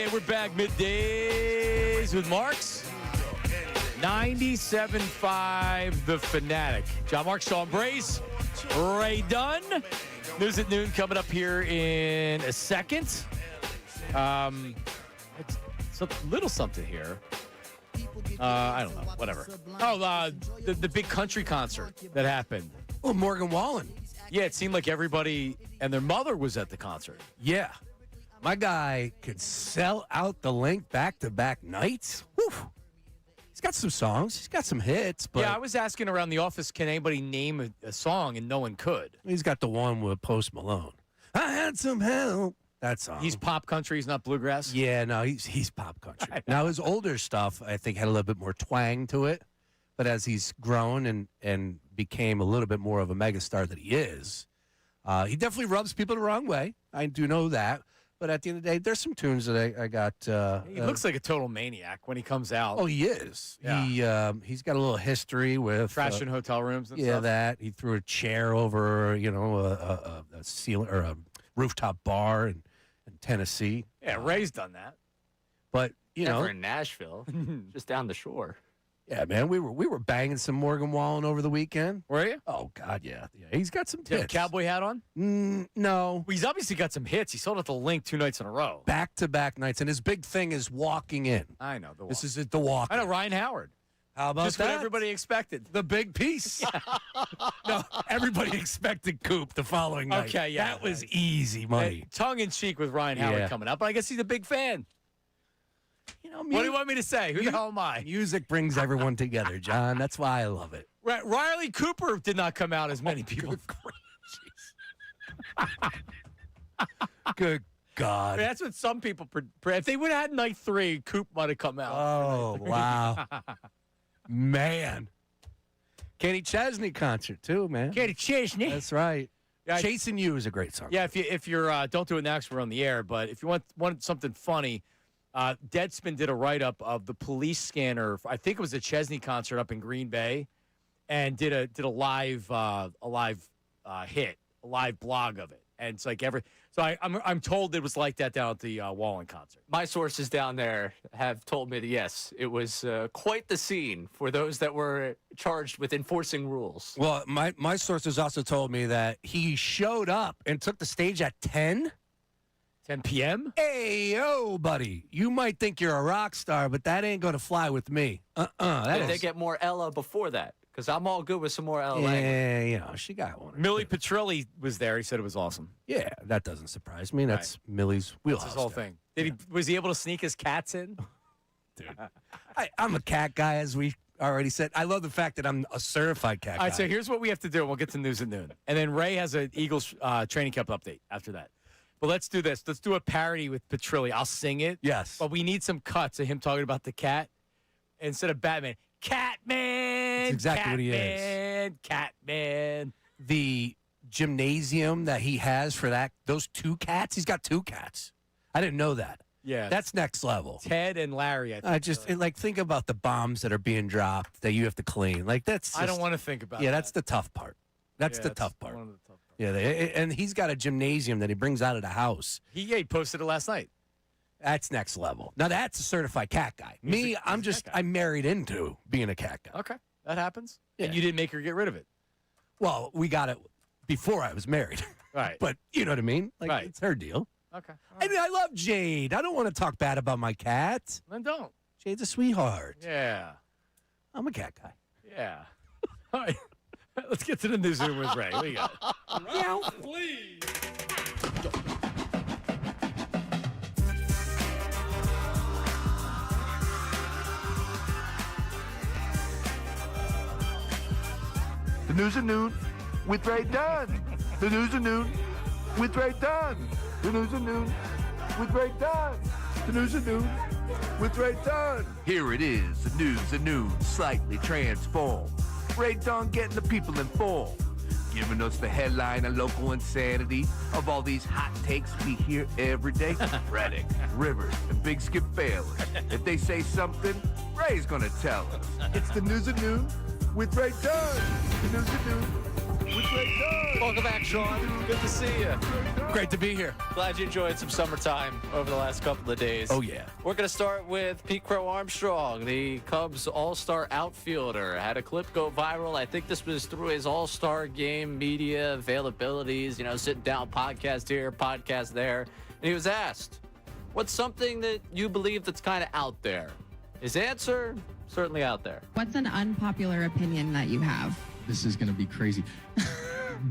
Hey, we're back middays with Marks. 97.5 The Fanatic. John Marks, Sean Brace, Ray Dunn. News at noon coming up here in a second. It's a little something here. I don't know. Whatever. Oh, the big country concert that happened. Oh, Morgan Wallen. Yeah, it seemed like everybody and their mother was at the concert. Yeah. My guy could sell out the link back-to-back nights. Whew. He's got some songs. He's got some hits. But Yeah, I was asking around the office, can anybody name a song, and no one could. He's got the one with Post Malone. I had some help. That song. He's pop country. He's not bluegrass. Yeah, no, he's pop country. Now, his older stuff, I think, had a little bit more twang to it. But as he's grown and became a little bit more of a megastar that he is, he definitely rubs people the wrong way. I do know that. But at the end of the day, there's some tunes that I got. He looks like a total maniac when he comes out. Oh, he is. Yeah. He's got a little history with trashing hotel rooms and yeah, stuff. that. He threw a chair over, a ceiling or a rooftop bar in Tennessee. Yeah, Ray's done that. But Never in Nashville, just down the shore. Yeah, man, we were banging some Morgan Wallen over the weekend. Were you? Oh God, yeah. He's got some Do you have a tits. cowboy hat on? No. Well, he's obviously got some hits. He sold out the link 2 nights in a row. Back-to-back nights, and his big thing is walking in. I know. This is the walk. I know, Ryan Howard. How about Just that? what everybody expected. The big piece. No, everybody expected Coop the following night. Okay, yeah. That was easy money. Tongue in cheek with Ryan Howard Yeah. coming up, but I guess he's a big fan. What do you want me to say? Who the hell am I? Music brings everyone together, John. That's why I love it. Riley Cooper did not come out as many people. Good God. That's what some people. If they would have had night 3, Coop might have come out. Oh, wow. Man. Katie Chesney concert, too, man. Katie Chesney. That's right. Yeah, Chasing You is a great song. Yeah, if you're don't do it now because we're on the air, but if you want something funny, Deadspin did a write-up of the police scanner. I think it was a Chesney concert up in Green Bay, and did a live hit, a live blog of it. And it's like so I'm told it was like that down at the Wallen concert. My sources down there have told me that, yes, it was quite the scene for those that were charged with enforcing rules. Well, my sources also told me that he showed up and took the stage at 10 p.m.? Hey, yo, buddy. You might think you're a rock star, but that ain't going to fly with me. Did they get more Ella before that? Because I'm all good with some more Ella. Yeah, she got one. Millie Petrilli was there. He said it was awesome. Yeah, that doesn't surprise me. That's Millie's wheelhouse. That's his whole thing. Was he able to sneak his cats in? Dude. I'm a cat guy, as we already said. I love the fact that I'm a certified cat guy. All right, so here's what we have to do. We'll get to news at noon. And then Ray has an Eagles training camp update after that. But let's do this. Let's do a parody with Petrilli. I'll sing it. Yes. But we need some cuts of him talking about the cat instead of Batman. Catman. That's exactly what he is. Catman. The gymnasium that he has for those 2 cats, he's got 2 cats. I didn't know that. Yeah. That's next level. Ted and Larry, I think. Think about the bombs that are being dropped that you have to clean. Like, that's I don't want to think about Yeah, that. that's the tough part. That's the tough part. One of the tough parts. Yeah, and he's got a gymnasium that he brings out of the house. He posted it last night. That's next level. Now, that's a certified cat guy. I'm married into being a cat guy. Okay, that happens. Yeah. And you didn't make her get rid of it. Well, we got it before I was married. Right. But you know what I mean? Like, Right. It's her deal. Okay. I mean, I love Jade. I don't want to talk bad about my cat. Then don't. Jade's a sweetheart. Yeah. I'm a cat guy. Yeah. All right. Let's get to the newsroom with Ray. What do you got? Ralph, please. The news at noon with Ray Dunn. The news at noon with Ray Dunn. The news at noon with Ray Dunn. The news at noon with Ray Dunn. Here it is, the news at noon, slightly transformed. Ray Dunn getting the people informed, giving us the headline of local insanity of all these hot takes we hear every day. Reddick, Rivers, and Big Skip Bayless. If they say something, Ray's gonna tell us. It's the news at noon with Ray Dunn. The news at noon with Ray Dunn. Welcome back, Sean. Good to see you. Great to be here. Glad you enjoyed some summertime over the last couple of days. Oh, yeah. We're going to start with Pete Crow Armstrong, the Cubs all-star outfielder. Had a clip go viral. I think this was through his all-star game media availabilities, sitting down, podcast here, podcast there. And he was asked, what's something that you believe that's kind of out there? His answer, certainly out there. What's an unpopular opinion that you have? This is going to be crazy. I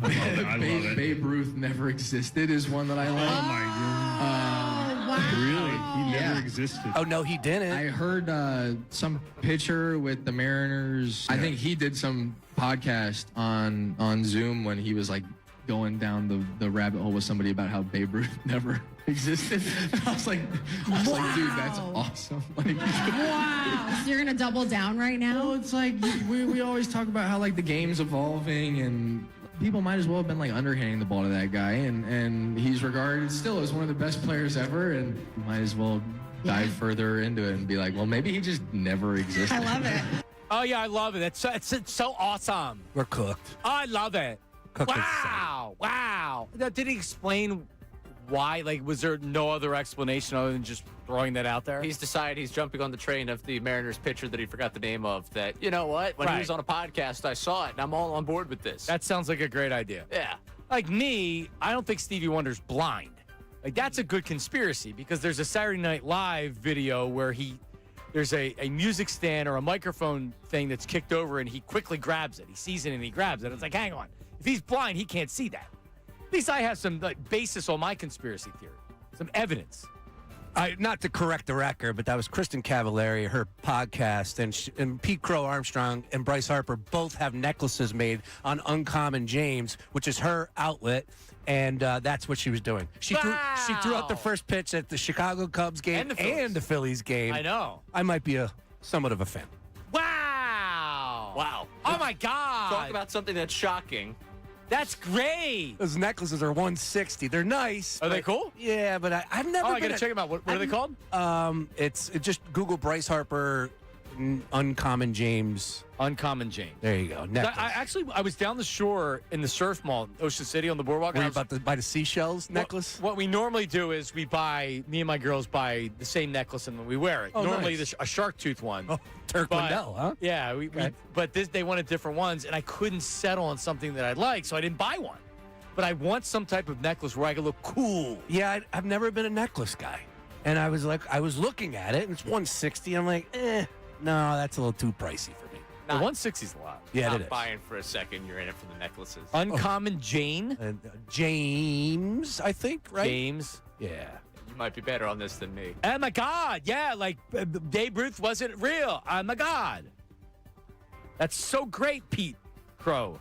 love it. Babe Ruth never existed is one that I like. Oh, my God. Wow. Really? He never existed. Oh, no, he didn't. I heard some pitcher with the Mariners. I think he did some podcast on Zoom when he was like going down the rabbit hole with somebody about how Babe Ruth never existed. And I was like, dude, that's awesome. Like, Wow. So you're going to double down right now? well, it's like we always talk about how like the game's evolving and people might as well have been like underhanding the ball to that guy, and he's regarded still as one of the best players ever, and might as well dive further into it and be like, well, maybe he just never existed. I love it. Oh, yeah, I love it. It's so awesome. We're cooked. I love it. Cooked and Wow. Now, did he explain why? Like, was there no other explanation other than just throwing that out there? He's decided he's jumping on the train of the Mariners pitcher that he forgot the name of. That, you know what? When he was on a podcast, I saw it, and I'm all on board with this. That sounds like a great idea. Yeah. Like me, I don't think Stevie Wonder's blind. Like, that's a good conspiracy because there's a Saturday Night Live video where there's a music stand or a microphone thing that's kicked over, and he quickly grabs it. He sees it, and he grabs it. It's like, hang on. If he's blind, he can't see that. At least I have some basis on my conspiracy theory, some evidence. Not to correct the record, but that was Kristen Cavallari, her podcast, and Pete Crow Armstrong and Bryce Harper both have necklaces made on Uncommon James, which is her outlet, and that's what she was doing. She threw out the first pitch at the Chicago Cubs game and the Phillies game. I know. I might be somewhat of a fan. Wow. Oh, my God. Talk about something that's shocking. That's great. Those necklaces are $160. They're nice. Are they cool? Yeah, but I've never. Oh, I gotta check them out. What are they called? It's just Google Bryce Harper, Uncommon James. Uncommon James. There you go. Necklace. I was down the shore in the surf mall, in Ocean City on the boardwalk. Were you about to buy the seashells necklace? What we normally do is me and my girls buy the same necklace and we wear it. Oh, normally nice. a shark tooth one. Oh, Turk Lindell, huh? Yeah, but they wanted different ones, and I couldn't settle on something that I like, so I didn't buy one. But I want some type of necklace where I can look cool. Yeah, I've never been a necklace guy. And I was looking at it, and it's $160. I'm like, no, that's a little too pricey for me. Well, 160 is a lot. Yeah, Not it is. buying for a second. You're in it for the necklaces. Uncommon Jane? James, I think, right? James? Yeah. You might be better on this than me. Oh, my God. Yeah, like Babe Ruth wasn't real. Oh, my God. That's so great, Pete Crow.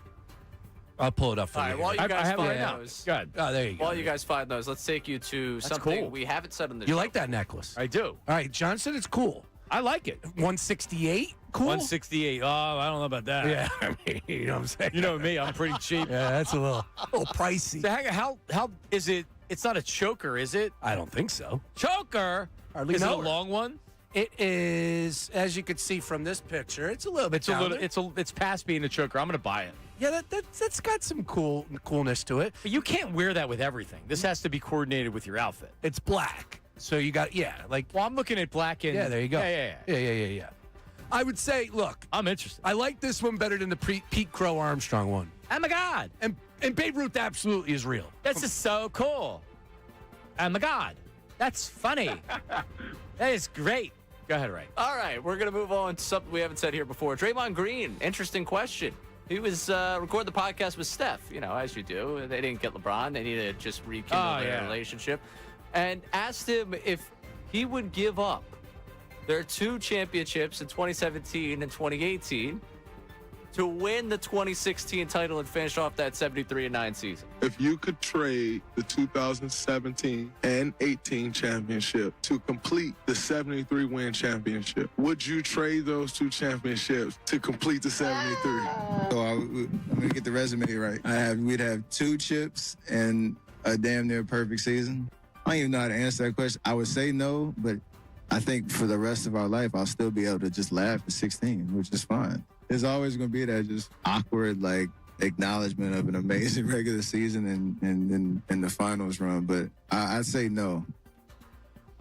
I'll pull it up for All you. right, while you guys have it find right now. those. Good. Oh, there you go. While you guys find those, let's take you to something cool. we haven't said on the You show. like that necklace? I do. All right, John said it's cool. I like it. 168? Cool? 168. Oh, I don't know about that. Yeah, I mean, you know what I'm saying? You know me, I'm pretty cheap. Yeah, that's a little pricey. So how is it? It's not a choker, is it? I don't think so. Choker? Hardly Is it a know her. long one? It is, as you can see from this picture, it's a little bit down. It's past being a choker. I'm gonna buy it. Yeah, that's got some coolness to it. But you can't wear that with everything. This has to be coordinated with your outfit. It's black. So you got, Well, I'm looking at black and... Yeah, there you go. Yeah. I would say, look. I'm interested. I like this one better than the Pete Crow Armstrong one. Oh, my God. And Babe Ruth absolutely is real. This is so cool. Oh, my God. That's funny. That is great. Go ahead, Ray. All right, we're going to move on to something we haven't said here before. Draymond Green, interesting question. He was recording the podcast with Steph, as you do. They didn't get LeBron. They needed to just rekindle their relationship. And asked him if he would give up their 2 championships in 2017 and 2018 to win the 2016 title and finish off that 73-9 season. If you could trade the 2017 and 18 championship to complete the 73-win championship, would you trade those 2 championships to complete the 73? So I'm going to get the resume right. We'd have 2 chips and a damn near perfect season. I don't even know how to answer that question. I would say no, but I think for the rest of our life, I'll still be able to just laugh at 16, which is fine. There's always going to be that just awkward, acknowledgement of an amazing regular season and the finals run. But I'd say no.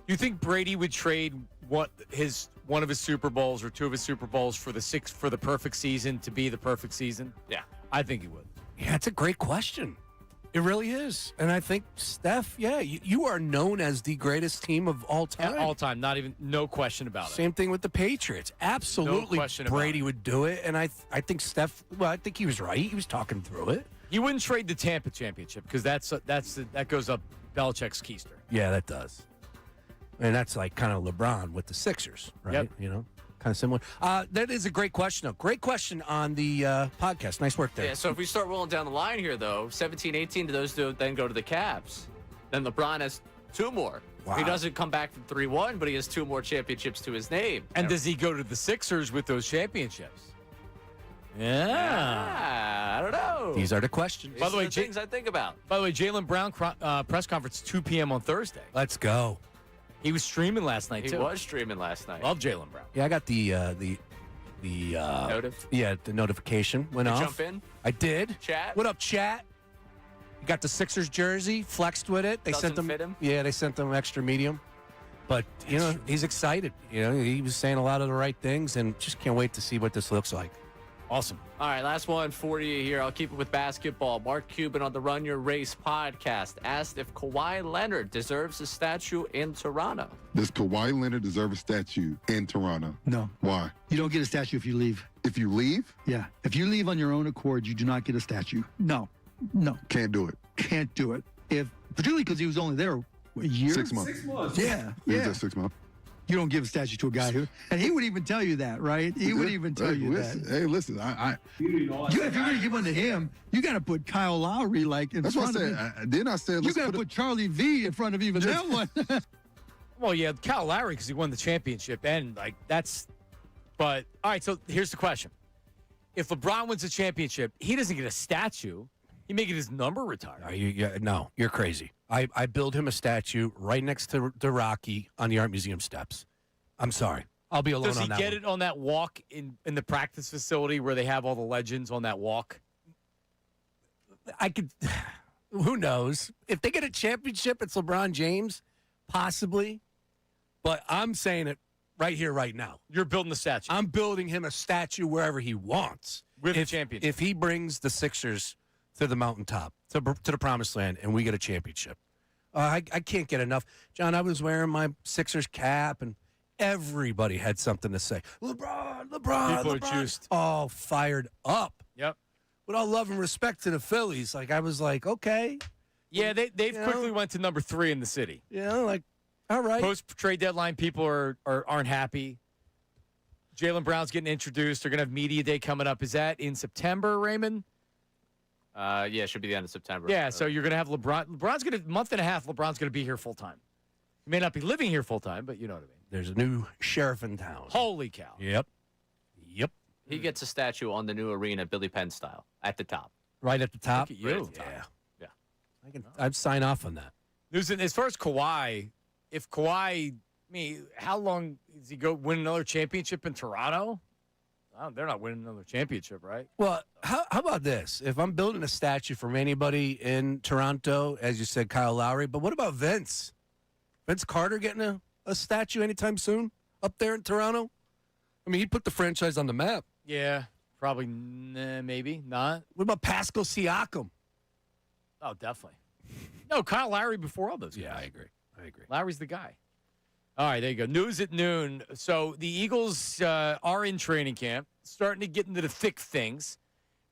You think Brady would trade one of his Super Bowls or two of his Super Bowls for the perfect season to be the perfect season? Yeah, I think he would. Yeah, it's a great question. It really is. And I think, Steph, you are known as the greatest team of all time. All time, no question about it. Same thing with the Patriots. Absolutely, No question about Brady would do it. And I think Steph, I think he was right. He was talking through it. He wouldn't trade the Tampa championship because that goes up Belichick's keister. Yeah, that does. And that's like kind of LeBron with the Sixers, right? Yep. You know, kind of similar. That is a great question, though. Great question on the podcast. Nice work there. Yeah, so if we start rolling down the line here, though, 17, 18 to those two then go to the Cavs. Then LeBron has two more. Wow. He doesn't come back from 3-1, but he has two more championships to his name. And does he go to the Sixers with those championships? Yeah. I don't know. These are the questions. By the way, things I think about. By the way, Jaylen Brown press conference 2 p.m. on Thursday. Let's go. He was streaming last night, too. He was streaming last night. Love Jaylen Brown. Yeah, I got the notification went off. Jump in? I did. Chat? What up, chat? You got the Sixers jersey, flexed with it. They Doesn't sent them. fit him? Yeah, they sent them extra medium. But he's excited. He was saying a lot of the right things, and just can't wait to see what this looks like. Awesome. All right, last one for you here. I'll keep it with basketball. Mark Cuban on the Run Your Race podcast asked if Kawhi Leonard deserves a statue in Toronto. Does Kawhi Leonard deserve a statue in Toronto? No. Why? You don't get a statue if you leave. If you leave? Yeah. If you leave on your own accord, you do not get a statue. No. Can't do it. Can't do it. Particularly because he was only there a year? 6 months. 6 months. Yeah. He was there 6 months. You don't give a statue to a guy and he would even tell you that, right? He would even tell you listen, that. Hey, listen, if you're going to give one to him, you got to put Kyle Lowry in that's front what I of said. him. Then I said, You got to put Charlie V in front of even that one. Well, yeah, Kyle Lowry because he won the championship, and that's. But all right, so here's the question: if LeBron wins a championship, he doesn't get a statue. He may get his number retired. No, you're crazy. I build him a statue right next to Rocky on the Art Museum steps. I'm sorry. I'll be alone on that. Does he get it on that walk in the practice facility where they have all the legends on that walk? I could. Who knows? If they get a championship, it's LeBron James, possibly. But I'm saying it right here, right now. You're building the statue. I'm building him a statue wherever he wants. With a championship. If he brings the Sixers to the mountaintop, to the promised land, and we get a championship. I can't get enough. John, I was wearing my Sixers cap, and everybody had something to say. LeBron. People are juiced. All fired up. Yep. With all love and respect to the Phillies, I was like, okay. Yeah, they've quickly went to number 3 in the city. All right. Post-trade deadline, people aren't happy. Jaylen Brown's getting introduced. They're going to have media day coming up. Is that in September, Raymond? Yeah, it should be the end of September. Yeah, so you're going to have LeBron. LeBron's going to, month and a half, LeBron's going to be here full-time. He may not be living here full-time, but you know what I mean. There's a new sheriff in town. Holy cow. Yep. He gets a statue on the new arena, Billy Penn style, at the top. Right at the top? Look at you. Right at the top. Yeah. I'd sign off on that. As far as Kawhi, if Kawhi, how long does he go win another championship in Toronto? They're not winning another championship, right? Well, how about this? If I'm building a statue from anybody in Toronto, as you said, Kyle Lowry, but what about Vince? Vince Carter getting a statue anytime soon up there in Toronto? He put the franchise on the map. Yeah, probably, maybe not. What about Pascal Siakam? Oh, definitely. No, Kyle Lowry before all those guys. Yeah, I agree. Lowry's the guy. All right, there you go. News at noon. So the Eagles are in training camp, starting to get into the thick things.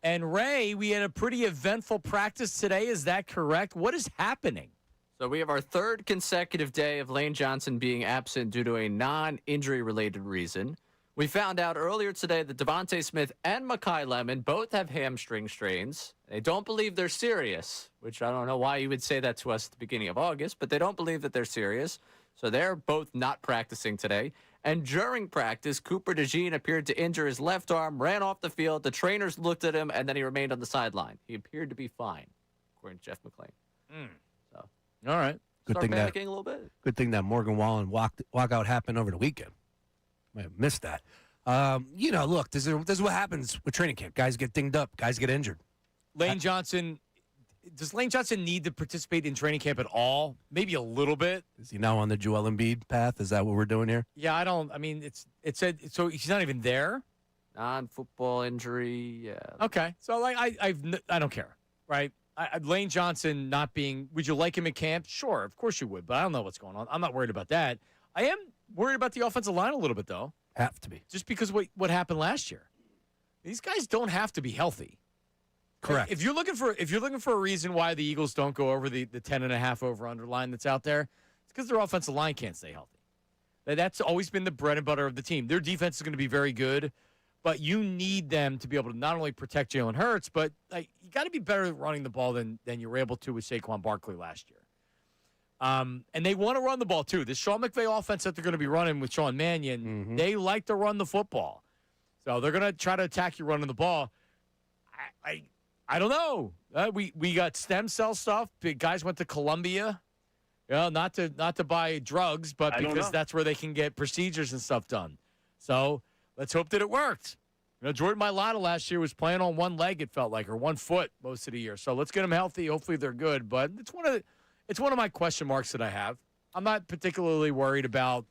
And, Ray, we had a pretty eventful practice today. Is that correct? What is happening? So we have our third consecutive day of Lane Johnson being absent due to a non-injury-related reason. We found out earlier today that Devontae Smith and Mekhi Lemon both have hamstring strains. They don't believe they're serious, which I don't know why you would say that to us at the beginning of August, but they don't believe that they're serious. So they're both not practicing today. And during practice, Cooper DeJean appeared to injure his left arm, ran off the field. The trainers looked at him, and then he remained on the sideline. He appeared to be fine, according to Jeff McClain. So, all right. Start panicking a little bit. Good thing that Morgan Wallen walkout happened over the weekend. Might have missed that. Look, this is what happens with training camp. Guys get dinged up. Guys get injured. Lane Johnson. Does Lane Johnson need to participate in training camp at all? Maybe a little bit. Is he now on the Joel Embiid path? Is that what we're doing here? Yeah, I don't. I mean, it said so. He's not even there. Non-football injury. Yeah. Okay, so like I don't care, right? Lane Johnson not being. Would you like him in camp? Sure, of course you would. But I don't know what's going on. I'm not worried about that. I am worried about the offensive line a little bit though. Have to be. Just because what happened last year. These guys don't have to be healthy. Correct. If you're looking for a reason why the Eagles don't go over the 10.5 over under line that's out there, it's because their offensive line can't stay healthy. That's always been the bread and butter of the team. Their defense is going to be very good, but you need them to be able to not only protect Jalen Hurts, but you got to be better at running the ball than you were able to with Saquon Barkley last year. And they want to run the ball too. This Sean McVay offense that they're going to be running with Sean Mannion, they like to run the football, so they're going to try to attack you running the ball. I don't know. We got stem cell stuff. The guys went to Colombia, not to buy drugs, but because that's where they can get procedures and stuff done. So let's hope that it worked. Jordan Mailata last year was playing on one leg, it felt like, or 1 foot most of the year. So let's get them healthy. Hopefully they're good. But it's one of my question marks that I have. I'm not particularly worried about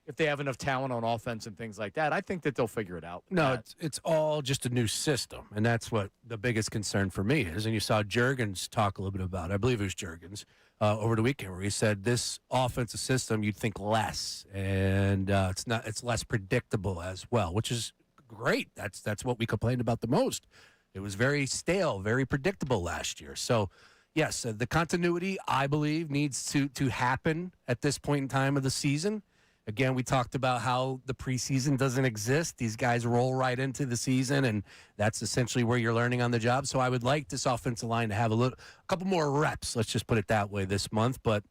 if they have enough talent on offense and things like that. I think that they'll figure it out. No, it's all just a new system, and that's what the biggest concern for me is. And you saw Juergens talk a little bit about it. I believe it was Juergens over the weekend where he said this offensive system you'd think less, and it's less predictable as well, which is great. That's what we complained about the most. It was very stale, very predictable last year. So, yes, the continuity, I believe, needs to happen at this point in time of the season. Again, we talked about how the preseason doesn't exist. These guys roll right into the season, and that's essentially where you're learning on the job. So I would like this offensive line to have a couple more reps, let's just put it that way, this month. But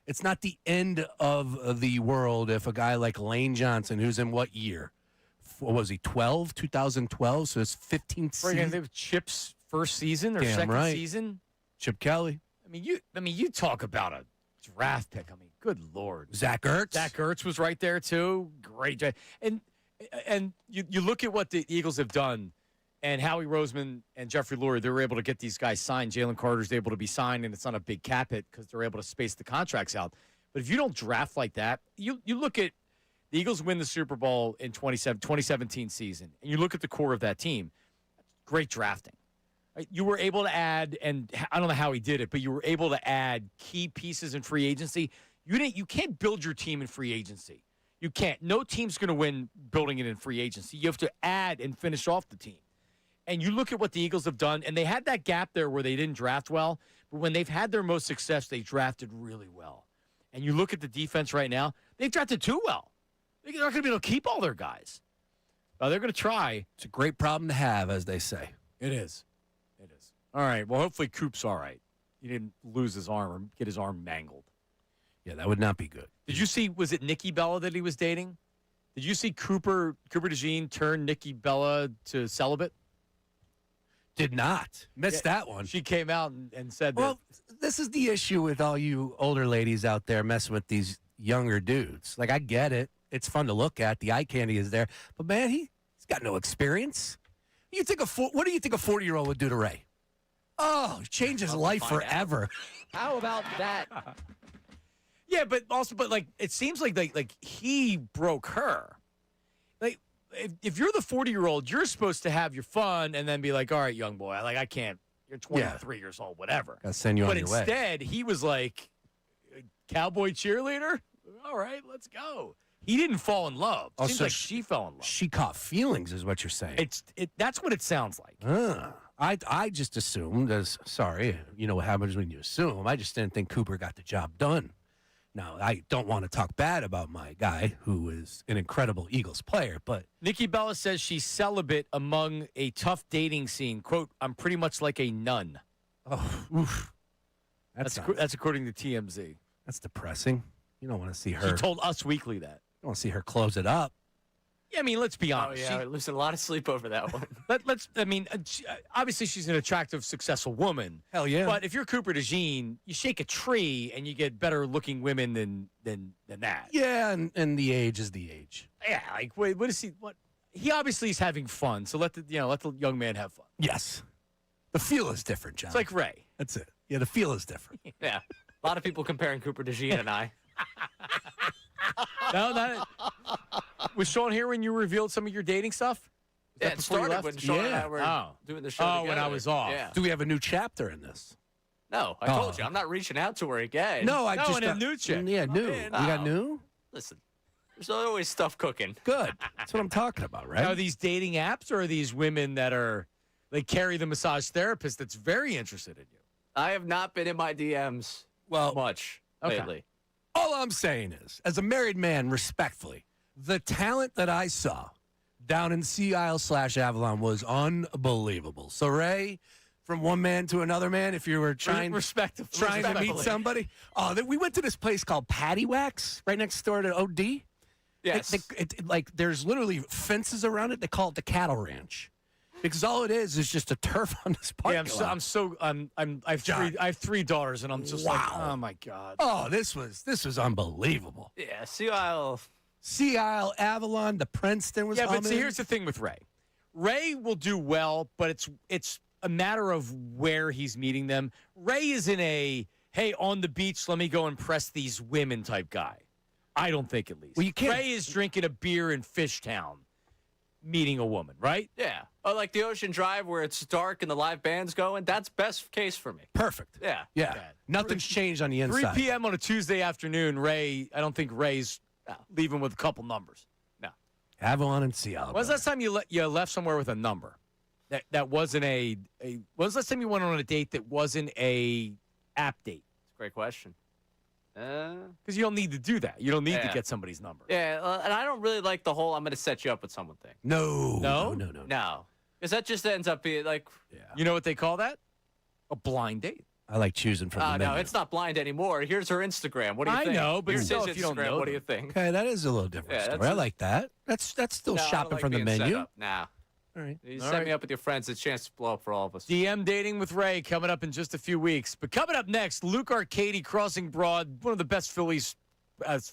it's not the end of the world if a guy like Lane Johnson, who's in what year? What was he, 2012? So it's 15th season. Chip's first season or second season? Chip Kelly. I mean, you talk about a draft pick. I mean, good Lord. Zach Ertz. Zach Ertz was right there, too. Great. And you look at what the Eagles have done, and Howie Roseman and Jeffrey Lurie, they were able to get these guys signed. Jalen Carter's able to be signed, and it's not a big cap hit because they're able to space the contracts out. But if you don't draft like that, you look at the Eagles win the Super Bowl in 2017 season, and you look at the core of that team, great drafting. Right? You were able to add, and I don't know how he did it, but you were able to add key pieces in free agency. You can't build your team in free agency. You can't. No team's going to win building it in free agency. You have to add and finish off the team. And you look at what the Eagles have done, and they had that gap there where they didn't draft well, but when they've had their most success, they drafted really well. And you look at the defense right now, they've drafted too well. They're not going to be able to keep all their guys. They're going to try. It's a great problem to have, as they say. It is. It is. All right. Well, hopefully Coop's all right. He didn't lose his arm or get his arm mangled. Yeah, that would not be good. Did you see, was it Nikki Bella that he was dating? Did you see Cooper DeJean turn Nikki Bella to celibate? Did not. Missed that one. She came out and said well, this is the issue with all you older ladies out there messing with these younger dudes. Like, I get it. It's fun to look at. The eye candy is there. But, man, he's got no experience. What do you think a 40-year-old would do to Ray? Oh, change his life forever. How about that? Yeah, but like it seems like he broke her. Like if you're the 40-year-old, you're supposed to have your fun and then be like, all right, young boy, I can't. You're 23 years old, whatever. Gotta send you on your way. But instead, he was like, cowboy cheerleader. All right, let's go. He didn't fall in love. Seems like she fell in love. She caught feelings, is what you're saying. That's what it sounds like. I just assumed, sorry, you know what happens when you assume. I just didn't think Cooper got the job done. Now, I don't want to talk bad about my guy, who is an incredible Eagles player, but... Nikki Bella says she's celibate among a tough dating scene. Quote, I'm pretty much like a nun. Oh, oof. That's according to TMZ. That's depressing. You don't want to see her... She told Us Weekly that. You don't want to see her close it up. Yeah, I mean, let's be honest. Oh, yeah, losing a lot of sleep over that one. Obviously she's an attractive, successful woman. Hell yeah. But if you're Cooper DeJean, you shake a tree and you get better-looking women than that. Yeah, and the age is the age. Yeah, like, what is he? What? He obviously is having fun, so let the young man have fun. Yes. The feel is different, John. It's like Ray. That's it. Yeah, the feel is different. Yeah. A lot of people comparing Cooper DeJean and I. No, that was Sean here when you revealed some of your dating stuff? Was Yeah, that it before you started left? when Sean and I were doing the show together. when I was off. Yeah. Do we have a new chapter in this? No, I told you. I'm not reaching out to her again. No, I just and a new chick. Yeah, new. Yeah, You got no. new? Listen, there's always stuff cooking. Good. That's what I'm talking about, right? Are these dating apps or are these women that are they carry the massage therapist that's very interested in you? I have not been in my DMs much lately. All I'm saying is, as a married man, respectfully, the talent that I saw down in Sea Isle / Avalon was unbelievable. So, Ray, from one man to another man, if you were trying to meet somebody. Oh, we went to this place called Patty Wax right next door to OD. Yes. There's literally fences around it. They call it the cattle ranch. Because all it is just a turf on this parking lot. I have three daughters, and I'm just like, oh my god. Oh, this was unbelievable. Yeah, Sea Isle, Avalon, the Princeton was. Yeah, but see, humming. here's the thing with Ray. Ray will do well, but it's a matter of where he's meeting them. Ray isn't a hey on the beach, let me go impress these women type guy. I don't think at least. Well, you can't. Ray is drinking a beer in Fishtown, meeting a woman, right? Yeah. Oh, like the Ocean Drive where it's dark and the live band's going. That's best case for me. Perfect. Yeah. Yeah. Nothing's changed on the inside. 3 p.m. on a Tuesday afternoon, Ray, I don't think Ray's leaving with a couple numbers. No. Avalon and Sea Isle. When's the last time you left somewhere with a number? That wasn't a when's the last time you went on a date that wasn't a app date? It's a great question. Because you don't need to do that. You don't need to get somebody's number. Yeah, and I don't really like the whole I'm going to set you up with someone thing. No. No. Because that just ends up being like... You know what they call that? A blind date. I like choosing from the menu. No, it's not blind anymore. Here's her Instagram. What do you think? I know, but Here's still, his if you don't Instagram. know What do them. you think? Okay, that is a little different Yeah, story. I like that. That's still No, I don't shopping like from the being set menu. up. Nah. All right. You set me up with your friends, it's a chance to blow up for all of us. DM dating with Ray coming up in just a few weeks. But coming up next, Luke Arcady, Crossing Broad, one of the best Phillies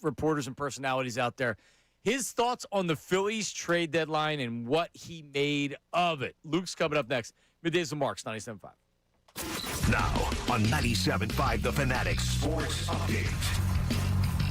reporters and personalities out there. His thoughts on the Phillies trade deadline and what he made of it. Luke's coming up next. Middays with Marks, 97.5. Now on 97.5, The Fanatic Sports Update.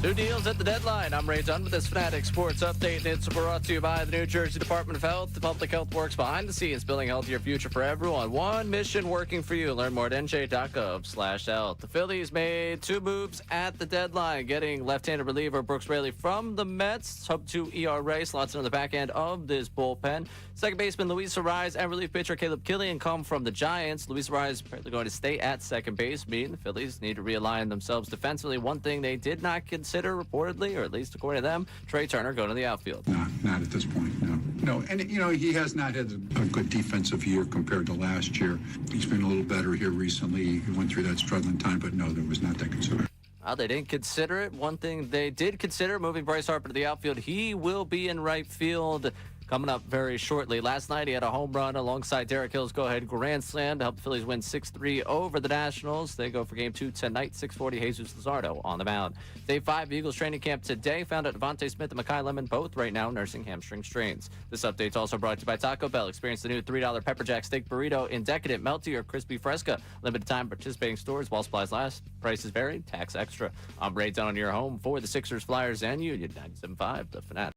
New deals at the deadline. I'm Ray Dunn with this Fanatic Sports Update. It's brought to you by the New Jersey Department of Health. The public health works behind the scenes, building a healthier future for everyone. One mission working for you. Learn more at nj.gov/health. The Phillies made two moves at the deadline, getting left-handed reliever Brooks Raley from the Mets. Sub-2 ERA slots into the back end of this bullpen. Second baseman Luis Arraez and relief pitcher Caleb Killian come from the Giants. Luis Arraez apparently going to stay at second base, meaning the Phillies need to realign themselves defensively. One thing they did not consider reportedly, or at least according to them, Trey Turner going to the outfield. Not at this point, no. No, and, he has not had a good defensive year compared to last year. He's been a little better here recently. He went through that struggling time, but no, there was not that considered. Well, they didn't consider it. One thing they did consider, moving Bryce Harper to the outfield. He will be in right field coming up very shortly. Last night, he had a home run alongside Derek Hill's go-ahead grand slam to help the Phillies win 6-3 over the Nationals. They go for Game 2 tonight, 6:40, Jesus Luzardo on the mound. Day 5, Eagles training camp today. Found out Devontae Smith and Mekhi Lemon both right now nursing hamstring strains. This update's also brought to you by Taco Bell. Experience the new $3 Pepper Jack Steak Burrito in decadent, melty, or crispy fresca. Limited time participating stores while supplies last. Prices vary, tax extra. I'm Ray Dunn on your home for the Sixers, Flyers, and Union. 97.5, The Fanatic.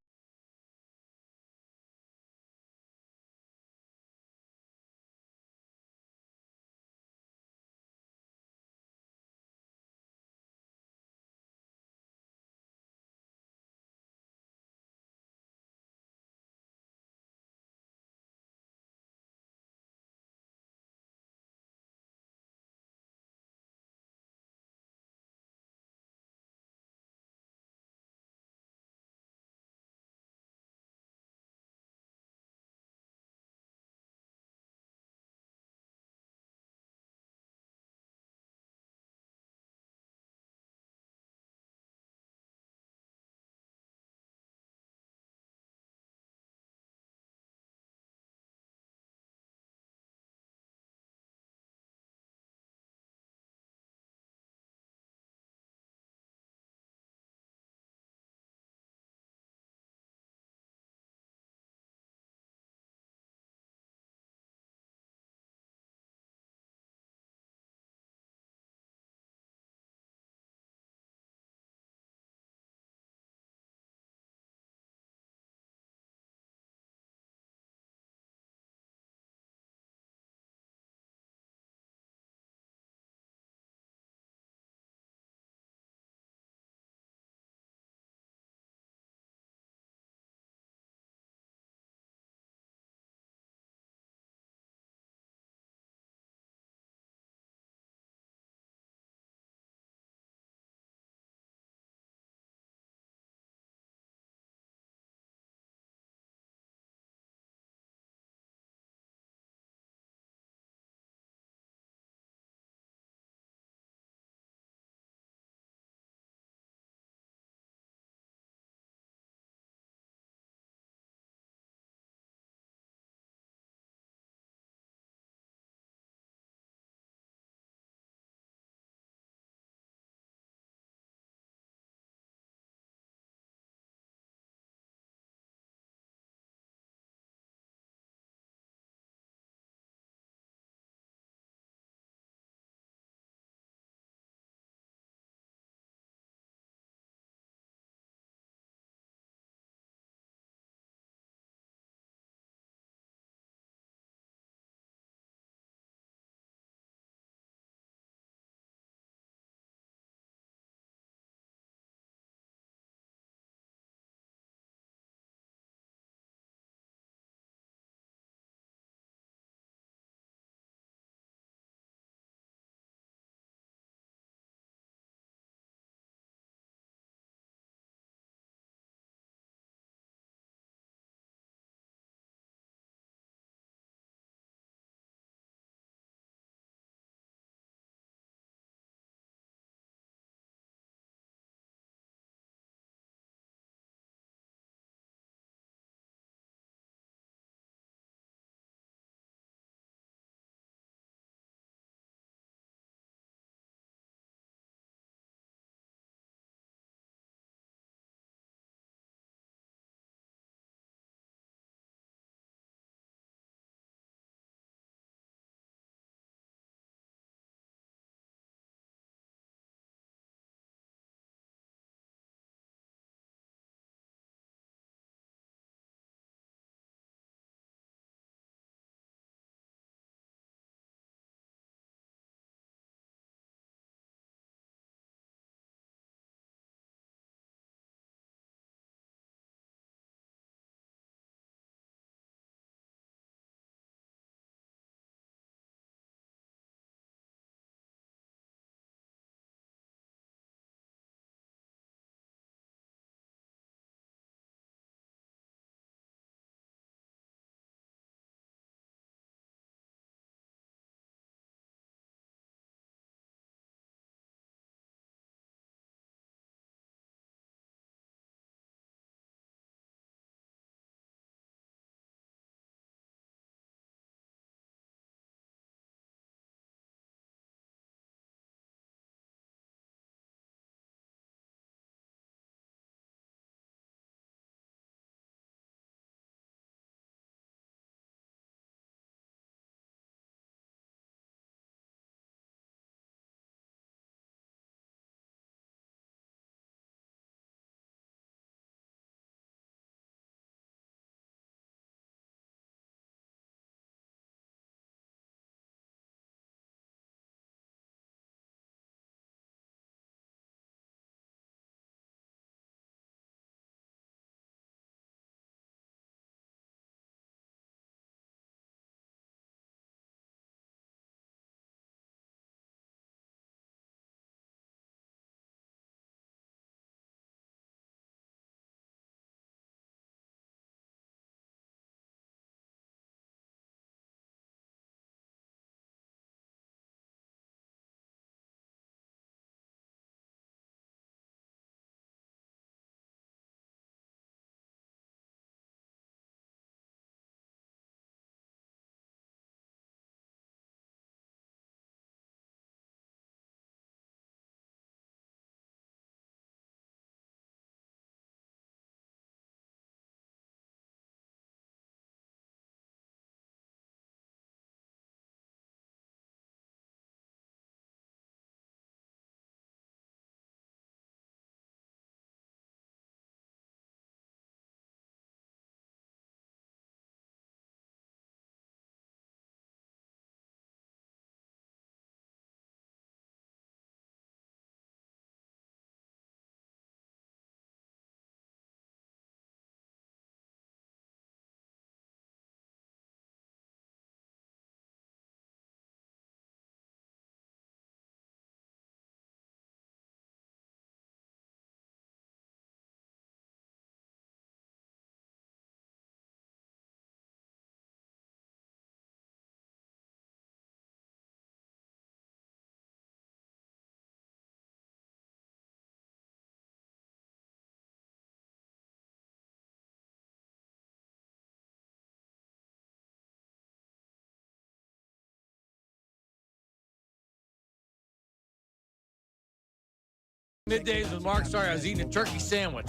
Middays with Mark. Sorry, I was eating a turkey sandwich.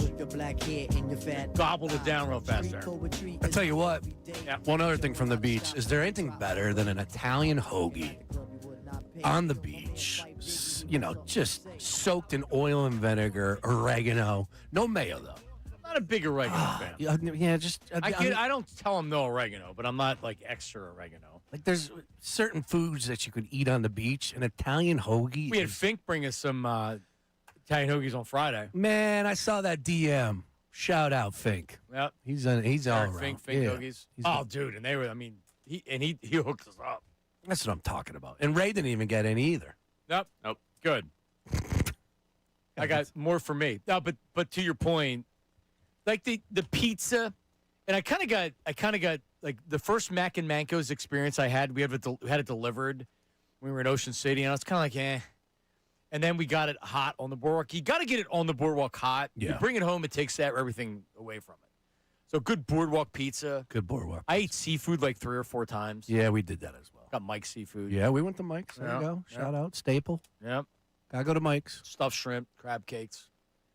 Gobbled it down real fast there. I tell you what, one other thing from the beach. Is there anything better than an Italian hoagie on the beach? You know, just soaked in oil and vinegar, oregano. No mayo, though. I'm not a big oregano fan. Yeah, just... I don't tell them no oregano, but I'm not like extra oregano. Like, there's certain foods that you could eat on the beach. An Italian hoagie. We had Fink bring us some Italian hoagies on Friday. Man, I saw that DM. Shout out, Fink. Yep. He's all around. Fink Yeah. hoagies. Oh, dude, and they were, I mean, he hooked us up. That's what I'm talking about. And Ray didn't even get any either. Nope. Good. I got more for me. No, but to your point, like the pizza, and I kind of got like the first Mac and Manco's experience I had. We had it delivered when we were in Ocean City, and I was kind of like, eh. And then we got it hot on the boardwalk. You got to get it on the boardwalk hot. Yeah. You bring it home, it takes everything away from it. So good boardwalk pizza. Good boardwalk. I ate seafood like 3 or 4 times. Yeah, we did that as well. Got Mike's seafood. Yeah, we went to Mike's. There you go. Shout out. Staple. Yep. Gotta go to Mike's. Stuffed shrimp, crab cakes.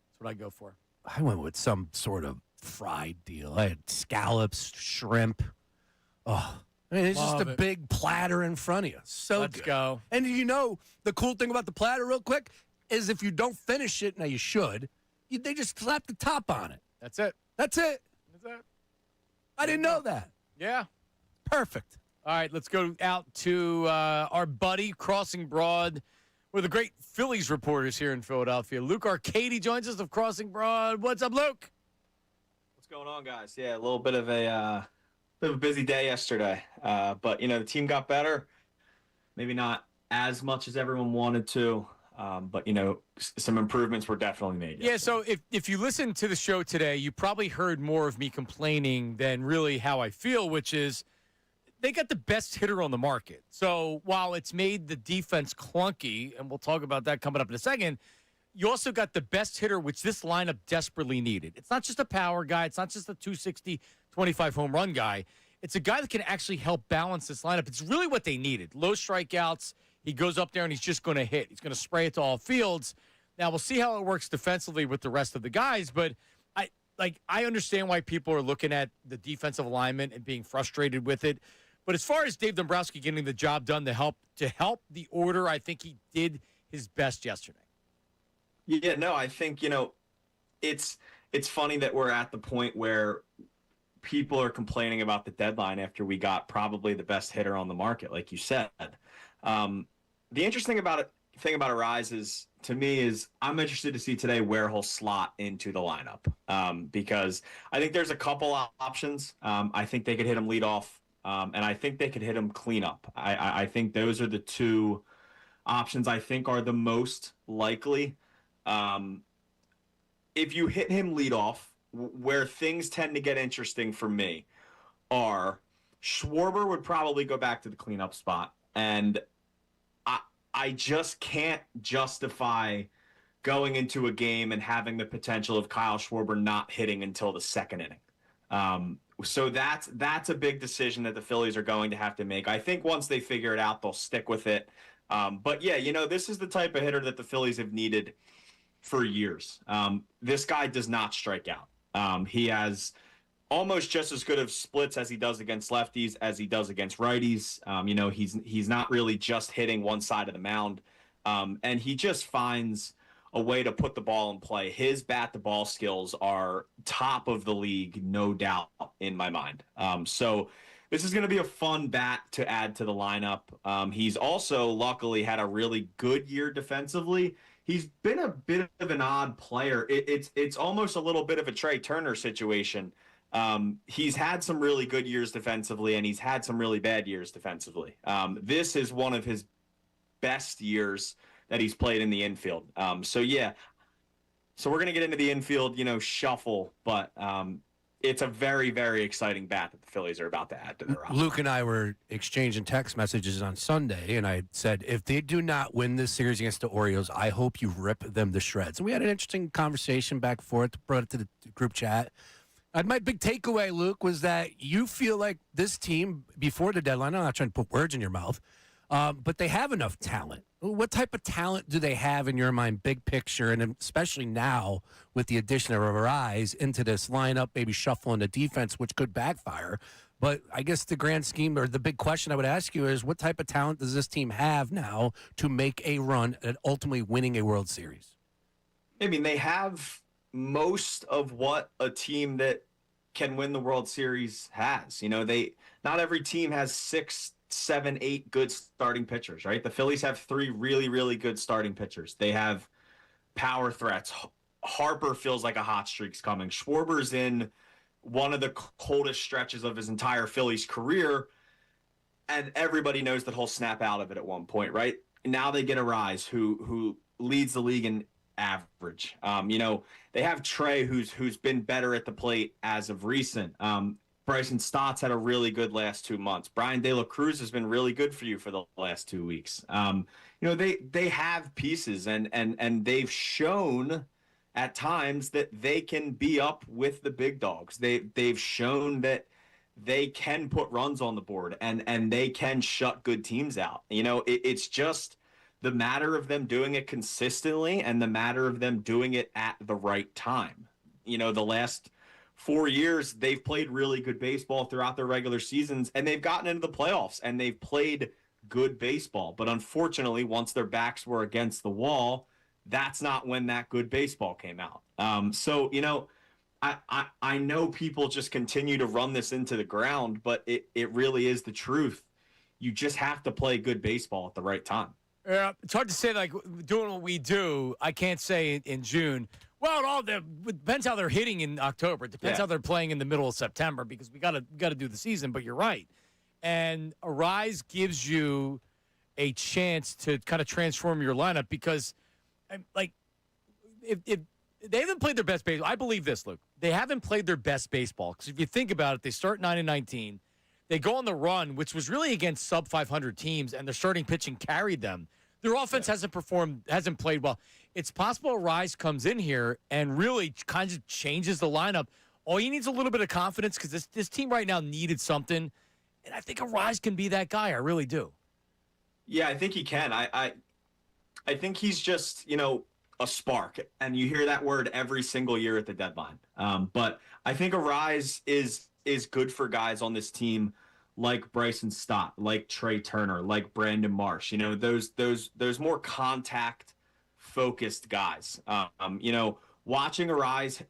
That's what I go for. I went with some sort of fried deal. I had scallops, shrimp. Oh, I mean, it's just Love a it. big platter in front of you. So Let's good. go. And you know, the cool thing about the platter, real quick, is if you don't finish it, now you should, they just slap the top on it. That's it. That's it. That's it. I didn't know that. Yeah. Perfect. All right, let's go out to our buddy Crossing Broad. One of the great Phillies reporters here in Philadelphia. Luke Arcady joins us of Crossing Broad. What's up, Luke? What's going on, guys? Yeah, a little bit of a busy day yesterday, but the team got better. Maybe not as much as everyone wanted to, but some improvements were definitely made. Yeah, so if you listen to the show today, you probably heard more of me complaining than really how I feel, which is they got the best hitter on the market. So while it's made the defense clunky, and we'll talk about that coming up in a second, you also got the best hitter, which this lineup desperately needed. It's not just a power guy. It's not just a 260, 25 home run guy. It's a guy that can actually help balance this lineup. It's really what they needed. Low strikeouts. He goes up there and he's just going to hit. He's going to spray it to all fields. Now, we'll see how it works defensively with the rest of the guys, but I understand why people are looking at the defensive alignment and being frustrated with it. But as far as Dave Dombrowski getting the job done to help the order, I think he did his best yesterday. Yeah, no, I think, it's funny that we're at the point where people are complaining about the deadline after we got probably the best hitter on the market, like you said. The interesting thing about Arise is, to me, is I'm interested to see today where he'll slot into the lineup, because I think there's a couple options. I think they could hit him lead off, and I think they could hit him clean up. I think those are the two options I think are the most likely. If you hit him lead off, where things tend to get interesting for me are Schwarber would probably go back to the cleanup spot, and I just can't justify going into a game and having the potential of Kyle Schwarber not hitting until the second inning. So that's a big decision that the Phillies are going to have to make. I think once they figure it out, they'll stick with it. But yeah, this is the type of hitter that the Phillies have needed for years. This guy does not strike out. He has almost just as good of splits as he does against lefties as he does against righties. He's not really just hitting one side of the mound. And he just finds a way to put the ball in play. His bat-to-ball skills are top of the league, no doubt, in my mind. So this is going to be a fun bat to add to the lineup. He's also, luckily, had a really good year defensively. He's been a bit of an odd player. It's almost a little bit of a Trey Turner situation. He's had some really good years defensively, and he's had some really bad years defensively. This is one of his best years that he's played in the infield. So we're going to get into the infield, shuffle, but it's a very, very exciting bat that the Phillies are about to add to their roster. Luke and I were exchanging text messages on Sunday, and I said, if they do not win this series against the Orioles, I hope you rip them to shreds. And we had an interesting conversation back and forth, brought it to the group chat. And my big takeaway, Luke, was that you feel like this team, before the deadline, I'm not trying to put words in your mouth, but they have enough talent What type of talent do they have in your mind, big picture, and especially now with the addition of Arise into this lineup, maybe shuffling the defense, which could backfire. But I guess the grand scheme or the big question I would ask you is what type of talent does this team have now to make a run at ultimately winning a World Series? I mean, they have most of what a team that can win the World Series has. Not every team has 6, 7, 8 good starting pitchers, right? The Phillies have 3 really, really good starting pitchers. They have power threats. Harper feels like a hot streak's coming. Schwarber's in one of the coldest stretches of his entire Phillies career, and everybody knows that he'll snap out of it at one point, right? Now they get Arise, who leads the league in average. They have Trey, who's been better at the plate as of recent. Bryson Stott's had a really good last 2 months. Brian De La Cruz has been really good for you for the last 2 weeks. They have pieces and they've shown at times that they can be up with the big dogs. They've shown that they can put runs on the board and they can shut good teams out. It's just the matter of them doing it consistently and the matter of them doing it at the right time. The last 4 years, they've played really good baseball throughout their regular seasons, and they've gotten into the playoffs, and they've played good baseball. But unfortunately, once their backs were against the wall, that's not when that good baseball came out. I know people just continue to run this into the ground, but it really is the truth. You just have to play good baseball at the right time. Yeah, it's hard to say, like, doing what we do, I can't say in June. Well, it depends how they're hitting in October. It depends how they're playing in the middle of September because we got to do the season, but you're right. And Arise gives you a chance to kind of transform your lineup because, like, if they haven't played their best baseball, I believe this, Luke. They haven't played their best baseball because if you think about it, they start 9-19. They go on the run, which was really against sub-500 teams, and their starting pitching carried them. Their offense hasn't played well. It's possible Arise comes in here and really kind of changes the lineup. All he needs a little bit of confidence because this team right now needed something, and I think Arise can be that guy. I really do. Yeah, I think he can. I think he's just, a spark, and you hear that word every single year at the deadline. But I think Arise is good for guys on this team like Bryson Stott, like Trey Turner, like Brandon Marsh. Those more contact-focused guys. Watching Arise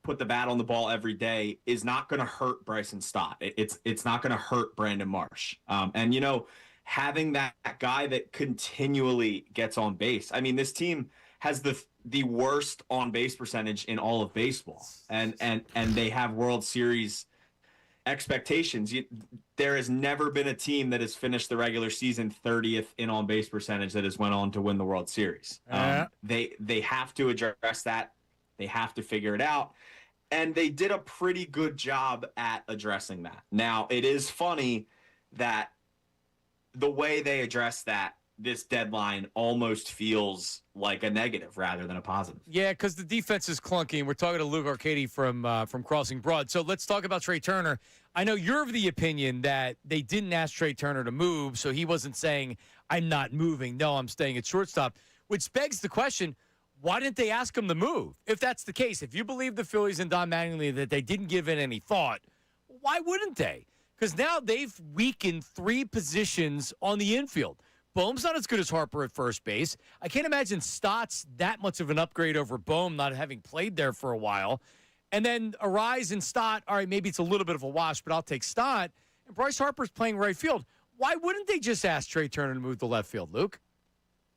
put the bat on the ball every day is not going to hurt Bryson Stott. It's not going to hurt Brandon Marsh. Having that guy that continually gets on base. I mean, this team has the worst on-base percentage in all of baseball, and they have World Series expectations. There has never been a team that has finished the regular season 30th in on-base percentage that has went on to win the World Series. They have to address that. They have to figure it out. And they did a pretty good job at addressing that. Now, it is funny that the way they address that this deadline almost feels like a negative rather than a positive. Yeah, because the defense is clunky, and we're talking to Luke Arcady from Crossing Broad. So let's talk about Trey Turner. I know you're of the opinion that they didn't ask Trey Turner to move, so he wasn't saying, I'm not moving. No, I'm staying at shortstop, which begs the question, why didn't they ask him to move? If that's the case, if you believe the Phillies and Don Mattingly that they didn't give it any thought, why wouldn't they? Because now they've weakened 3 positions on the infield. Bohm's not as good as Harper at first base. I can't imagine Stott's that much of an upgrade over Bohm, not having played there for a while. And then Arise and Stott, all right, maybe it's a little bit of a wash, but I'll take Stott. And Bryce Harper's playing right field. Why wouldn't they just ask Trey Turner to move to left field, Luke?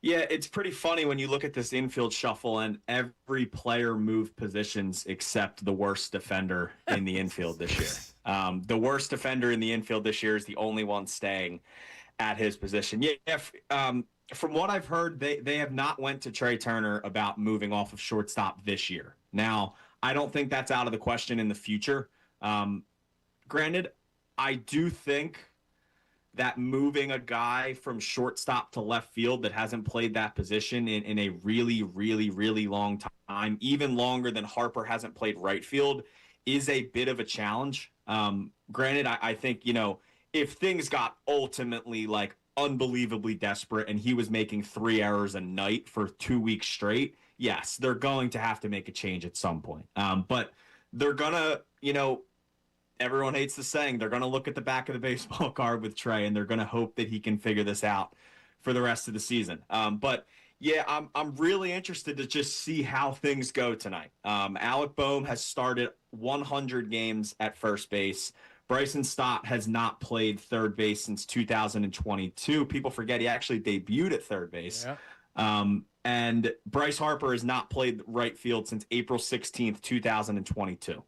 Yeah, it's pretty funny when you look at this infield shuffle and every player moved positions except the worst defender in the infield this year. The worst defender in the infield this year is the only one staying at his position. Yeah, from what I've heard, they have not went to Trey Turner about moving off of shortstop this year. Now, I don't think that's out of the question in the future. Granted, I do think that moving a guy from shortstop to left field that hasn't played that position in a really, really, really long time, even longer than Harper hasn't played right field, is a bit of a challenge. Granted, I think, if things got ultimately like unbelievably desperate and he was making 3 errors a night for 2 weeks straight, yes, they're going to have to make a change at some point. But they're going to, everyone hates the saying, they're going to look at the back of the baseball card with Trey and they're going to hope that he can figure this out for the rest of the season. But yeah, I'm really interested to just see how things go tonight. Alec Boehm has started 100 games at first base. Bryson Stott has not played third base since 2022. People forget he actually debuted at third base. Yeah. And Bryce Harper has not played right field since April 16th, 2022.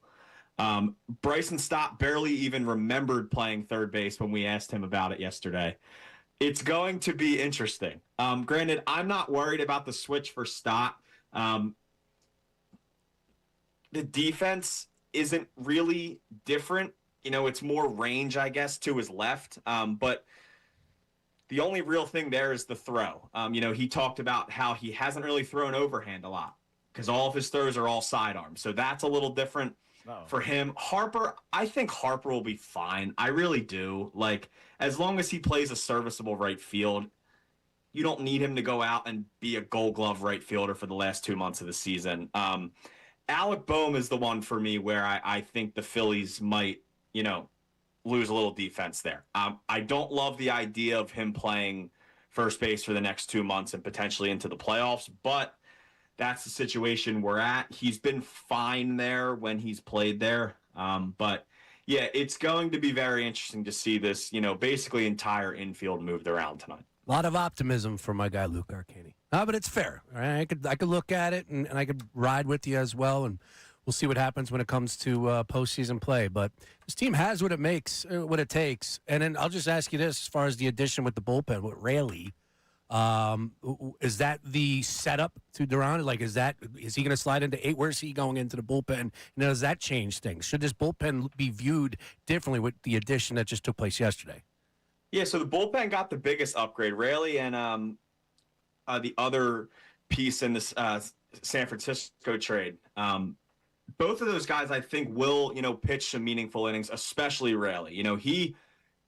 Bryson Stott barely even remembered playing third base when we asked him about it yesterday. It's going to be interesting. Granted, I'm not worried about the switch for Stott. The defense isn't really different. It's more range, I guess, to his left. But the only real thing there is the throw. He talked about how he hasn't really thrown overhand a lot because all of his throws are all sidearm. So that's a little different for him. Harper, I think Harper will be fine. I really do. As long as he plays a serviceable right field, you don't need him to go out and be a Gold Glove right fielder for the last 2 months of the season. Alec Boehm is the one for me where I think the Phillies might, lose a little defense there. I don't love the idea of him playing first base for the next 2 months and potentially into the playoffs, but that's the situation we're at. He's been fine there when he's played there. But yeah, it's going to be very interesting to see this, basically entire infield moved around tonight. A lot of optimism for my guy, Luke Arcani. No, but it's fair. All right? I could look at it, and I could ride with you as well, and we'll see what happens when it comes to postseason play. But this team has what it takes. And then I'll just ask you this, as far as the addition with the bullpen, with Raley, is that the setup to Duran? Is he going to slide into 8? Where's he going into the bullpen? And does that change things? Should this bullpen be viewed differently with the addition that just took place yesterday? Yeah, so the bullpen got the biggest upgrade. Raley and the other piece in this San Francisco trade. Both of those guys, I think, will, pitch some meaningful innings, especially Raley.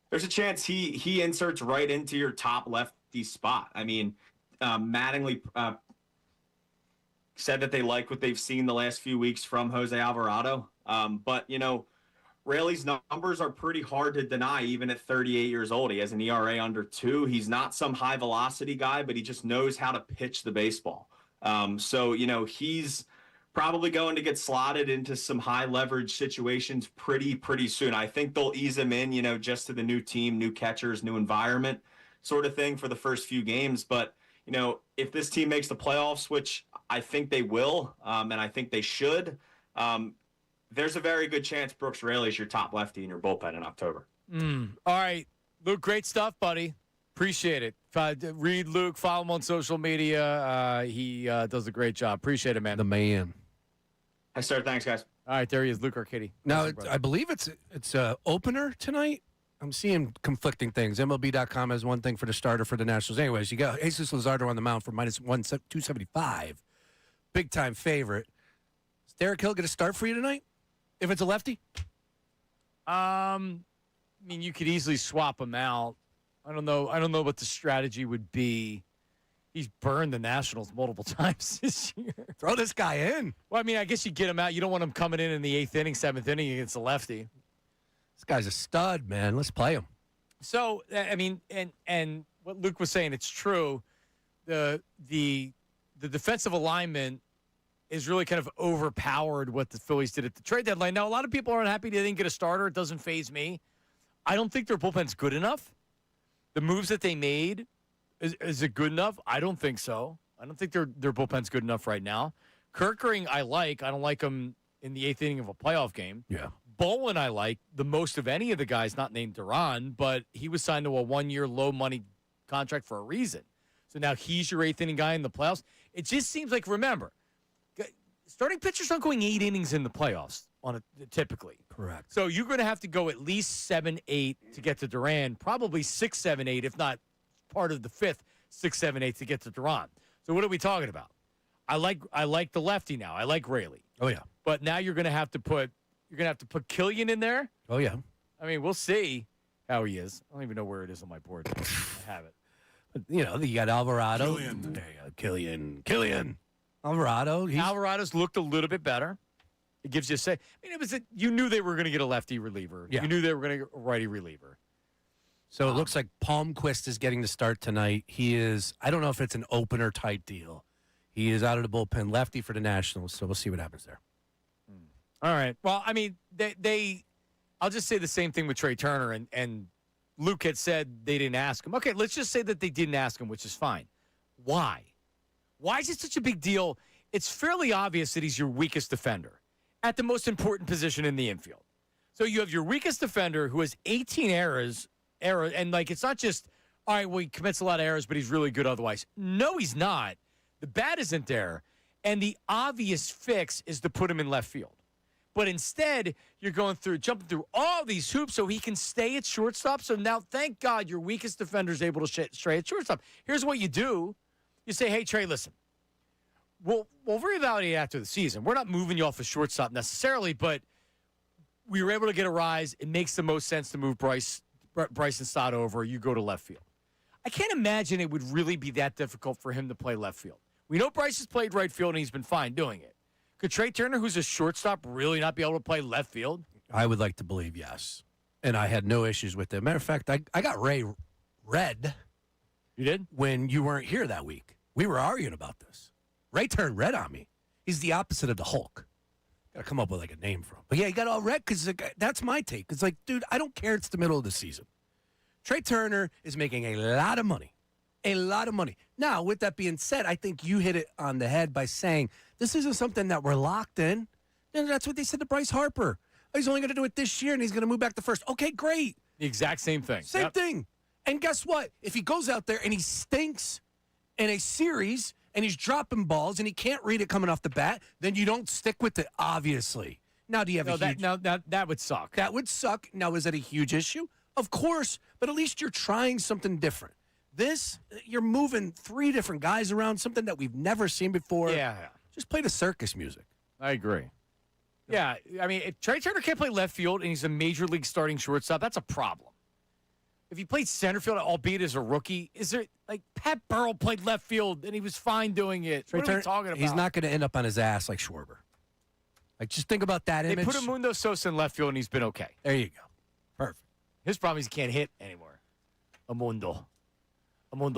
There's a chance he inserts right into your top lefty spot. I mean, Mattingly said that they like what they've seen the last few weeks from Jose Alvarado. But, Raley's numbers are pretty hard to deny, even at 38 years old. He has an ERA under 2. He's not some high velocity guy, but he just knows how to pitch the baseball. So, he's probably going to get slotted into some high leverage situations pretty soon. I think they'll ease him in, just to the new team, new catchers, new environment sort of thing for the first few games. But, if this team makes the playoffs, which I think they will, and I think they should, there's a very good chance Brooks Raley is your top lefty in your bullpen in October. All right, Luke, great stuff, buddy. Appreciate it. Read Luke, follow him on social media. He does a great job. Appreciate it, man. The man. Hi, sir. Thanks, guys. All right, there he is, Luke Arcady. Now, I believe it's a opener tonight. I'm seeing conflicting things. MLB.com has one thing for the starter for the Nationals. Anyways, you got Jesus Luzardo on the mound for minus 275. Big-time favorite. Is Derek Hill going to start for you tonight? If it's a lefty? You could easily swap him out. I don't know what the strategy would be. He's burned the Nationals multiple times this year. Throw this guy in. Well, I guess you get him out. You don't want him coming in the 8th inning, 7th inning against a lefty. This guy's a stud, man. Let's play him. So, and what Luke was saying, it's true. The defensive alignment is really kind of overpowered what the Phillies did at the trade deadline. Now, a lot of people aren't happy they didn't get a starter. It doesn't faze me. I don't think their bullpen's good enough. The moves that they made, is it good enough? I don't think so. I don't think their bullpen's good enough right now. Kirkering, I like. I don't like him in the 8th inning of a playoff game. Yeah. Bolin, I like the most of any of the guys not named Duran, but he was signed to a 1-year low-money contract for a reason. So now he's your 8th inning guy in the playoffs. It just seems like, remember, starting pitchers aren't going 8 innings in the playoffs typically. Correct. So you're going to have to go at least 7, 8 to get to Duran, probably 6, 7, 8, if not part of the 5th, 6, 7, 8 to get to Duran. So what are we talking about? I like the lefty now. I like Raley. Oh yeah. But now you're going to have to put Killian in there. Oh yeah. We'll see how he is. I don't even know where it is on my board. I have it. But, you got Alvarado. There you go. Killian. Alvarado. Alvarado's looked a little bit better. It gives you a say. I mean, you knew they were going to get a lefty reliever. Yeah. You knew they were going to get a righty reliever. So it looks like Palmquist is getting the start tonight. He is, I don't know if it's an opener type deal. He is out of the bullpen, lefty for the Nationals, so we'll see what happens there. All right. Well, I mean, I'll just say the same thing with Trey Turner, and Luke had said they didn't ask him. Okay, let's just say that they didn't ask him, which is fine. Why? Why is it such a big deal? It's fairly obvious that he's your weakest defender at the most important position in the infield. So you have your weakest defender who has 18 errors, and it's not just, all right, well, he commits a lot of errors, but he's really good otherwise. No, he's not. The bat isn't there, and the obvious fix is to put him in left field. But instead, you're jumping through all these hoops so he can stay at shortstop. So now, thank God, your weakest defender is able to stay at shortstop. Here's what you do. You say, hey, Trey, listen, we'll reevaluate after the season. We're not moving you off of shortstop necessarily, but we were able to get a rise. It makes the most sense to move Bryson Stott over. You go to left field. I can't imagine it would really be that difficult for him to play left field. We know Bryce has played right field, and he's been fine doing it. Could Trey Turner, who's a shortstop, really not be able to play left field? I would like to believe yes. And I had no issues with it. Matter of fact, I got Ray red. You did? When you weren't here that week. We were arguing about this. Ray turned red on me. He's the opposite of the Hulk. Got to come up with a name for him. But yeah, he got all red because that's my take. It's like, dude, I don't care. It's the middle of the season. Trey Turner is making a lot of money. A lot of money. Now, with that being said, I think you hit it on the head by saying this isn't something that we're locked in. And that's what they said to Bryce Harper. He's only going to do it this year, and he's going to move back to first. Okay, great. The exact same thing. Same thing. And guess what? If he goes out there and he stinks in a series and he's dropping balls and he can't read it coming off the bat, then you don't stick with it, obviously. Now, do you have a huge... that would suck. That would suck. Now, is that a huge issue? Of course, but at least you're trying something different. This, you're moving 3 different guys around, something that we've never seen before. Yeah. Just play the circus music. I agree. Yeah, I mean, if Trey Turner can't play left field and he's a major league starting shortstop, that's a problem. If he played center field, albeit as a rookie, is there, Pat Burrell played left field and he was fine doing it. What are we talking about? He's not going to end up on his ass like Schwarber. Just think about that image. They put Mundo Sosa in left field and he's been okay. There you go. Perfect. His problem is he can't hit anymore. Amundo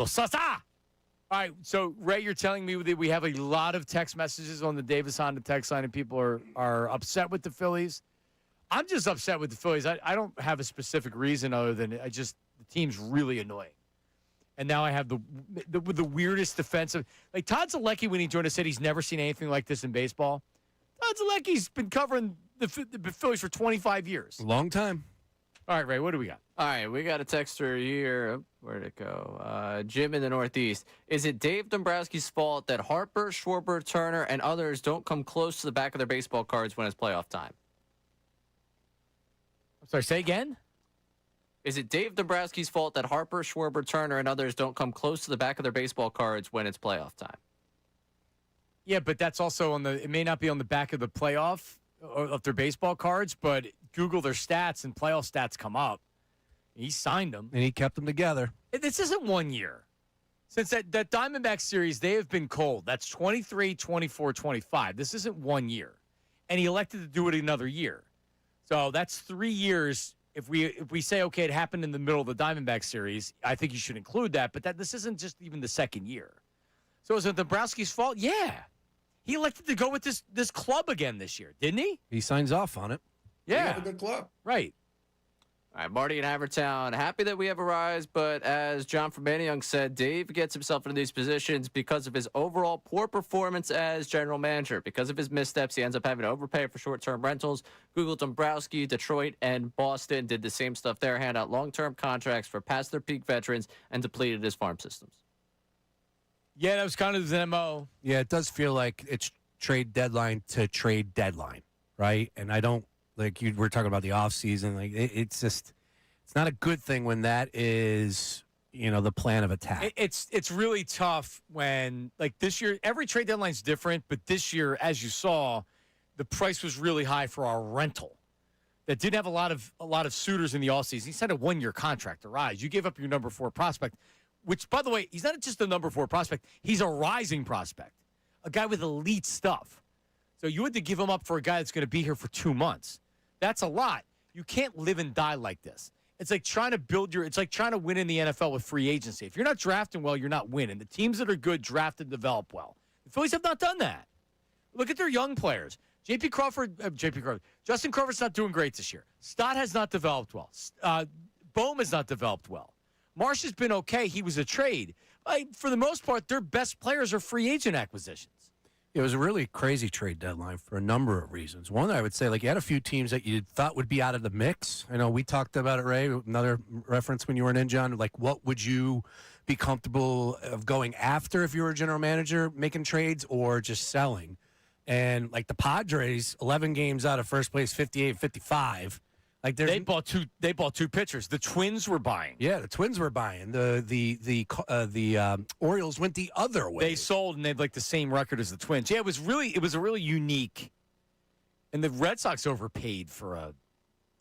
Sosa! All right, so, Ray, you're telling me that we have a lot of text messages on the Davis Honda text line and people are upset with the Phillies. I'm just upset with the Phillies. I don't have a specific reason other than the team's really annoying. And now I have the weirdest defensive. Todd Zalecki, when he joined us, said he's never seen anything like this in baseball. Todd Zalecki's been covering the Phillies for 25 years. Long time. All right, Ray, what do we got? All right, we got a texter here. Where'd it go? Jim in the Northeast. Is it Dave Dombrowski's fault that Harper, Schwarber, Turner, and others don't come close to the back of their baseball cards when it's playoff time? I'm sorry, say again? Is it Dave Dombrowski's fault that Harper, Schwarber, Turner, and others don't come close to the back of their baseball cards when it's playoff time? Yeah, but that's also it may not be on the back of the playoff of their baseball cards, but Google their stats and playoff stats come up. He signed them. And he kept them together. This isn't 1 year. Since that Diamondback series, they have been cold. That's 23, 24, 25. This isn't 1 year. And he elected to do it another year. So that's 3 years. If we say, okay, it happened in the middle of the Diamondback series, I think you should include that. But this isn't just even the second year. So is it Dombrowski's fault? Yeah. He elected to go with this club again this year, didn't he? He signs off on it. Yeah. We have a good club. Right. All right, Marty in Havertown. Happy that we have a rise, but as John from Manayung said, Dave gets himself into these positions because of his overall poor performance as general manager. Because of his missteps, he ends up having to overpay for short-term rentals. Google Dombrowski, Detroit, and Boston did the same stuff there, hand out long-term contracts for past their peak veterans and depleted his farm systems. Yeah, that was kind of his MO. Yeah, it does feel like it's trade deadline to trade deadline, right? And I don't, we're talking about the offseason. It's not a good thing when that is, the plan of attack. It's really tough when, this year, every trade deadline's different, but this year, as you saw, the price was really high for our rental. that didn't have a lot of suitors in the offseason. He signed a 1-year contract to rise. You gave up your number 4 prospect, which, by the way, he's not just a number 4 prospect. He's a rising prospect, a guy with elite stuff. So you had to give him up for a guy that's going to be here for 2 months. That's a lot. You can't live and die like this. It's like trying to it's like trying to win in the NFL with free agency. If you're not drafting well, you're not winning. The teams that are good draft and develop well. The Phillies have not done that. Look at their young players. Justin Crawford's not doing great this year. Stott has not developed well. Bohm has not developed well. Marsh has been okay. He was a trade. For the most part, their best players are free agent acquisitions. It was a really crazy trade deadline for a number of reasons. One, I would say, you had a few teams that you thought would be out of the mix. I know we talked about it, Ray, another reference when you weren't in, John. What would you be comfortable of going after if you were a general manager, making trades or just selling? And, the Padres, 11 games out of first place, 58-55. They bought two pitchers. The Twins were buying. Yeah, the Twins were buying. The Orioles went the other way. They sold, and they have the same record as the Twins. Yeah, it was a really unique. And the Red Sox overpaid for a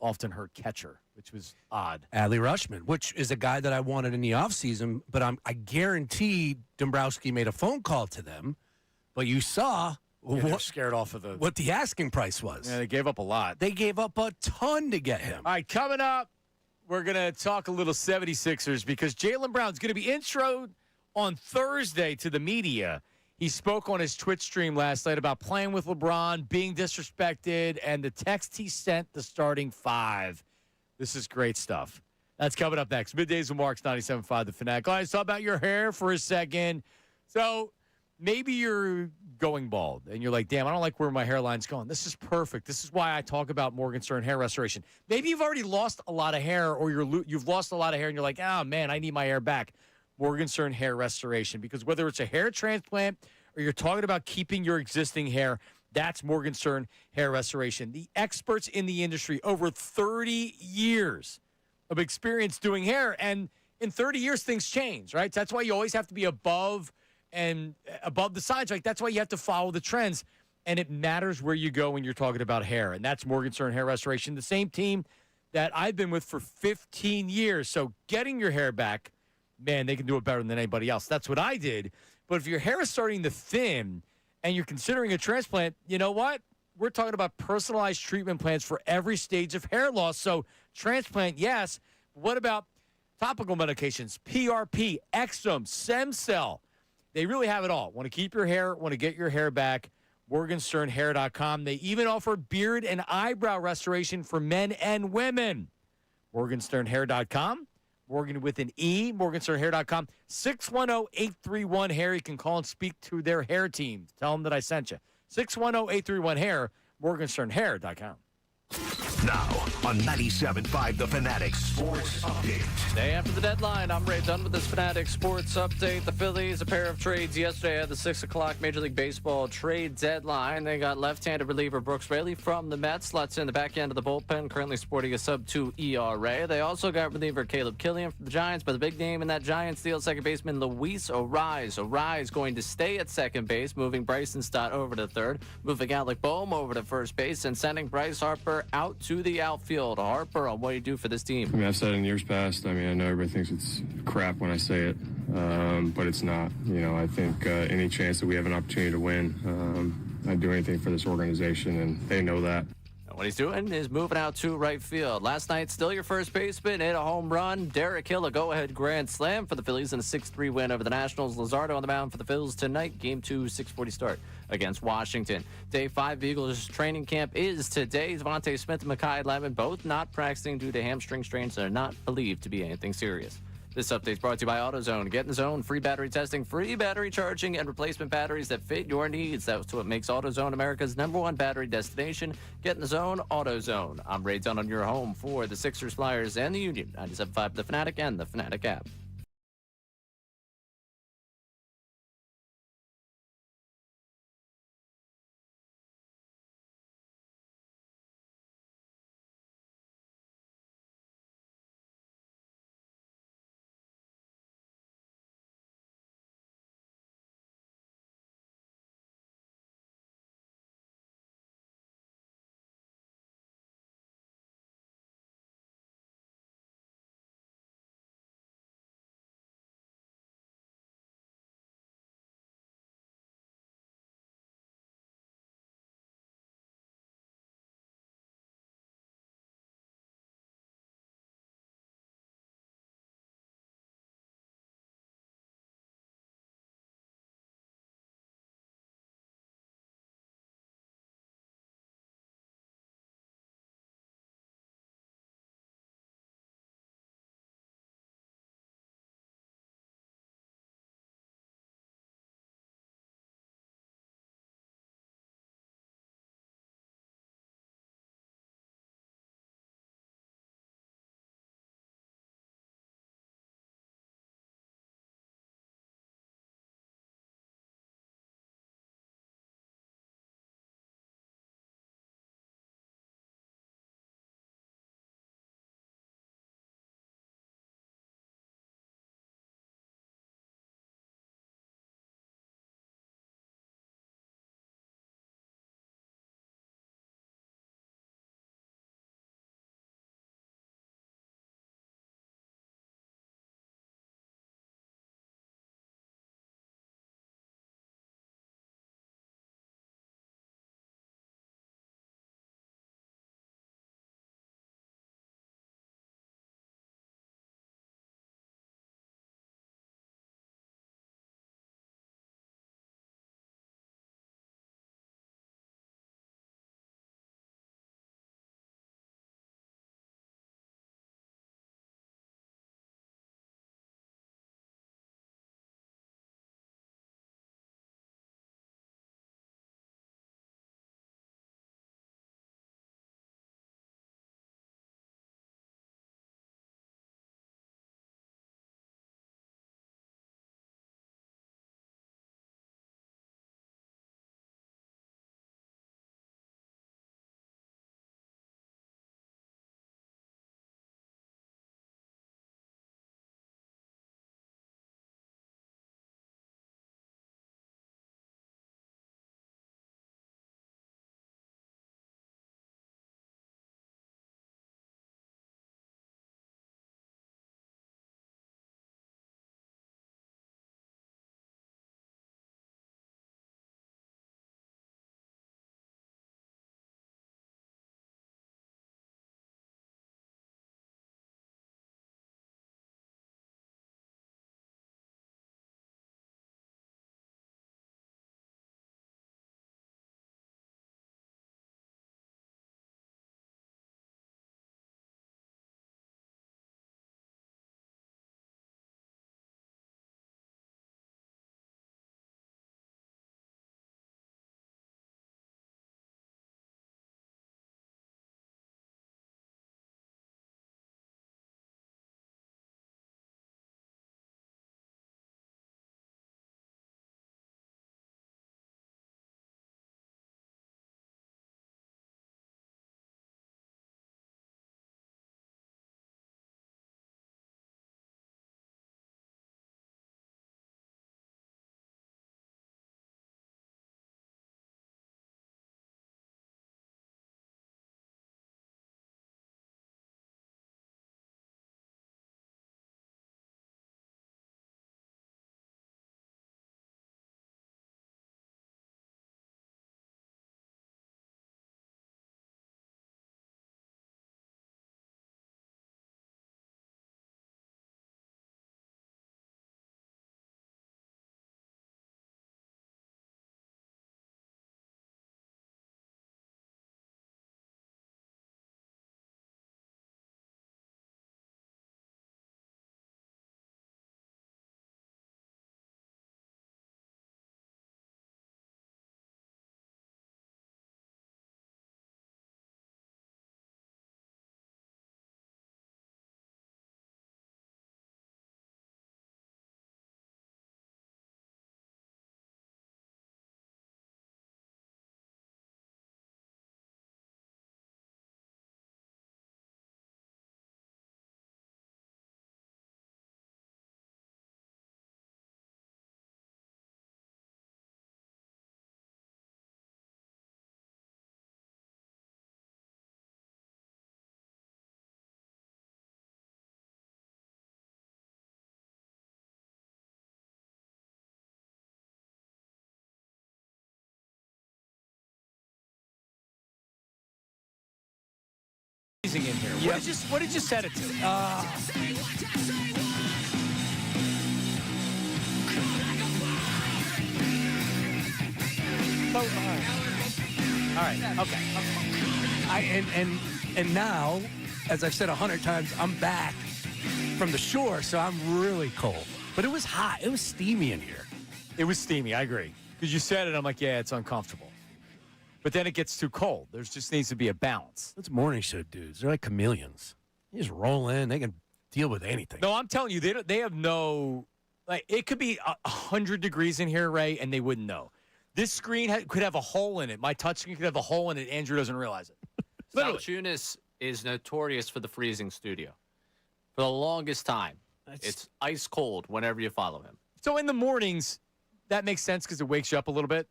often hurt catcher, which was odd. Adley Rutschman, which is a guy that I wanted in the offseason, but I guarantee Dombrowski made a phone call to them. But you saw. They're scared off of what the asking price was. Yeah, they gave up a lot. They gave up a ton to get him. All right, coming up, we're going to talk a little 76ers because Jaylen Brown's going to be introed on Thursday to the media. He spoke on his Twitch stream last night about playing with LeBron, being disrespected, and the text he sent the starting 5. This is great stuff. That's coming up next. Middays with Marks, 97.5 The Fanatic. Guys, talk about your hair for a second. So maybe you're going bald, and you're like, damn, I don't like where my hairline's going. This is perfect. This is why I talk about Morgenstern hair restoration. Maybe you've already lost a lot of hair, or you've lost a lot of hair, and you're like, oh, man, I need my hair back. Morgenstern hair restoration, because whether it's a hair transplant or you're talking about keeping your existing hair, that's Morgenstern hair restoration. The experts in the industry, over 30 years of experience doing hair, and in 30 years, things change, right? That's why you always have to be above the sides. That's why you have to follow the trends, and it matters where you go when you're talking about hair, and that's Morgenstern Hair Restoration, the same team that I've been with for 15 years. So getting your hair back, man, they can do it better than anybody else. That's what I did. But if your hair is starting to thin and you're considering a transplant, you know what? We're talking about personalized treatment plans for every stage of hair loss. So transplant, yes. What about topical medications, PRP, Exome, stem cell? They really have it all. Want to keep your hair, want to get your hair back, MorgensternHair.com. They even offer beard and eyebrow restoration for men and women. MorgensternHair.com. Morgan with an E, MorgensternHair.com. 610-831-HAIR. You can call and speak to their hair team. Tell them that I sent you. 610-831-HAIR, MorgensternHair.com. Now on 97.5 The Fanatic Sports Update. Day after the deadline, I'm Ray Dunn with this Fanatic Sports Update. The Phillies, a pair of trades yesterday at the 6 o'clock Major League Baseball trade deadline. They got left-handed reliever Brooks Raley from the Mets. Slots in the back end of the bullpen, currently sporting a sub-2 ERA. They also got reliever Caleb Killian from the Giants, but the big name in that Giants deal, second baseman Luis Arise. Arise going to stay at second base, moving Bryson Stott over to third, moving Alec Boehm over to first base, and sending Bryce Harper out to the outfield. Harper, on what do you do for this team? I mean, I've said in years past, I know everybody thinks it's crap when I say it, but it's not. I think any chance that we have an opportunity to win, I'd do anything for this organization, and they know that. What he's doing is moving out to right field. Last night, still your first baseman, hit a home run. Derek Hill, a go-ahead grand slam for the Phillies in a 6-3 win over the Nationals. Lazardo on the mound for the Phillies tonight. Game 2, 6:40 start against Washington. Day 5 Eagles training camp is today. Devontae Smith and Mekhi Lemon both not practicing due to hamstring strains that are not believed to be anything serious. This update is brought to you by AutoZone. Get in the zone, free battery testing, free battery charging, and replacement batteries that fit your needs. That's what makes AutoZone America's #1 battery destination. Get in the zone, AutoZone. I'm Ray Dunn on your home for the Sixers, Flyers, and the Union. 97.5 The Fanatic and the Fanatic app. freezing in here. Yep. What did you set it to? All right. Okay. And now, as I've said 100 times, I'm back from the shore, so I'm really cold. But it was hot. It was steamy in here. It was steamy. I agree. Because you said it, I'm like, yeah, it's uncomfortable. But then it gets too cold. There just needs to be a balance. Those morning show dudes, they're like chameleons. They just roll in. They can deal with anything. No, I'm telling you, they have no, like, it could be 100 degrees in here, Ray, and they wouldn't know. This screen could have a hole in it. My touchscreen could have a hole in it. Andrew doesn't realize it. Literally. Salciunas is notorious for the freezing studio. For the longest time, it's ice cold whenever you follow him. So in the mornings, that makes sense because it wakes you up a little bit.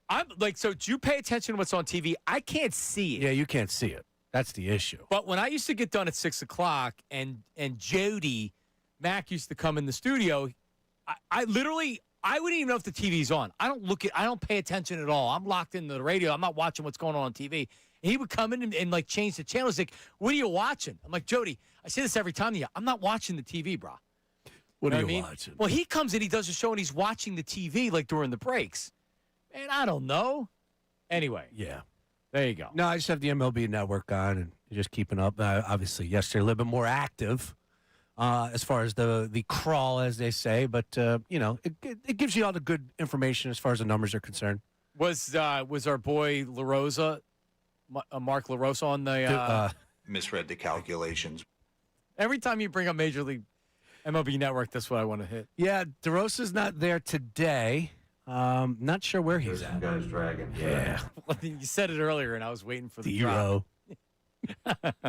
I'm like, so do you pay attention to what's on TV? I can't see it. Yeah, you can't see it. That's the issue. But when I used to get done at 6 o'clock and Jody Mac used to come in the studio, I literally wouldn't even know if the TV's on. I don't pay attention at all. I'm locked into the radio. I'm not watching what's going on TV. And he would come in and like change the channel. He's like, what are you watching? I'm like, Jody, I say this every time to you. I'm not watching the TV, bro. What are you you watching? Well, he comes in, he does a show, and he's watching the TV like during the breaks. Man, I don't know. Anyway. Yeah. There you go. No, I just have the MLB network on and just keeping up. Obviously, yesterday a little bit more active as far as the crawl, as they say. But, it gives you all the good information as far as the numbers are concerned. Was our boy LaRosa, Mark LaRosa on the misread the calculations. Every time you bring up Major League MLB Network, that's what I want to hit. Yeah, DeRosa's not there today. Not sure where he's at. Guys dragging. Yeah. Well, you said it earlier, and I was waiting for the Zero. drop.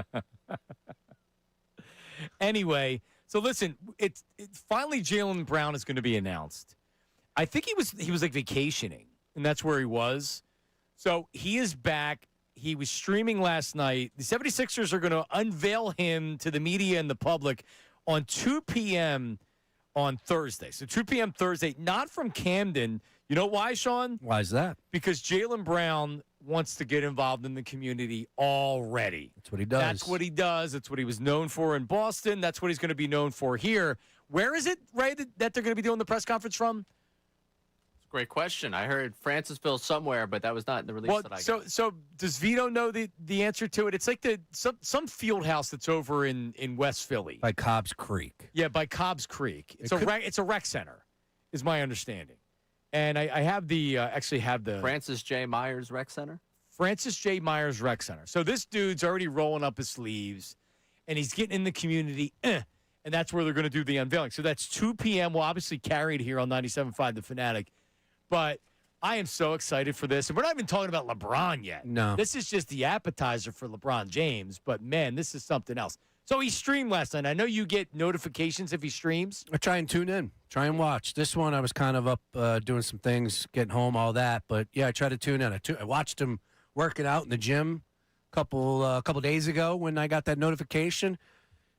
Anyway, so listen, it's finally Jaylen Brown is going to be announced. I think he was like vacationing, and that's where he was. So he is back. He was streaming last night. The 76ers are going to unveil him to the media and the public on 2 p.m. on Thursday. So 2 p.m. Thursday, not from Camden. You know why, Sean? Why is that? Because Jaylen Brown wants to get involved in the community already. That's what he does. That's what he does. That's what he was known for in Boston. That's what he's going to be known for here. Where is it, Ray, that they're going to be doing the press conference from? Great question. I heard Francisville somewhere, but that was not in the release that I got. So does Vito know the answer to it? It's like some field house that's over in West Philly. By Cobb's Creek. Yeah, by Cobb's Creek. It's a rec center, is my understanding. And I have actually have the Francis J. Myers Rec Center? Francis J. Myers Rec Center. So this dude's already rolling up his sleeves, and he's getting in the community, and that's where they're going to do the unveiling. So that's 2 p.m. We'll obviously carry it here on 97.5 The Fanatic. But I am so excited for this. And we're not even talking about LeBron yet. No. This is just the appetizer for LeBron James. But, man, this is something else. So he streamed last night. I know you get notifications if he streams. I try and tune in. Try and watch. This one I was kind of up doing some things, getting home, all that. But, yeah, I try to tune in. I watched him working out in the gym a couple days ago when I got that notification.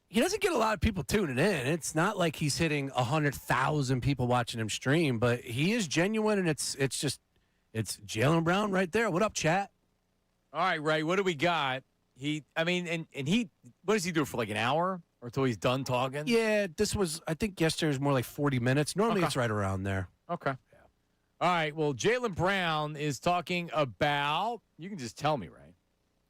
He doesn't get a lot of people tuning in. It's not like he's hitting 100,000 people watching him stream, but he is genuine, and it's Jaylen Brown right there. What up, chat? All right, Ray, what do we got? What does he do for like an hour or until he's done talking? Yeah, I think yesterday was more like 40 minutes. Normally it's right around there. Okay. Yeah. All right, well, Jaylen Brown is talking about, you can just tell me, Ray.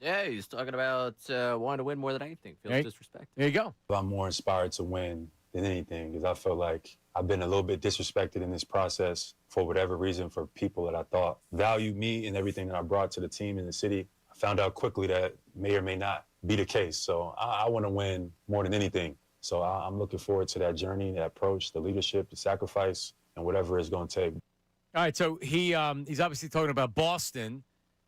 Yeah, he's talking about wanting to win more than anything. Feels disrespected. There you go. I'm more inspired to win than anything because I feel like I've been a little bit disrespected in this process for whatever reason for people that I thought valued me and everything that I brought to the team in the city. I found out quickly that may or may not be the case. So I want to win more than anything. So I'm looking forward to that journey, that approach, the leadership, the sacrifice, and whatever it's going to take. All right, so he's obviously talking about Boston.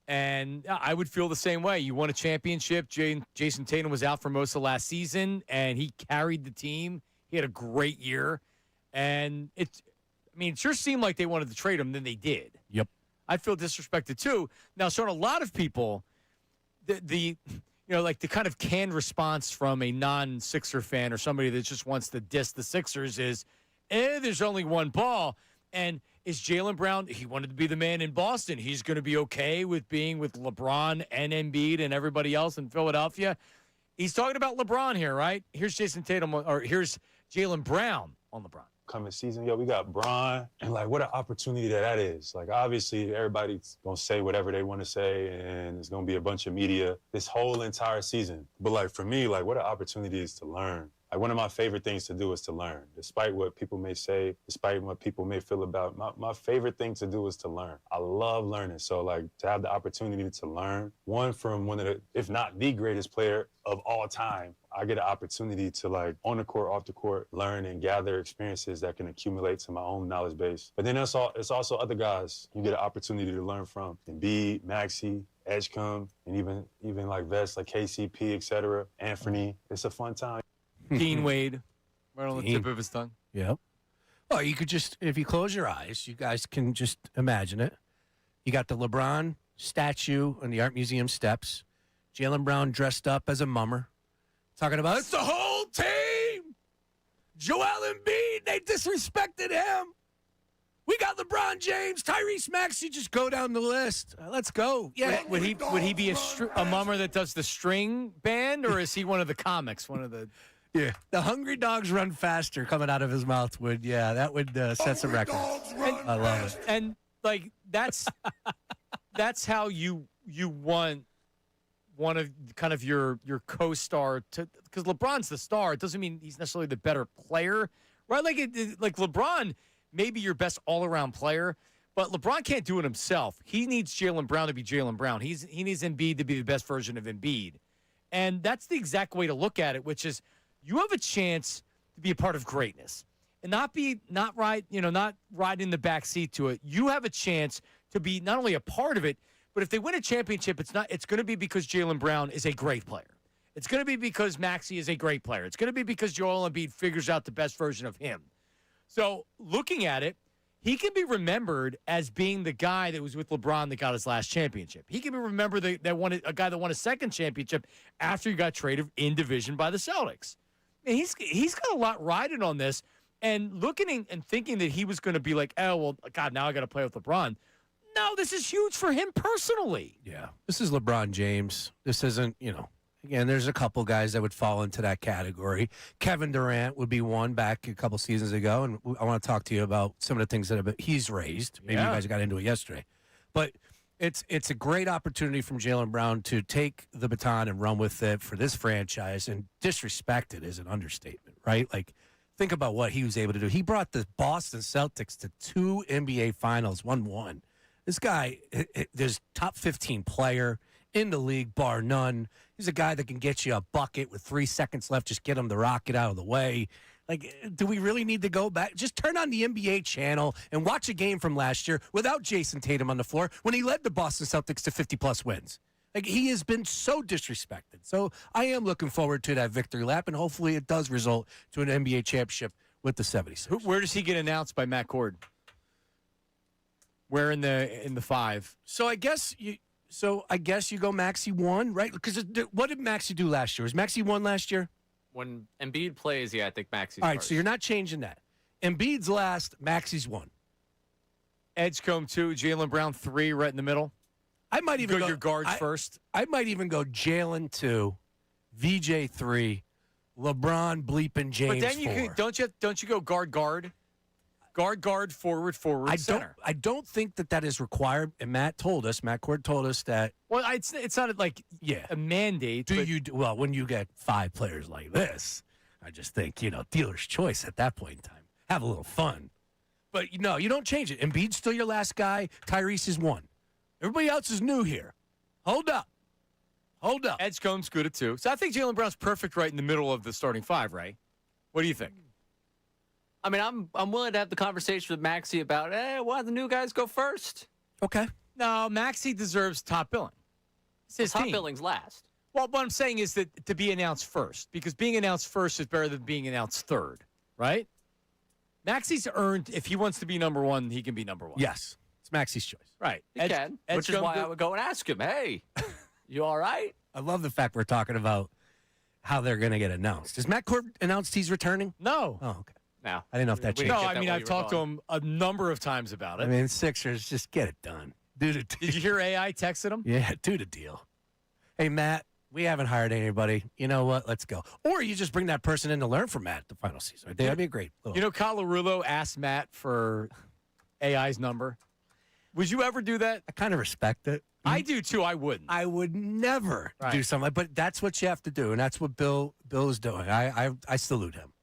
And I would feel the same way. You won a championship. Jason Tatum was out for most of last season, and he carried the team. He had a great year. And it sure seemed like they wanted to trade him, then they did. Yep. I feel disrespected, too. Now, Sean, a lot of people, the kind of canned response from a non-Sixer fan or somebody that just wants to diss the Sixers is, there's only one ball. And is Jaylen Brown, he wanted to be the man in Boston. He's going to be okay with being with LeBron and Embiid and everybody else in Philadelphia. He's talking about LeBron here, right? Here's Jason Tatum, or here's Jaylen Brown on LeBron. Coming season, we got Bron, and like what an opportunity that is. Like obviously everybody's gonna say whatever they want to say, and it's gonna be a bunch of media this whole entire season. But like for me, like what an opportunity is to learn. Like one of my favorite things to do is to learn, despite what people may say, despite what people may feel about. My favorite thing to do is to learn. I love learning. So like to have the opportunity to learn, one from one of the, if not the greatest player of all time, I get an opportunity to like on the court, off the court, learn and gather experiences that can accumulate to my own knowledge base. But then it's also other guys you get an opportunity to learn from. Embiid, Maxey, Edgecombe, and even like vets like KCP, etc. Anthony. It's a fun time. Dean Wade, right on the tip of his tongue. Yep. Well, you could just, if you close your eyes, you guys can just imagine it. You got the LeBron statue on the Art Museum steps. Jaylen Brown dressed up as a mummer. Talking about, it's the whole team. Joel Embiid, they disrespected him. We got LeBron James, Tyrese Maxey, just go down the list. Let's go. Yeah. Would he be a mummer that does the string band, or is he one of the comics, one of the... Yeah, the Hungry Dogs Run Faster coming out of his mouth would, that would set some records. I love it. And like that's how you want one of kind of your co-star to, because LeBron's the star. It doesn't mean he's necessarily the better player, right? Like like LeBron may be your best all-around player, but LeBron can't do it himself. He needs Jaylen Brown to be Jaylen Brown. He needs Embiid to be the best version of Embiid, and that's the exact way to look at it, which is. You have a chance to be a part of greatness and not ride in the back seat to it. You have a chance to be not only a part of it, but if they win a championship, it's going to be because Jaylen Brown is a great player. It's going to be because Maxey is a great player. It's going to be because Joel Embiid figures out the best version of him. So looking at it, he can be remembered as being the guy that was with LeBron that got his last championship. He can be remembered a guy that won a second championship after he got traded in division by the Celtics. And he's got a lot riding on this, and looking and thinking that he was going to be like, oh, well, God, now I got to play with LeBron. No, this is huge for him personally. Yeah, this is LeBron James. This isn't, again, there's a couple guys that would fall into that category. Kevin Durant would be one back a couple seasons ago, and I want to talk to you about some of the things that he's raised. Maybe you guys got into it yesterday. But it's a great opportunity from Jaylen Brown to take the baton and run with it for this franchise, and disrespect it is an understatement, right? Like, think about what he was able to do. He brought the Boston Celtics to 2 NBA Finals, 1-1. This guy, there's top 15 player in the league, bar none. He's a guy that can get you a bucket with 3 seconds left, just get him the rocket out of the way. Like, do we really need to go back? Just turn on the NBA channel and watch a game from last year without Jason Tatum on the floor when he led the Boston Celtics to 50-plus wins. Like, he has been so disrespected. So I am looking forward to that victory lap, and hopefully it does result to an NBA championship with the 76ers. Where does he get announced by Matt Cord? Where in the 5? So I guess you go Maxey 1, right? Because what did Maxey do last year? Was Maxey 1 last year? When Embiid plays, I think Maxey's all right, first. so you're not changing that. Embiid's last, Maxey's 1. Edgecombe 2, Jaylen Brown 3, right in the middle. I might even go your guards first. I might even go Jaylen 2, VJ 3, LeBron bleeping James 4. But then don't you go guard, forward, center. I don't think that is required. And Matt Cord told us that. Well, it's not like a mandate. Well, when you get 5 players like this, I just think, dealer's choice at that point in time. Have a little fun. But, you don't change it. Embiid's still your last guy. Tyrese is 1. Everybody else is new here. Hold up. Edgecombe's good at 2. So I think Jaylen Brown's perfect right in the middle of the starting 5, Ray. What do you think? I mean, I'm willing to have the conversation with Maxey about, why the new guys go first? Okay. No, Maxey deserves top billing. It's his top team. billing's last. Well, what I'm saying is that to be announced first, because being announced first is better than being announced third, right? Maxey's earned, if he wants to be number 1, he can be number 1. Yes. It's Maxey's choice. Right. He can, which is why I would go and ask him, hey, you all right? I love the fact we're talking about how they're going to get announced. Has Matt Cord announced he's returning? No. Oh, okay. No. I didn't know if that changed. No, I mean, I've talked to him a number of times about it. I mean, Sixers, just get it done. Did you hear AI texted him? Yeah, do the deal. Hey, Matt, we haven't hired anybody. You know what? Let's go. Or you just bring that person in to learn from Matt the final season. That'd be a great. You know, Colarulo asked Matt for AI's number. Would you ever do that? I kind of respect it. I do too. I wouldn't. I would never do something like, but that's what you have to do, and that's what Bill is doing. I salute him.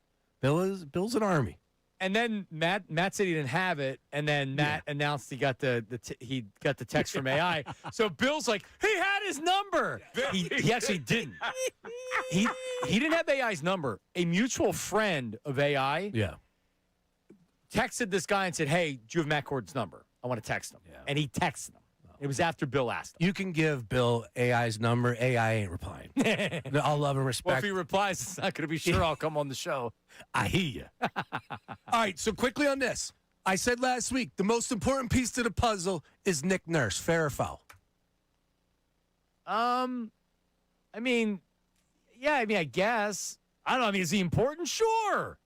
Bill's an army. And then Matt said he didn't have it, and then Matt announced he got the text from AI. So Bill's like, he had his number. He actually didn't. He didn't have AI's number. A mutual friend of AI texted this guy and said, hey, do you have Matt Cord's number? I want to text him. Yeah. And he texted him. It was after Bill asked him. You can give Bill AI's number. AI ain't replying. I'll love and respect. Well, if he replies, it's not going to be sure I'll come on the show. I hear you. All right, so quickly on this. I said last week, the most important piece to the puzzle is Nick Nurse. Fair or foul? I guess. I don't know. I mean, is he important? Sure.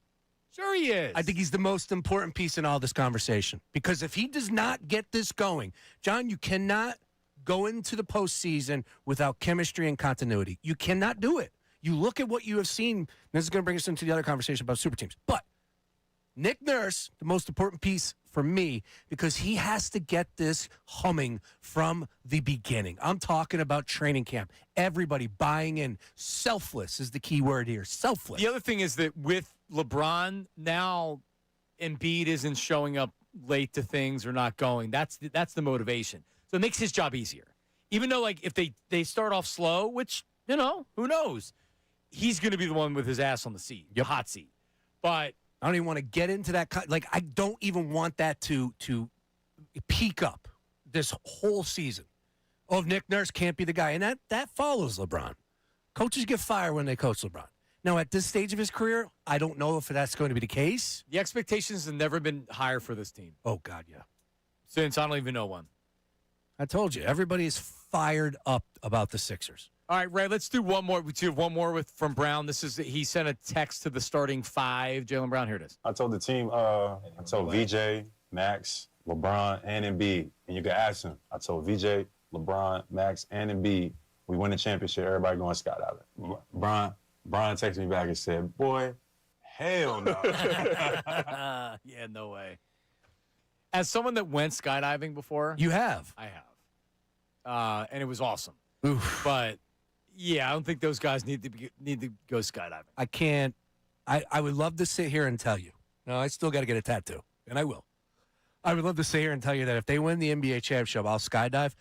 Sure he is. I think he's the most important piece in all this conversation. Because if he does not get this going, John, you cannot go into the postseason without chemistry and continuity. You cannot do it. You look at what you have seen. This is going to bring us into the other conversation about super teams. But Nick Nurse, the most important piece for me, because he has to get this humming from the beginning. I'm talking about training camp. Everybody buying in. Selfless is the key word here. Selfless. The other thing is that with LeBron, now Embiid isn't showing up late to things or not going. That's the motivation. So it makes his job easier. Even though, like, if they start off slow, which, who knows? He's going to be the one with his ass on the seat, the hot seat. But I don't even want to get into that. Like, I don't even want that to peak up this whole season. Oh, Nick Nurse can't be the guy. And that follows LeBron. Coaches get fired when they coach LeBron. Now, at this stage of his career, I don't know if that's going to be the case. The expectations have never been higher for this team. Oh, God, yeah. Since I don't even know one. I told you, everybody is fired up about the Sixers. All right, Ray, let's do one more. We do have one more from Brown. He sent a text to the starting five. Jaylen Brown, here it is. I told the team, I told VJ, Max, LeBron, and Embiid, and you can ask him. I told VJ, LeBron, Max, and Embiid, we win the championship, everybody going skydiving. Brian texted me back and said, boy, hell no. Yeah, no way. As someone that went skydiving before. You have? I have. And it was awesome. Oof. But, yeah, I don't think those guys need to go skydiving. I can't. I would love to sit here and tell you. No, I still got to get a tattoo, and I will. I would love to sit here and tell you that if they win the NBA championship, I'll skydive.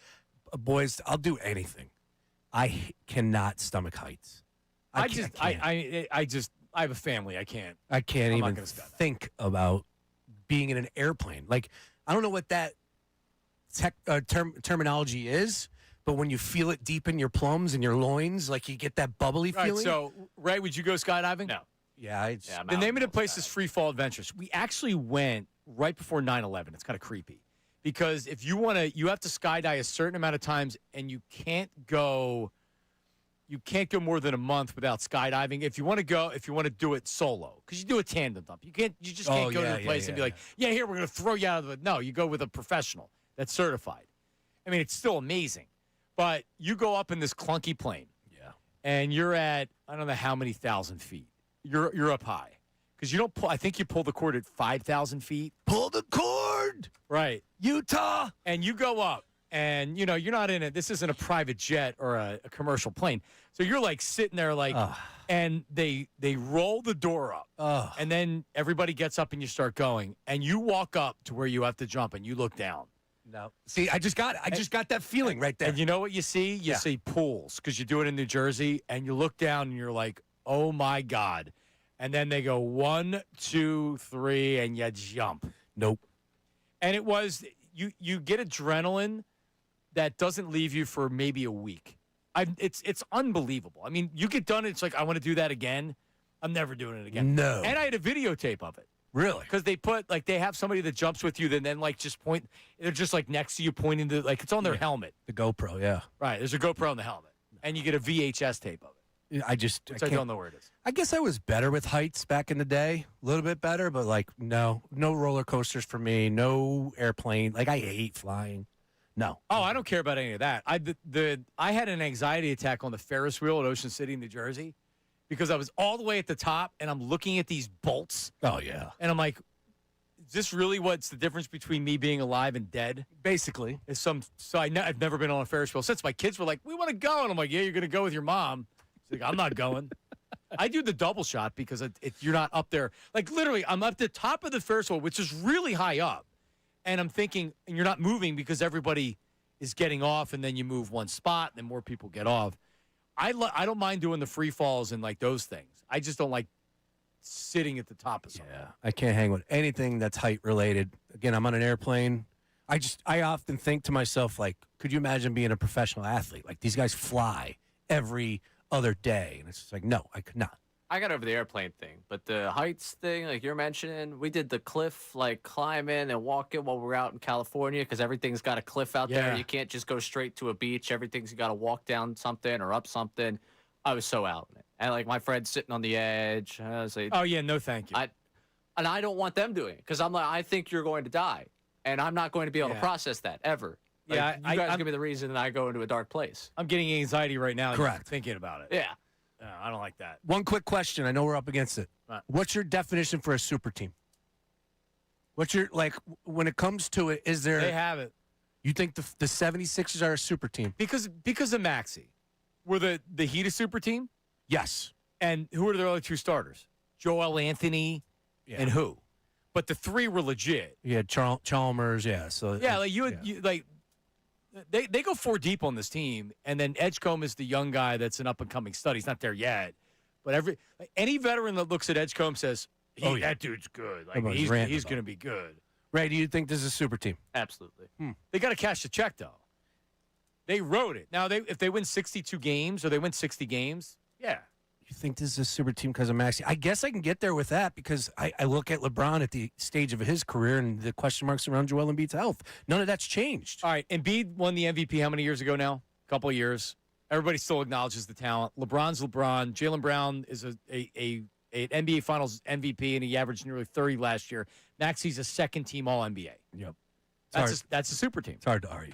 Boys, I'll do anything. I cannot stomach heights. I have a family. I can't. I can't even think about being in an airplane. Like, I don't know what that terminology is, but when you feel it deep in your plums and your loins, like you get that bubbly feeling. Right, so, Ray, would you go skydiving? No. Yeah. The name of the place is Free Fall Adventures. We actually went right before 9/11. It's kind of creepy. Because if you want to, you have to skydive a certain amount of times, and you can't go more than a month without skydiving. If you want to do it solo, because you do a tandem dump. You just can't go to the place and be like, here, we're going to throw you out of the. No, you go with a professional that's certified. I mean, it's still amazing. But you go up in this clunky plane. Yeah. And you're at, I don't know how many thousand feet. You're up high. Because you don't pull, I think you pull the cord at 5,000 feet. Pull the cord! Right. Utah! And you go up. And, you're not in it. This isn't a private jet or a commercial plane. So you're like sitting there like, and they roll the door up. And then everybody gets up and you start going. And you walk up to where you have to jump and you look down. No. See, I just got that feeling right there. And you know what you see? You see pools because you do it in New Jersey. And you look down and you're like, oh, my God. And then they go 1, 2, 3, and you jump. Nope. And it was, you get adrenaline that doesn't leave you for maybe a week. It's unbelievable. I mean, you get done, it's like, I want to do that again. I'm never doing it again. No. And I had a videotape of it. Really? Because they have somebody that jumps with you, then like just point, they're just like next to you pointing to, like it's on their helmet. The GoPro, yeah. Right, there's a GoPro on the helmet. And you get a VHS tape of it. I don't know where it is. I guess I was better with heights back in the day, a little bit better, but like no roller coasters for me, no airplane. Like I hate flying. No. Oh, I don't care about any of that. I had an anxiety attack on the Ferris wheel at Ocean City, New Jersey, because I was all the way at the top, and I'm looking at these bolts. Oh, yeah. And I'm like, is this really what's the difference between me being alive and dead? Basically. I've never been on a Ferris wheel since. My kids were like, we want to go. And I'm like, yeah, you're going to go with your mom. She's like, I'm not going. I do the double shot because you're not up there. Like, literally, I'm up the top of the Ferris wheel, which is really high up. And I'm thinking, and you're not moving because everybody is getting off, and then you move one spot, and then more people get off. I don't mind doing the free falls and, like, those things. I just don't like sitting at the top of something. Yeah, I can't hang with anything that's height related. Again, I'm on an airplane. I often think to myself, like, could you imagine being a professional athlete? Like, these guys fly every other day. And it's just like, no, I could not. I got over the airplane thing, but the heights thing, like you're mentioning, we did the cliff, like climbing and walking while we were out in California because everything's got a cliff out there. You can't just go straight to a beach. Everything's got to walk down something or up something. I was so out in it. And like my friend's sitting on the edge. I was like, oh, yeah, no thank you. And I don't want them doing it because I'm like, I think you're going to die. And I'm not going to be able to process that ever. Like, Yeah, you guys give me the reason that I go into a dark place. I'm getting anxiety right now. Correct. Just thinking about it. Yeah. No, I don't like that. One quick question. I know we're up against it. Right. What's your definition for a super team? What's your, like, when it comes to it, is there... They have it. You think the 76ers are a super team? Because of Maxey. Were the Heat a super team? Yes. And who are their other two starters? Joel Anthony and who? But the three were legit. Yeah, Chalmers, yeah. So Yeah, like you like they go 4 deep on this team, and then Edgecombe is the young guy that's an up and coming stud. He's not there yet, but any veteran that looks at Edgecombe says, that dude's good. Like he's going to be good. Ray, do you think this is a super team? Absolutely. They got to cash the check though. They wrote it. Now if they win 62 games or they win 60 games, yeah. You think this is a super team because of Maxey? I guess I can get there with that because I look at LeBron at the stage of his career and the question marks around Joel Embiid's health. None of that's changed. All right, Embiid won the MVP how many years ago now? A couple of years. Everybody still acknowledges the talent. LeBron's LeBron. Jaylen Brown is an NBA Finals MVP, and he averaged nearly 30 last year. Maxey's a second-team All-NBA. Yep. That's a super team. It's hard to argue.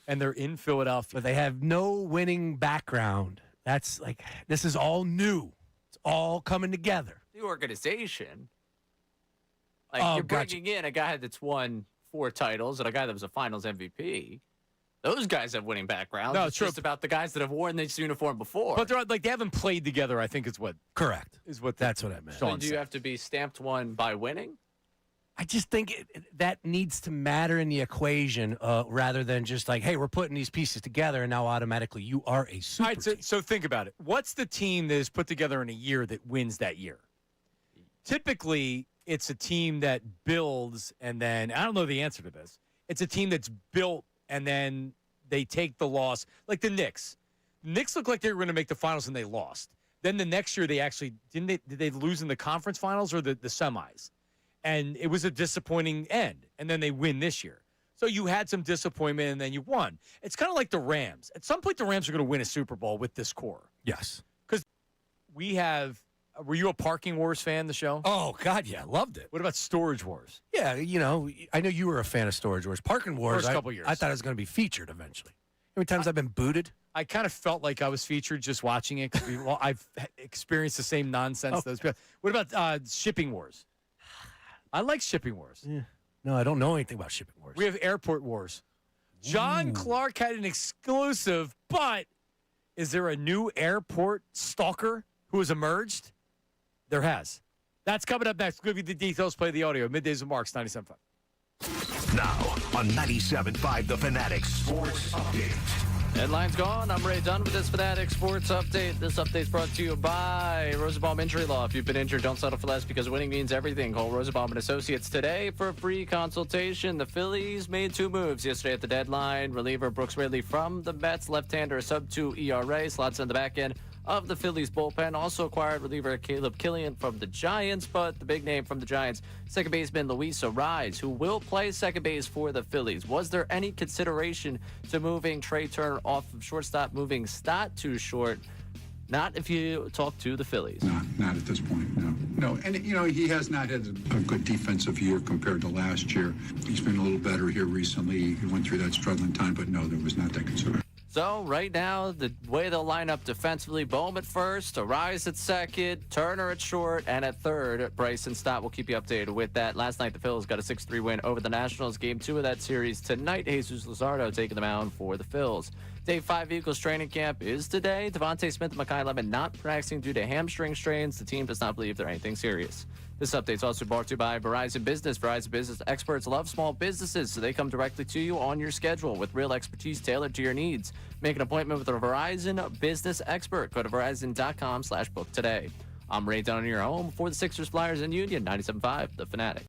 And they're in Philadelphia. But they have no winning background. That's like, this is all new. It's all coming together. The organization. Like, you're bringing in a guy that's won 4 titles and a guy that was a Finals MVP. Those guys have winning backgrounds. No, it's just about the guys that have worn this uniform before. But they're like they haven't played together, I think is what. Correct. That's what I meant. So do you have to be stamped one by winning? I just think that needs to matter in the equation rather than just like, hey, we're putting these pieces together and now automatically you are a super team. So think about it. What's the team that is put together in a year that wins that year? Typically, it's a team that builds and then, I don't know the answer to this. It's a team that's built and then they take the loss. Like the Knicks. The Knicks looked like they were going to make the finals and they lost. Then the next year they actually, did they lose in the conference finals or the semis? And it was a disappointing end. And then they win this year. So you had some disappointment and then you won. It's kind of like the Rams. At some point, the Rams are going to win a Super Bowl with this core. Yes. Because we have, were you a Parking Wars fan, the show? Oh, God, yeah. Loved it. What about Storage Wars? Yeah, I know you were a fan of Storage Wars. Parking Wars, First couple years. I thought it was going to be featured eventually. How many times I've been booted? I kind of felt like I was featured just watching it. Well, I've experienced the same nonsense. Those people. What about Shipping Wars? I like Shipping Wars. Yeah. No, I don't know anything about Shipping Wars. We have Airport Wars. John Clark had an exclusive, but is there a new airport stalker who has emerged? There has. That's coming up next. We'll give you the details. Play the audio. Middays with Marks, 97.5. Now on 97.5 The Fanatic Sports Update. Headlines gone. I'm Ray Dunn with this Fanatic Sports Update. This update's brought to you by Rosenbaum Injury Law. If you've been injured, don't settle for less because winning means everything. Call Rosenbaum & Associates today for a free consultation. The Phillies made 2 moves yesterday at the deadline. Reliever Brooks Raley from the Mets, left-hander, sub-2 ERA, slots in the back end of the Phillies bullpen. Also acquired reliever Caleb Killian from the Giants, but the big name from the Giants, second baseman Luis Arraez, who will play second base for the Phillies. Was there any consideration to moving Trey Turner off of shortstop, moving Stott too short? Not if you talk to the Phillies. Not at this point, no. No, and, he has not had a good defensive year compared to last year. He's been a little better here recently. He went through that struggling time, but no, there was not that concern. So right now, the way they'll line up defensively, Bohm at first, Arise at second, Turner at short, and at third, Bryson Stott. We'll keep you updated with that. Last night, the Phils got a 6-3 win over the Nationals. Game 2 of that series tonight. Jesus Luzardo taking the mound for the Phils. Day 5 Eagles training camp is today. Devontae Smith and Mekhi Lemon not practicing due to hamstring strains. The team does not believe they're anything serious. This update is also brought to you by Verizon Business. Verizon Business experts love small businesses, so they come directly to you on your schedule with real expertise tailored to your needs. Make an appointment with a Verizon Business expert. Go to Verizon.com/book today. I'm Ray Dunn in your home for the Sixers, Flyers, and Union. 97.5, The Fanatic.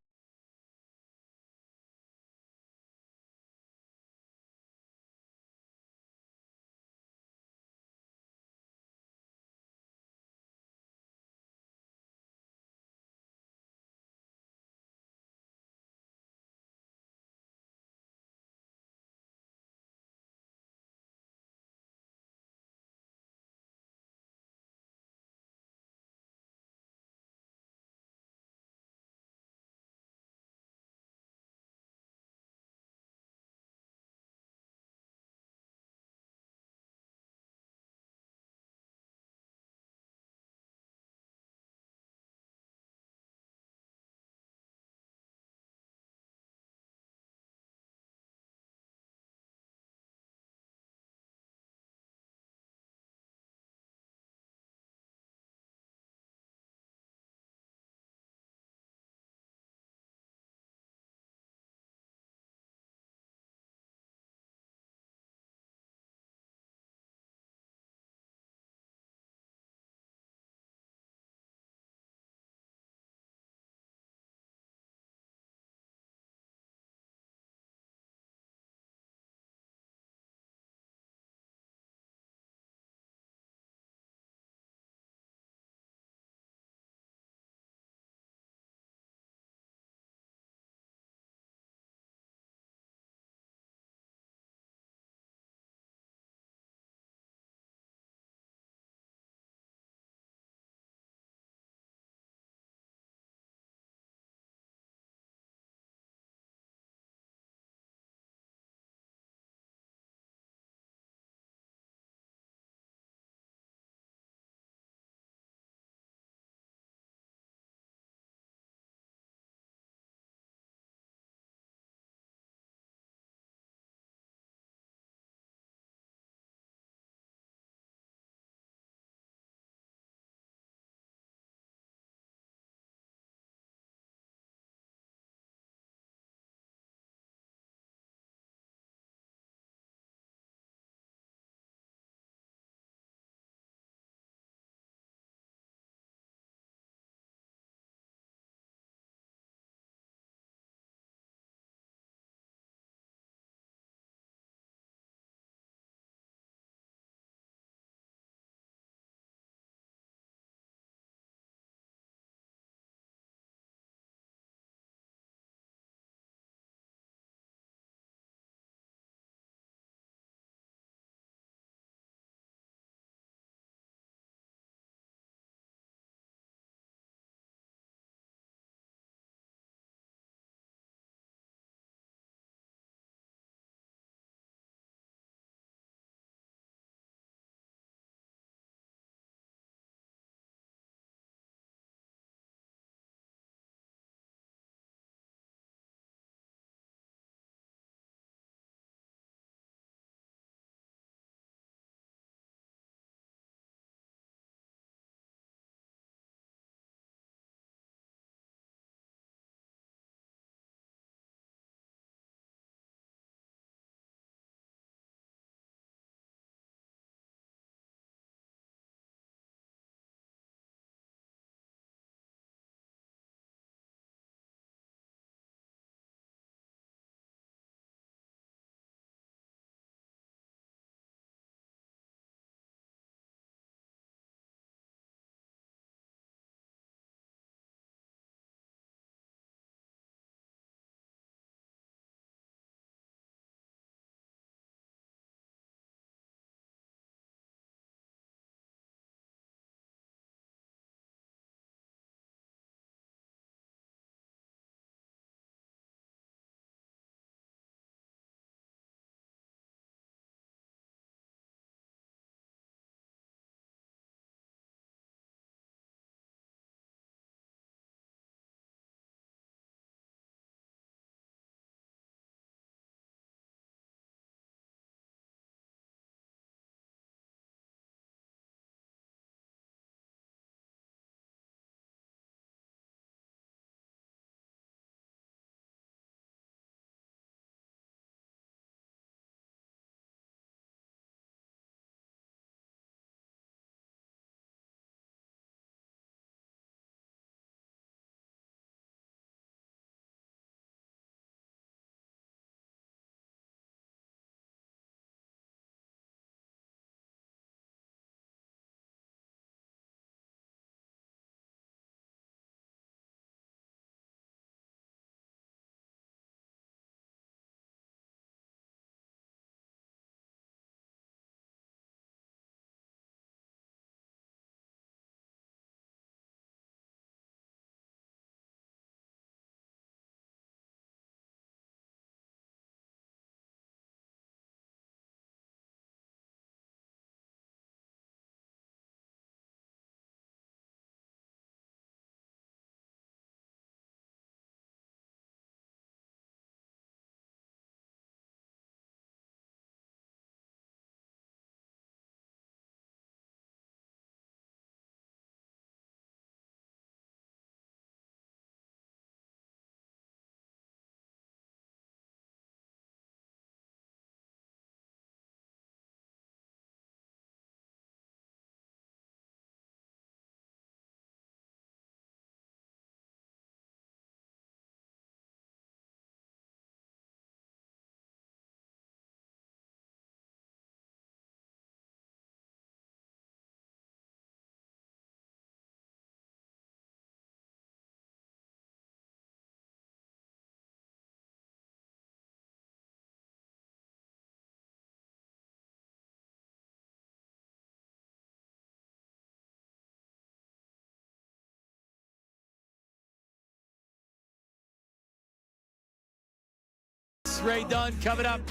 Ray Dunn coming up.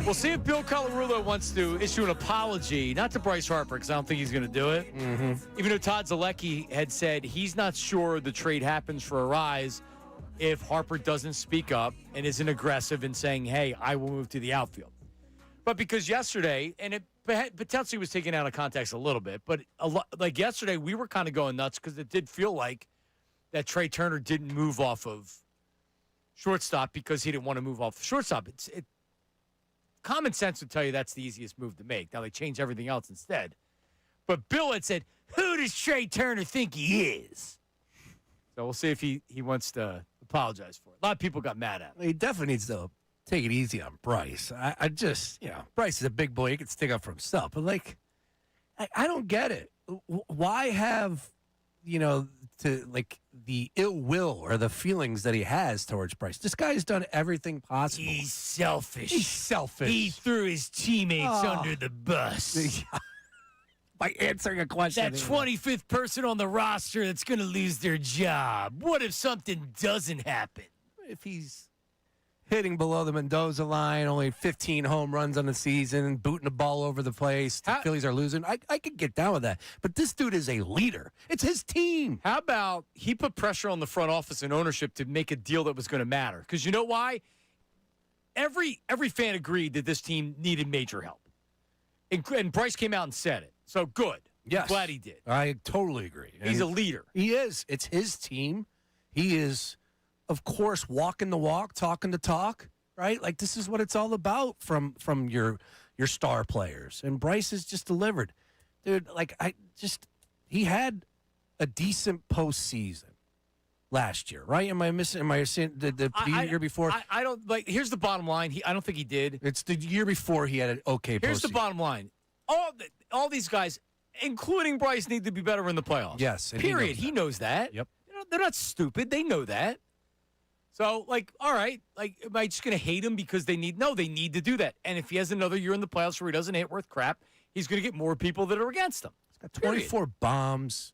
We'll see if Bill Colarulo wants to issue an apology, not to Bryce Harper, because I don't think he's going to do it. Even though Todd Zalecki had said he's not sure the trade happens for Arise if Harper doesn't speak up and isn't aggressive in saying, hey, I will move to the outfield. But because yesterday, and it potentially was taken out of context a little bit, but like yesterday, we were kind of going nuts because it did feel like that Trey Turner didn't move off of shortstop because he didn't want to move off the shortstop. Common sense would tell you that's the easiest move to make. Now they change everything else instead. But Bill had said, who does Trey Turner think he is? So we'll see if he wants to apologize for it. A lot of people got mad at him. He definitely needs to take it easy on Bryce. I just, Bryce is a big boy. He can stick up for himself. But, I don't get it. Why have, the ill will or the feelings that he has towards Bryce? This guy's done everything possible. He's selfish. He's selfish. He threw his teammates under the bus. By answering a question. That 25th person on the roster that's going to lose their job. What if something doesn't happen? If he's hitting below the Mendoza line, only 15 home runs on the season, booting the ball over the place, the Phillies are losing, I could get down with that. But this dude is a leader. It's his team. How about he put pressure on the front office and ownership to make a deal that was going to matter? Because you know why? Every fan agreed that this team needed major help. And Bryce came out and said it. So good. Yes. Glad he did. I totally agree. He's a leader. He is. It's his team. He is, of course, walking the walk, talking the talk, right? Like, this is what it's all about from your star players. And Bryce has just delivered. Dude, he had a decent postseason last year, right? Am I saying the year before? I don't, here's the bottom line. I don't think he did. It's the year before he had an okay postseason. Here's the bottom line. All these guys, including Bryce, need to be better in the playoffs. Yes. Period. He knows that. Yep. They're not stupid. They know that. So, all right, am I just going to hate him because they need to do that. And if he has another year in the playoffs where he doesn't hit worth crap, he's going to get more people that are against him. He's got 24 bombs.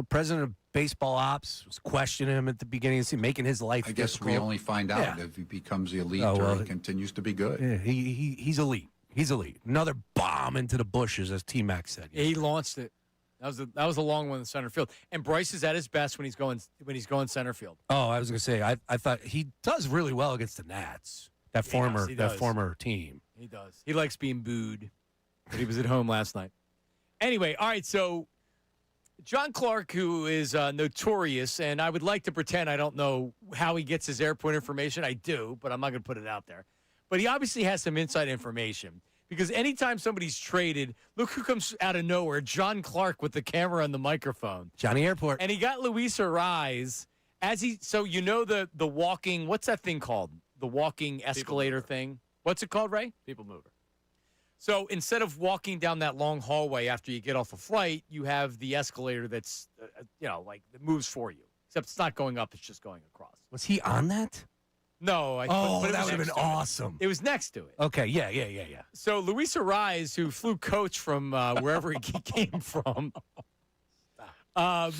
President of baseball ops was questioning him at the beginning, making his life I guess difficult. we only find out if he becomes elite or he continues to be good. Yeah, he's elite. He's elite. Another bomb into the bushes, as T-Mac said. Yeah, he launched it. That was a long one in center field. And Bryce is at his best when he's going center field. Oh, I was going to say, I thought he does really well against the Nats. That former team. He does. He likes being booed. But he was at home last night. Anyway, all right, so John Clark, who is notorious, and I would like to pretend I don't know how he gets his airport information. I do, but I'm not going to put it out there. But he obviously has some inside information because anytime somebody's traded, look who comes out of nowhere, John Clark with the camera and the microphone. Johnny Airport. And he got Luis Ariz the walking, what's that thing called? The walking escalator thing. What's it called, Ray? People mover. So instead of walking down that long hallway after you get off a flight, you have the escalator that's, that moves for you. Except it's not going up, it's just going across. Was he on that? No. But that would have been awesome. It was next to it. Okay, yeah. So Luis Ariz, who flew coach from wherever he came from, all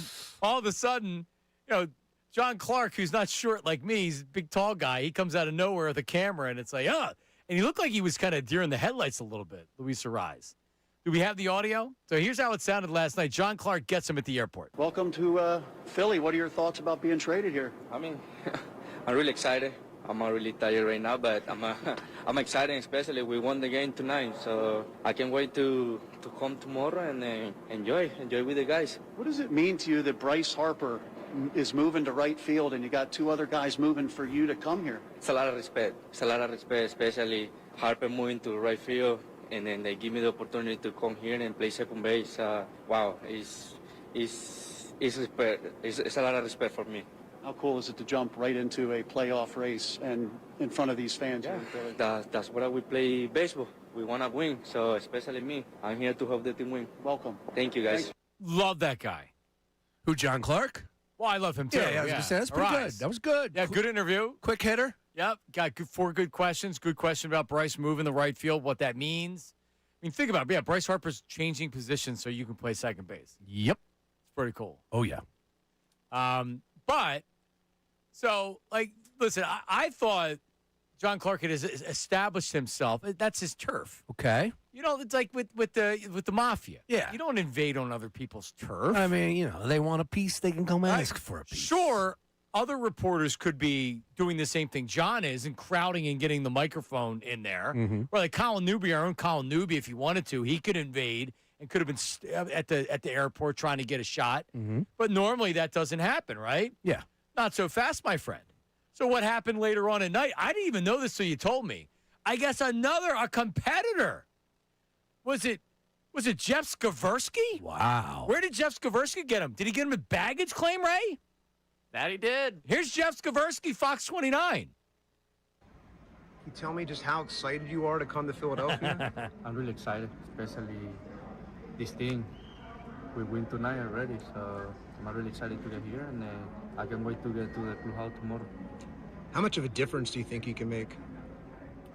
of a sudden, John Clark, who's not short like me, he's a big, tall guy. He comes out of nowhere with a camera, and it's like, And he looked like he was kind of deer in the headlights a little bit, Luis Ariz. Do we have the audio? So here's how it sounded last night. John Clark gets him at the airport. Welcome to Philly. What are your thoughts about being traded here? I'm really excited. I'm really tired right now, but I'm excited, especially we won the game tonight. So I can't wait to come tomorrow and enjoy with the guys. What does it mean to you that Bryce Harper is moving to right field and you got two other guys moving for you to come here? It's a lot of respect. It's a lot of respect, especially Harper moving to right field, and then they give me the opportunity to come here and play second base. Wow, it's respect. It's a lot of respect for me. How cool is it to jump right into a playoff race and in front of these fans? Yeah, that's why we play baseball. We want to win, so especially me. I'm here to help the team win. Welcome. Thank you, guys. Love that guy. Who, John Clark? Well, I love him, too. Yeah, I was going to say, that's pretty good. That was good. Yeah, good interview. Quick hitter. Yep, got four good questions. Good question about Bryce moving the right field, what that means. I mean, think about it. Yeah, Bryce Harper's changing positions so you can play second base. Yep. It's pretty cool. Oh, yeah. But, listen, I thought John Clark has established himself. That's his turf. Okay. You know, it's like with the mafia. Yeah. You don't invade on other people's turf. I mean, you know, they want a piece, they can come ask for a piece. Sure, other reporters could be doing the same thing John is and crowding and getting the microphone in there. Or like Colin Newby, our own Colin Newby, if he wanted to, he could invade and could have been at the airport trying to get a shot. But normally that doesn't happen, right? Yeah. Not so fast, my friend. So what happened later on at night? I didn't even know this till you told me. I guess a competitor. Was it Jeff Skversky? Wow. Where did Jeff Skversky get him? Did he get him a baggage claim, Ray? That he did. Here's Jeff Skversky, Fox 29. Can you tell me just how excited you are to come to Philadelphia? I'm really excited, especially this team. We win tonight already, so I'm really excited to get here, and I can't wait to get to the clubhouse tomorrow. How much of a difference do you think you can make?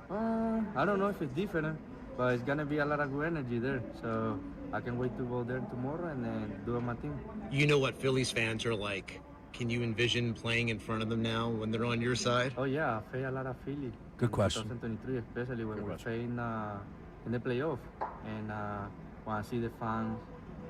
I don't know if it's different, but it's gonna be a lot of good energy there. So I can't wait to go there tomorrow and then do my thing. You know what Phillies fans are like. Can you envision playing in front of them now when they're on your side? Oh yeah, I play a lot of Philly. Good question. 2023, especially when we play in the playoff, and when I see the fans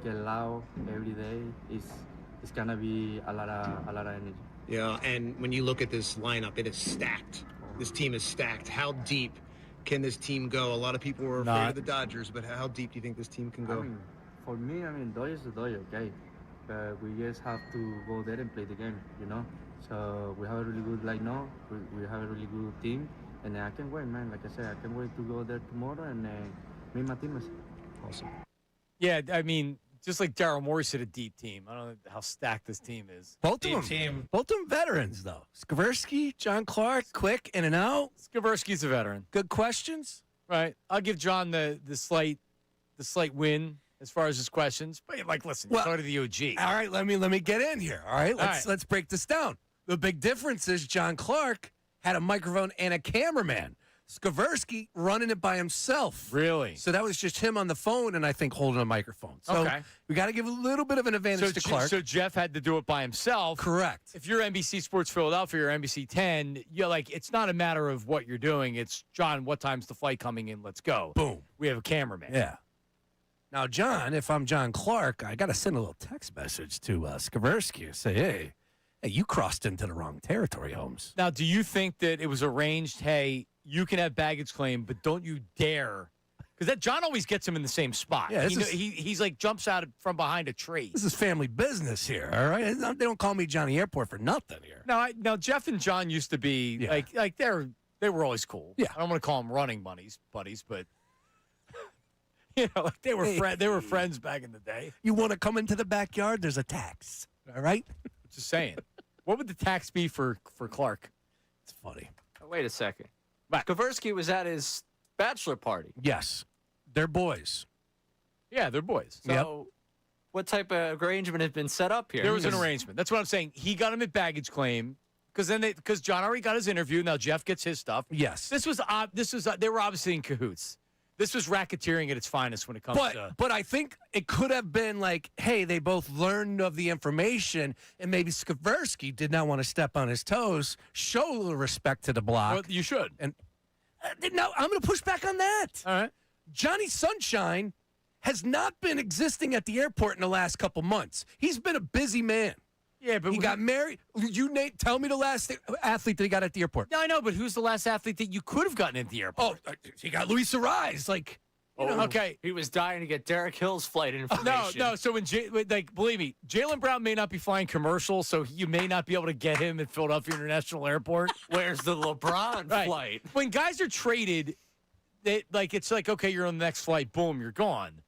get loud every day, it's gonna be a lot of energy. Yeah, and when you look at this lineup, it is stacked. This team is stacked. How deep can this team go? A lot of people were afraid of the Dodgers, but how deep do you think this team can go? I mean, for me, Dodgers is Dodgers, okay? But we just have to go there and play the game, you know? So we have a really good lineup. We have a really good team. And I can't wait, man. Like I said, I can't wait to go there tomorrow and meet my teammates. Awesome. Yeah, I mean, just like Daryl Morey said, a deep team. I don't know how stacked this team is. Both of them veterans, though. Skversky, John Clark, quick in and out. Skversky's a veteran. Good questions. Right. I'll give John the slight win as far as his questions. But like, listen, you go to the OG. All right, let me get in here. All right, let's break this down. The big difference is John Clark had a microphone and a cameraman. Skversky running it by himself. Really? So that was just him on the phone and I think holding a microphone. So we got to give a little bit of an advantage to Clark. So Jeff had to do it by himself. Correct. If you're NBC Sports Philadelphia or NBC 10, you're like, it's not a matter of what you're doing. It's, John, what time's the flight coming in? Let's go. Boom. We have a cameraman. Yeah. Now, John, if I'm John Clark, I got to send a little text message to Skversky and say, hey, you crossed into the wrong territory, Holmes. Now, do you think that it was arranged, hey, you can have baggage claim, but don't you dare? Because that John always gets him in the same spot. Yeah, he's like jumps out from behind a tree. This is family business here, all right? They don't call me Johnny Airport for nothing here. Now Jeff and John used to be like they were always cool. Yeah. I don't want to call them running buddies, but you know, like they were friends back in the day. You want to come into the backyard? There's a tax, all right? Just saying. What would the tax be for Clark? It's funny. Oh, wait a second. Skversky was at his bachelor party. Yes. They're boys. Yeah, they're boys. So what type of arrangement has been set up here? There was an arrangement. That's what I'm saying. He got him at baggage claim because John already got his interview. Now Jeff gets his stuff. Yes. This was they were obviously in cahoots. This was racketeering at its finest when it comes to. But I think it could have been like, hey, they both learned of the information, and maybe Skversky did not want to step on his toes, show a little respect to the block. Well, you should. And no, I'm going to push back on that. All right. Johnny Sunshine has not been existing at the airport in the last couple months. He's been a busy man. Yeah, but he got married. Tell me the last athlete that he got at the airport. No, I know, but who's the last athlete that you could have gotten at the airport? Oh, he got Luis Ariz. Like, okay. He was dying to get Derek Hill's flight information. No. So believe me, Jaylen Brown may not be flying commercial, so you may not be able to get him at Philadelphia International Airport. Where's the LeBron flight? When guys are traded, it's like, okay, you're on the next flight. Boom, you're gone.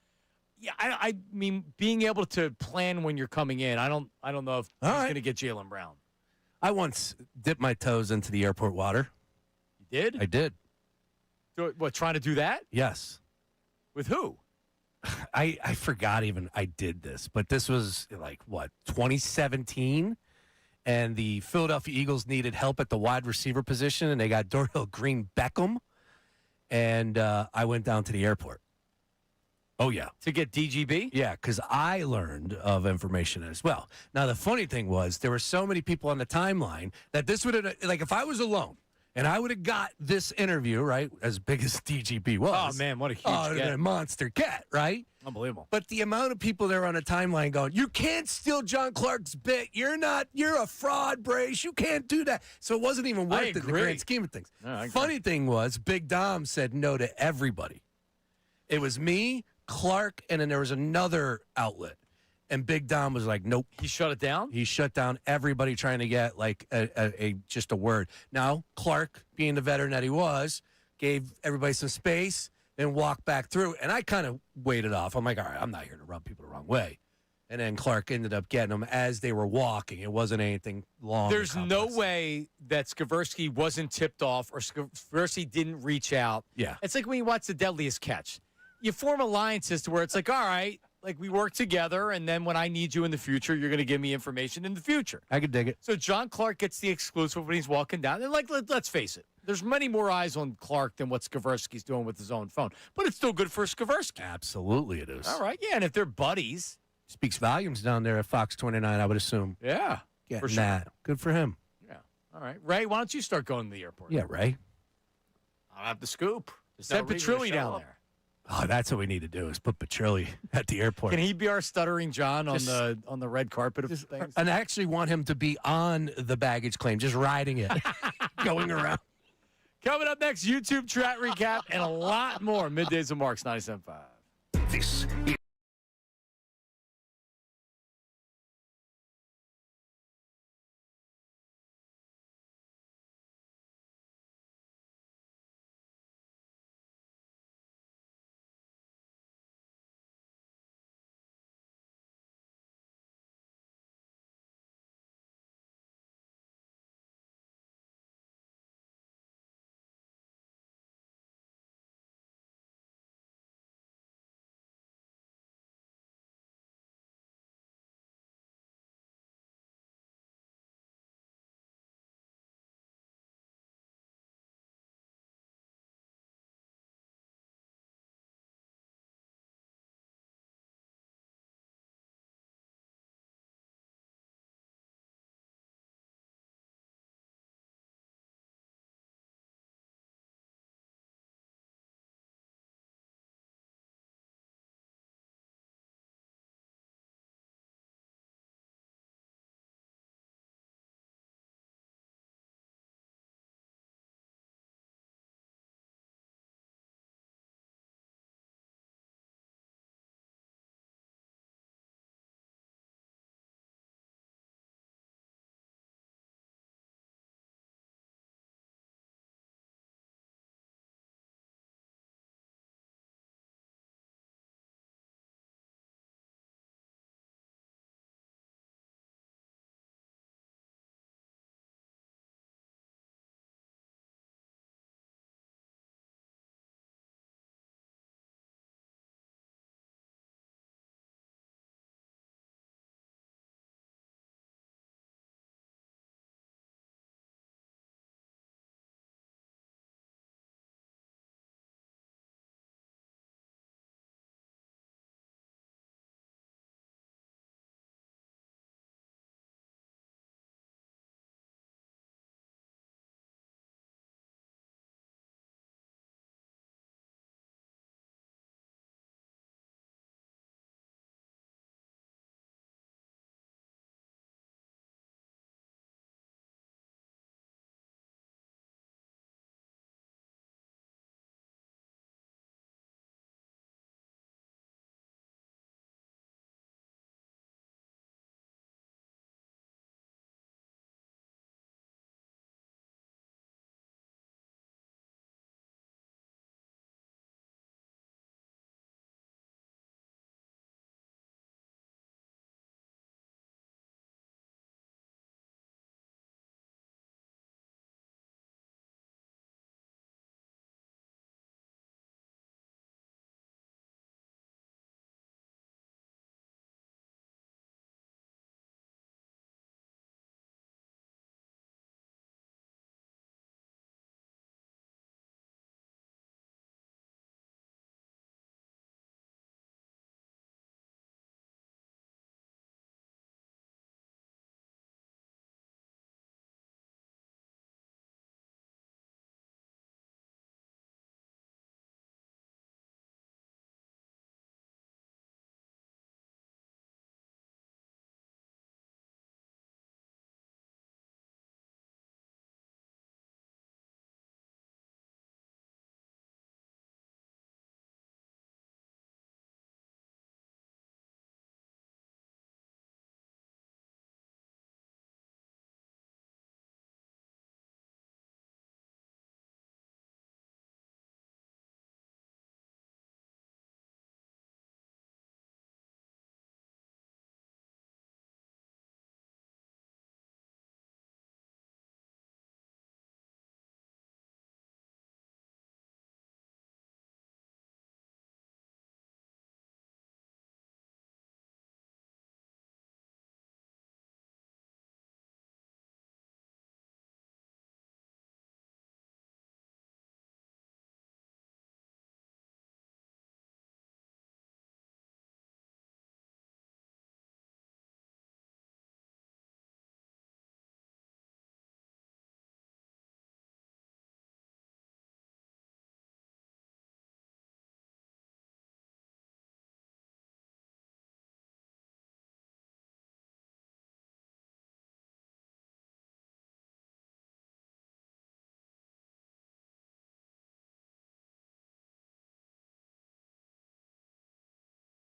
Yeah, I mean, being able to plan when you're coming in, I don't know if he's going to get Jaylen Brown. I once dipped my toes into the airport water. You did? I did. What, trying to do that? Yes. With who? I forgot even I did this, but this was 2017, and the Philadelphia Eagles needed help at the wide receiver position, and they got Dorial Green Beckham, and I went down to the airport. Oh, yeah. To get DGB? Yeah, because I learned of information as well. Now, the funny thing was there were so many people on the timeline that this would have, like if I was alone And I would have got this interview, right, as big as DGB was. Oh, man, what a huge get. A monster get, right? Unbelievable. But the amount of people there on a timeline going, you can't steal John Clark's bit. You're a fraud, Brace. You can't do that. So it wasn't even worth it in the grand scheme of things. No, Funny thing was, Big Dom said no to everybody. It was me, Clark, and then there was another outlet. And Big Dom was like, nope. He shut it down? He shut down everybody trying to get like just a word. Now, Clark, being the veteran that he was, gave everybody some space and walked back through. And I kind of waited off. I'm like, all right, I'm not here to rub people the wrong way. And then Clark ended up getting them as they were walking. It wasn't anything long. There's no way that Skversky wasn't tipped off or Skversky didn't reach out. Yeah. It's like when you watch The Deadliest Catch. You form alliances to where it's like, all right, like we work together, and then when I need you in the future, you're going to give me information in the future. I could dig it. So John Clark gets the exclusive when he's walking down. And like, let's face it, there's many more eyes on Clark than what Skversky's doing with his own phone. But it's still good for Skversky. Absolutely it is. All right, yeah, and if they're buddies. Speaks volumes down there at Fox 29, I would assume. Yeah, Getting for sure. that. Good for him. Yeah. All right. Ray, why don't you start going to the airport? Yeah, Ray. I'll have the scoop. Send Petrilli down there. Oh, that's what we need to do is put Petrilli at the airport. Can he be our stuttering John on the red carpet of things? And I actually want him to be on the baggage claim, just riding it, going around. Coming up next, YouTube chat recap and a lot more. Middays of Marks 97.5. This is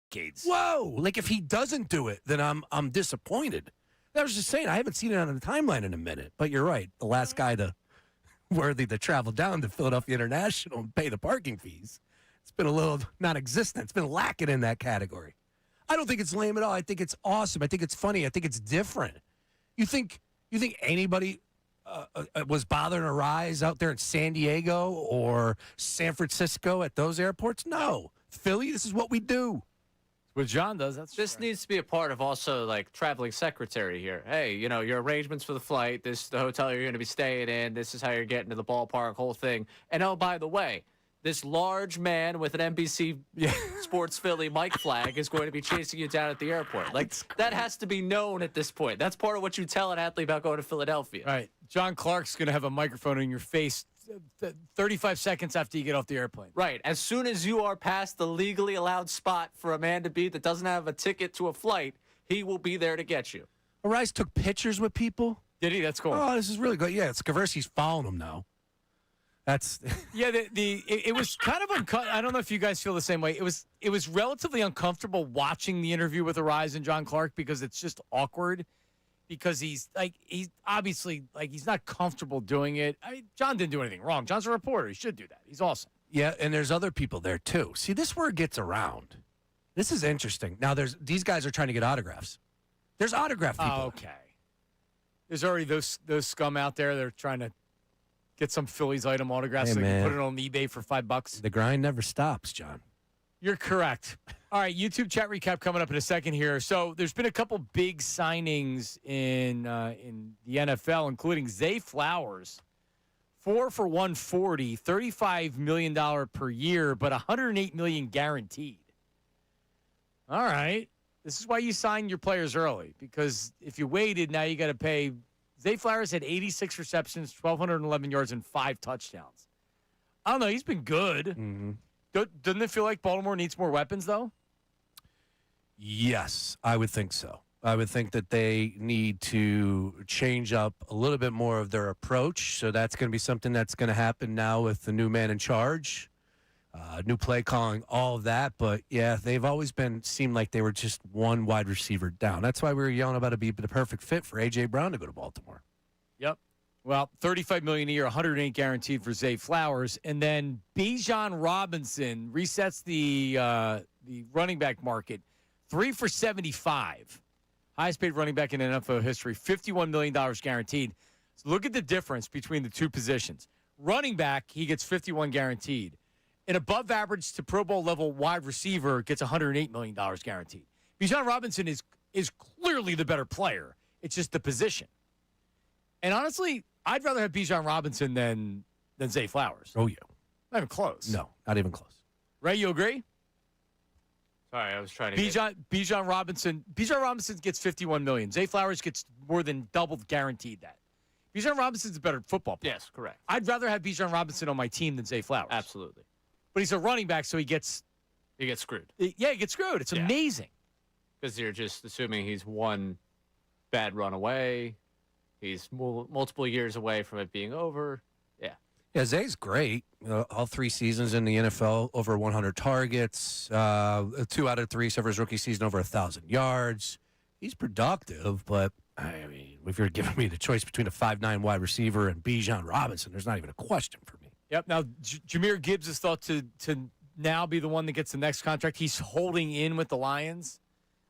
decades. Whoa! Like if he doesn't do it, then I'm disappointed. I was just saying I haven't seen it on the timeline in a minute. But you're right. The last guy worthy to travel down to Philadelphia International and pay the parking fees. It's been a little non-existent. It's been lacking in that category. I don't think it's lame at all. I think it's awesome. I think it's funny. I think it's different. You think anybody was bothering to rise out there in San Diego or San Francisco at those airports? No. Philly, this is what we do. What John does, This needs to be a part of also like traveling secretary here. Hey, your arrangements for the flight, this is the hotel you're going to be staying in, this is how you're getting to the ballpark, whole thing. And oh, by the way, this large man with an NBC Sports Philly mic flag is going to be chasing you down at the airport. Like, that has to be known at this point. That's part of what you tell an athlete about going to Philadelphia. Right. John Clark's going to have a microphone in your face 35 seconds after you get off the airplane. Right. As soon as you are past the legally allowed spot for a man to be that doesn't have a ticket to a flight, he will be there to get you. Arise took pictures with people. Did he? That's cool. Oh, this is really good. Yeah, it's Skaversky's following him now. That's yeah. It was kind of I don't know if you guys feel the same way. It was relatively uncomfortable watching the interview with Arise and John Clark because it's just awkward. Because he's obviously he's not comfortable doing it. I mean, John didn't do anything wrong. John's a reporter. He should do that. He's awesome. Yeah, and there's other people there too. See, this word gets around. This is interesting. Now, these guys are trying to get autographs. There's autograph people. Oh, okay. There's already those scum out there. They're trying to get some Phillies item autographs so they can put it on eBay for $5. The grind never stops, John. You're correct. All right, YouTube chat recap coming up in a second here. So there's been a couple big signings in the NFL, including Zay Flowers, 4 for $140, $35 million per year, but $108 million guaranteed. All right, this is why you sign your players early, because if you waited, now you got to pay. Zay Flowers had 86 receptions, 1,211 yards, and 5 touchdowns. I don't know. He's been good. Mm-hmm. Doesn't it feel like Baltimore needs more weapons, though? Yes, I would think so. I would think that they need to change up a little bit more of their approach. So that's going to be something that's going to happen now with the new man in charge, new play calling, all of that. But, yeah, they've always seemed like they were just one wide receiver down. That's why we were yelling about it being the perfect fit for A.J. Brown to go to Baltimore. Yep. Well, $35 million a year, $108 guaranteed for Zay Flowers. And then Bijan Robinson resets the running back market. 3 for $75. Highest paid running back in NFL history, $51 million guaranteed. So look at the difference between the two positions. Running back, he gets $51 guaranteed. An above average to Pro Bowl level wide receiver gets $108 million guaranteed. Bijan Robinson is clearly the better player. It's just the position. And honestly, I'd rather have Bijan Robinson than Zay Flowers. Oh, yeah. Not even close. No, not even close. Ray, you agree? Sorry, I was trying to Bijan Robinson gets $51 million. Zay Flowers gets more than double guaranteed that. Bijan Robinson's a better football player. Yes, correct. I'd rather have Bijan Robinson on my team than Zay Flowers. Absolutely. But he's a running back, so he gets screwed. Yeah, he gets screwed. It's amazing. Because you're just assuming he's one bad run away. He's multiple years away from it being over. Yeah. Yeah, Zay's great. All 3 seasons in the NFL, over 100 targets. 2 out of 3 for his rookie season, over 1,000 yards. He's productive, but, I mean, if you're giving me the choice between a 5'9" wide receiver and Bijan Robinson, there's not even a question for me. Yep. Now, Jahmyr Gibbs is thought to now be the one that gets the next contract. He's holding in with the Lions.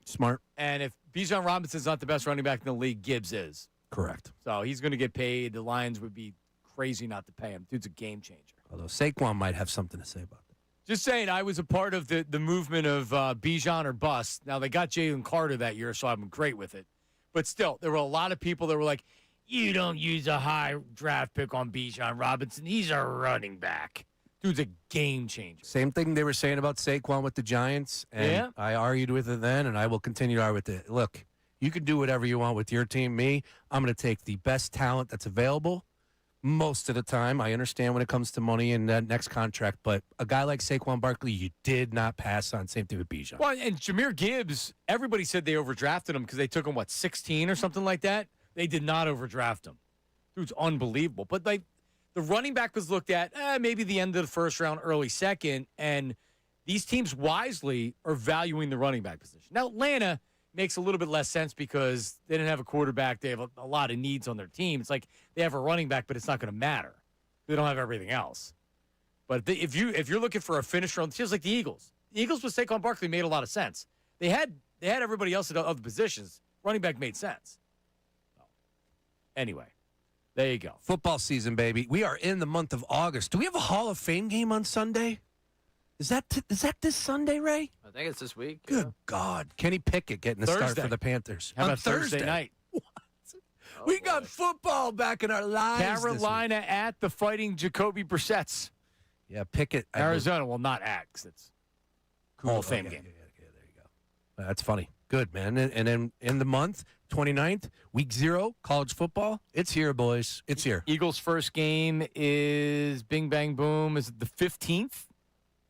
Smart. And if Bijan Robinson's not the best running back in the league, Gibbs is. Correct. So he's going to get paid. The Lions would be crazy not to pay him. Dude's a game changer. Although Saquon might have something to say about that. Just saying, I was a part of the movement of Bijan or bust. Now, they got Jalen Carter that year, so I'm great with it. But still, there were a lot of people that were like, you don't use a high draft pick on Bijan Robinson. He's a running back. Dude's a game changer. Same thing they were saying about Saquon with the Giants. And yeah. I argued with it then, and I will continue to argue with it. Look, you can do whatever you want with your team. Me, I'm going to take the best talent that's available most of the time. I understand when it comes to money and that next contract, but a guy like Saquon Barkley, you did not pass on. Same thing with Bijan. Well, and Jahmyr Gibbs, everybody said they overdrafted him because they took him, 16 or something like that? They did not overdraft him. Dude's unbelievable. But, the running back was looked at maybe the end of the first round, early second, and these teams wisely are valuing the running back position. Now, Atlanta makes a little bit less sense because they didn't have a quarterback. They have a lot of needs on their team. It's like they have a running back, but it's not going to matter. They don't have everything else. But if you're looking for a finisher, it feels like the Eagles. The Eagles with Saquon Barkley made a lot of sense. They had everybody else at other positions. Running back made sense. Anyway, there you go. Football season, baby. We are in the month of August. Do we have a Hall of Fame game on Sunday? Is that this Sunday, Ray? I think it's this week. Good God. Kenny Pickett getting the start for the Panthers. How about Thursday night? What? We got football back in our lives. Carolina at the Fighting Jacoby Brissett's. Yeah, Pickett. Arizona. Well, not at, because it's Hall of Fame game. Yeah, there you go. That's funny. Good, man. And then in the month, 29th, week 0, college football. It's here, boys. It's here. Eagles' first game is bing, bang, boom. Is it the 15th?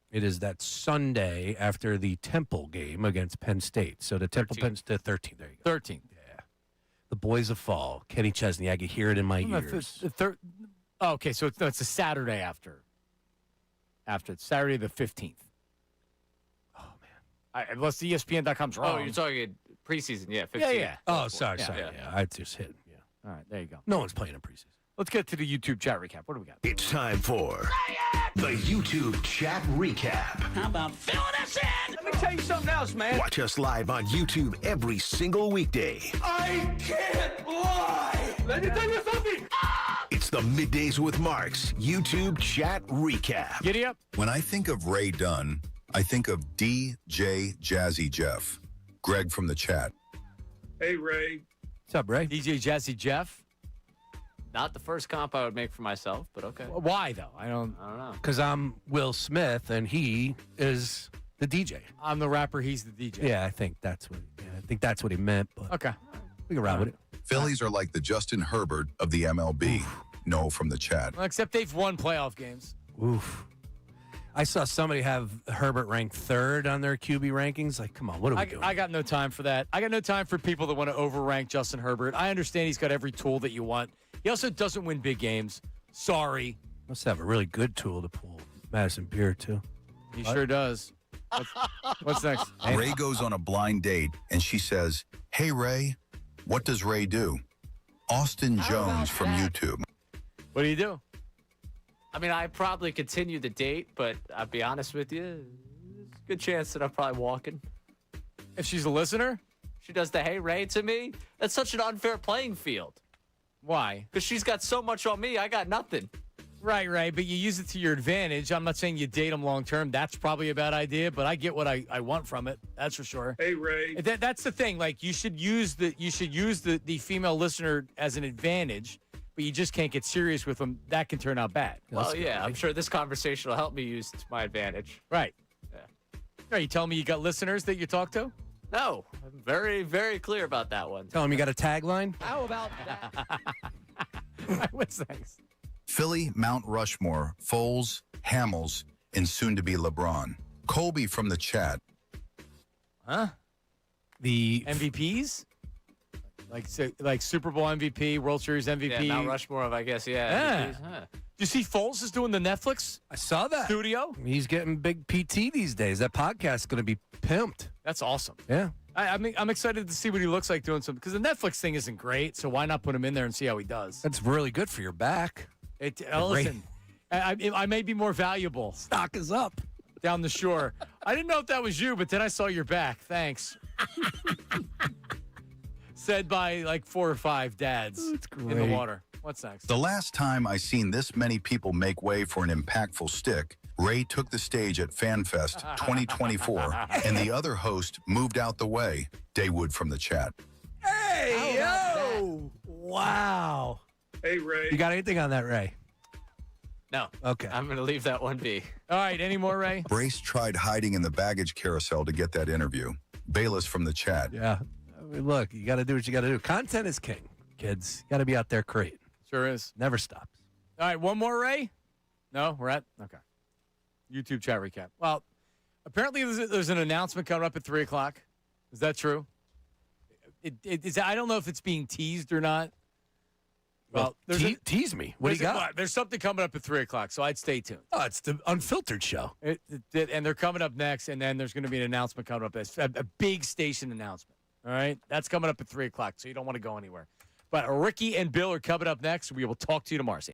It is that Sunday after the Temple game against Penn State. So the Temple 13th. Penn State 13th. There you go. 13th. Yeah. The boys of fall. Kenny Chesney. I can hear it in my ears. Okay, so it's a Saturday after. It's Saturday the 15th. Oh, man. Unless ESPN.com's wrong. Oh, you're talking preseason. Yeah, 15th. Yeah. Oh, sorry. Yeah. I just hit. Yeah. All right, there you go. No one's playing in preseason. Let's get to the YouTube chat recap. What do we got? It's time for the YouTube chat recap. How about filling us in? Let me tell you something else, man. Watch us live on YouTube every single weekday. I can't lie. Let me tell you something. It's the Middays with Marks YouTube chat recap. Giddy up. When I think of Ray Dunn, I think of DJ Jazzy Jeff. Greg from the chat. Hey, Ray. What's up, Ray? DJ Jazzy Jeff. Not the first comp I would make for myself, but okay. Why, though? I don't know. Because I'm Will Smith, and he is the DJ. I'm the rapper. He's the DJ. Yeah, I think that's what he meant. But Okay. we can ride with it. Phillies are like the Justin Herbert of the MLB. No from the chat. Well, except they've won playoff games. Oof. I saw somebody have Herbert ranked 3rd on their QB rankings. Like, come on, what are we doing? I got no time for that. I got no time for people that want to overrank Justin Herbert. I understand he's got every tool that you want. He also doesn't win big games. Sorry. Must have a really good tool to pull Madison Beer, too. He sure does. What's next? Ray goes on a blind date, and she says, "Hey, Ray, what does Ray do?" Austin Jones from YouTube. What do you do? I mean, I probably continue the date, but I'll be honest with you, there's a good chance that I'm probably walking. If she's a listener? She does the hey, Ray to me. That's such an unfair playing field. Why? Because she's got so much on me, I got nothing. Right. But you use it to your advantage. I'm not saying you date them long term. That's probably a bad idea, but I get what I want from it. That's for sure. Hey, Ray. That's the thing. Like you should use the female listener as an advantage, but you just can't get serious with them. That can turn out bad. Well, yeah, I'm sure this conversation will help me use it to my advantage. Right. Yeah. Are you telling me you got listeners that you talk to? No, I'm very, very clear about that one. Tell him you got a tagline. How about that? What's next? Philly, Mount Rushmore, Foles, Hamels, and soon-to-be LeBron. Colby from the chat. Huh? The MVPs? Like Super Bowl MVP, World Series MVP. Yeah, Mount Rushmore of, I guess, yeah. Huh. Do you see Foles is doing the Netflix? I saw that. Studio? He's getting big PT these days. That podcast's going to be pimped. That's awesome. Yeah. I mean, I'm excited to see what he looks like doing something, because the Netflix thing isn't great, so why not put him in there and see how he does? That's really good for your back. Listen, I may be more valuable. Stock is up. Down the shore. I didn't know if that was you, but then I saw your back. Thanks. Said by like 4 or 5 dads in the water. What's next? The last time I seen this many people make way for an impactful stick, Ray took the stage at FanFest 2024, and the other host moved out the way. Daywood from the chat. Hey, yo! Wow. Hey, Ray. You got anything on that, Ray? No. Okay. I'm going to leave that one be. All right, any more, Ray? Brace tried hiding in the baggage carousel to get that interview. Bayless from the chat. Yeah. I mean, look, you got to do what you got to do. Content is king, kids. You got to be out there creating. Sure is. Never stops. All right, one more, Ray? No, we're at? Okay. YouTube chat recap. Well, apparently there's an announcement coming up at 3 o'clock. Is that true? I don't know if it's being teased or not. Well, tease me. What do you got? There's something coming up at 3 o'clock, so I'd stay tuned. Oh, it's the Unfiltered show. And they're coming up next, and then there's going to be an announcement coming up. A big station announcement. All right? That's coming up at 3 o'clock, so you don't want to go anywhere. But Ricky and Bill are coming up next. We will talk to you tomorrow.